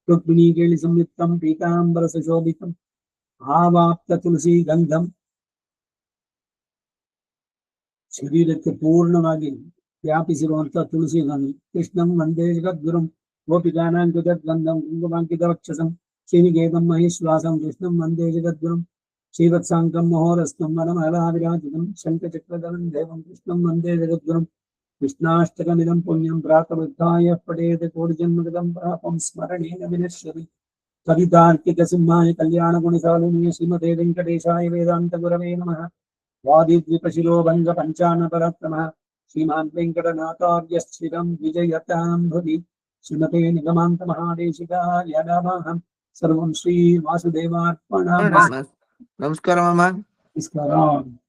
रुक्मिणीकेळि संयुक्तं पीताम्बरसशोभितम् आवाप्त तुलसी गंधं. ಶರೀರಕ್ಕೆ ಪೂರ್ಣವಾಗಿ ವ್ಯಾಪಿಸಿರುವಂತ ತುಳಸಿ ಗಂಧಿ ಕೃಷ್ಣಂ ವಂದೇ ಜಗದ್ಗುರುಂ ಗೋಪಿಕಾನಾಂ ಕೃತಗಂಧಂ ಕುಂಕುಮಾಂಕಿತವಕ್ಷಸಂ ಶ್ರೀನಿಕೇತಂ ಮಹೇಶ್ವಾಸಂ ಕೃಷ್ಣಂ ವಂದೇ ಜಗದ್ಗುರುಂ ಶ್ರೀವತ್ಸಾಂಕಂ ಮಹೋರಸ್ಕಂ ವನಮಾಲಾವಿರಾಜಿತಂ ಶಂಖಚಕ್ರಧರಂ ದೇವಂ ಕೃಷ್ಣಂ ವಂದೇ ಜಗದ್ಗುರುಂ ಕೃಷ್ಣಾಷ್ಟಕಮಿದಂ ಪುಣ್ಯಂ ಪ್ರಾತರುದ್ಧಾಯ ಪಠೇತ್ ಕೋಟಿಜನ್ಮಕೃತಂ ಪಾಪಂ ಸ್ಮರಣೇನ ವಿನಶ್ಯತಿ ಕವಿತಾರ್ಕಿಕ ಸಿಂಹಾಯ ಕಲ್ಯಾಣ ಗುಣಶಾಲಿನಿ ಶ್ರೀಮತೆ ವೆಂಕಟೇಶಾಯ ವೇದಾಂತ ಗುರವೇ ನಮಃ ವಾದಿದ್ವಿಪಶಿರೋ ಭಂಗ ಪಂಚಾನ ಪರಾಕ್ರಮಃ श्रीमान् वेंकटनाथार्यश्चिरं विजयतां भुवि श्रीमते निगमान्त महादेशिकाय नमः सर्वं श्री वासुदेवार्पणमस्तु ನಮಸ್ಕಾರ ಮಾಮ. नमस्कार।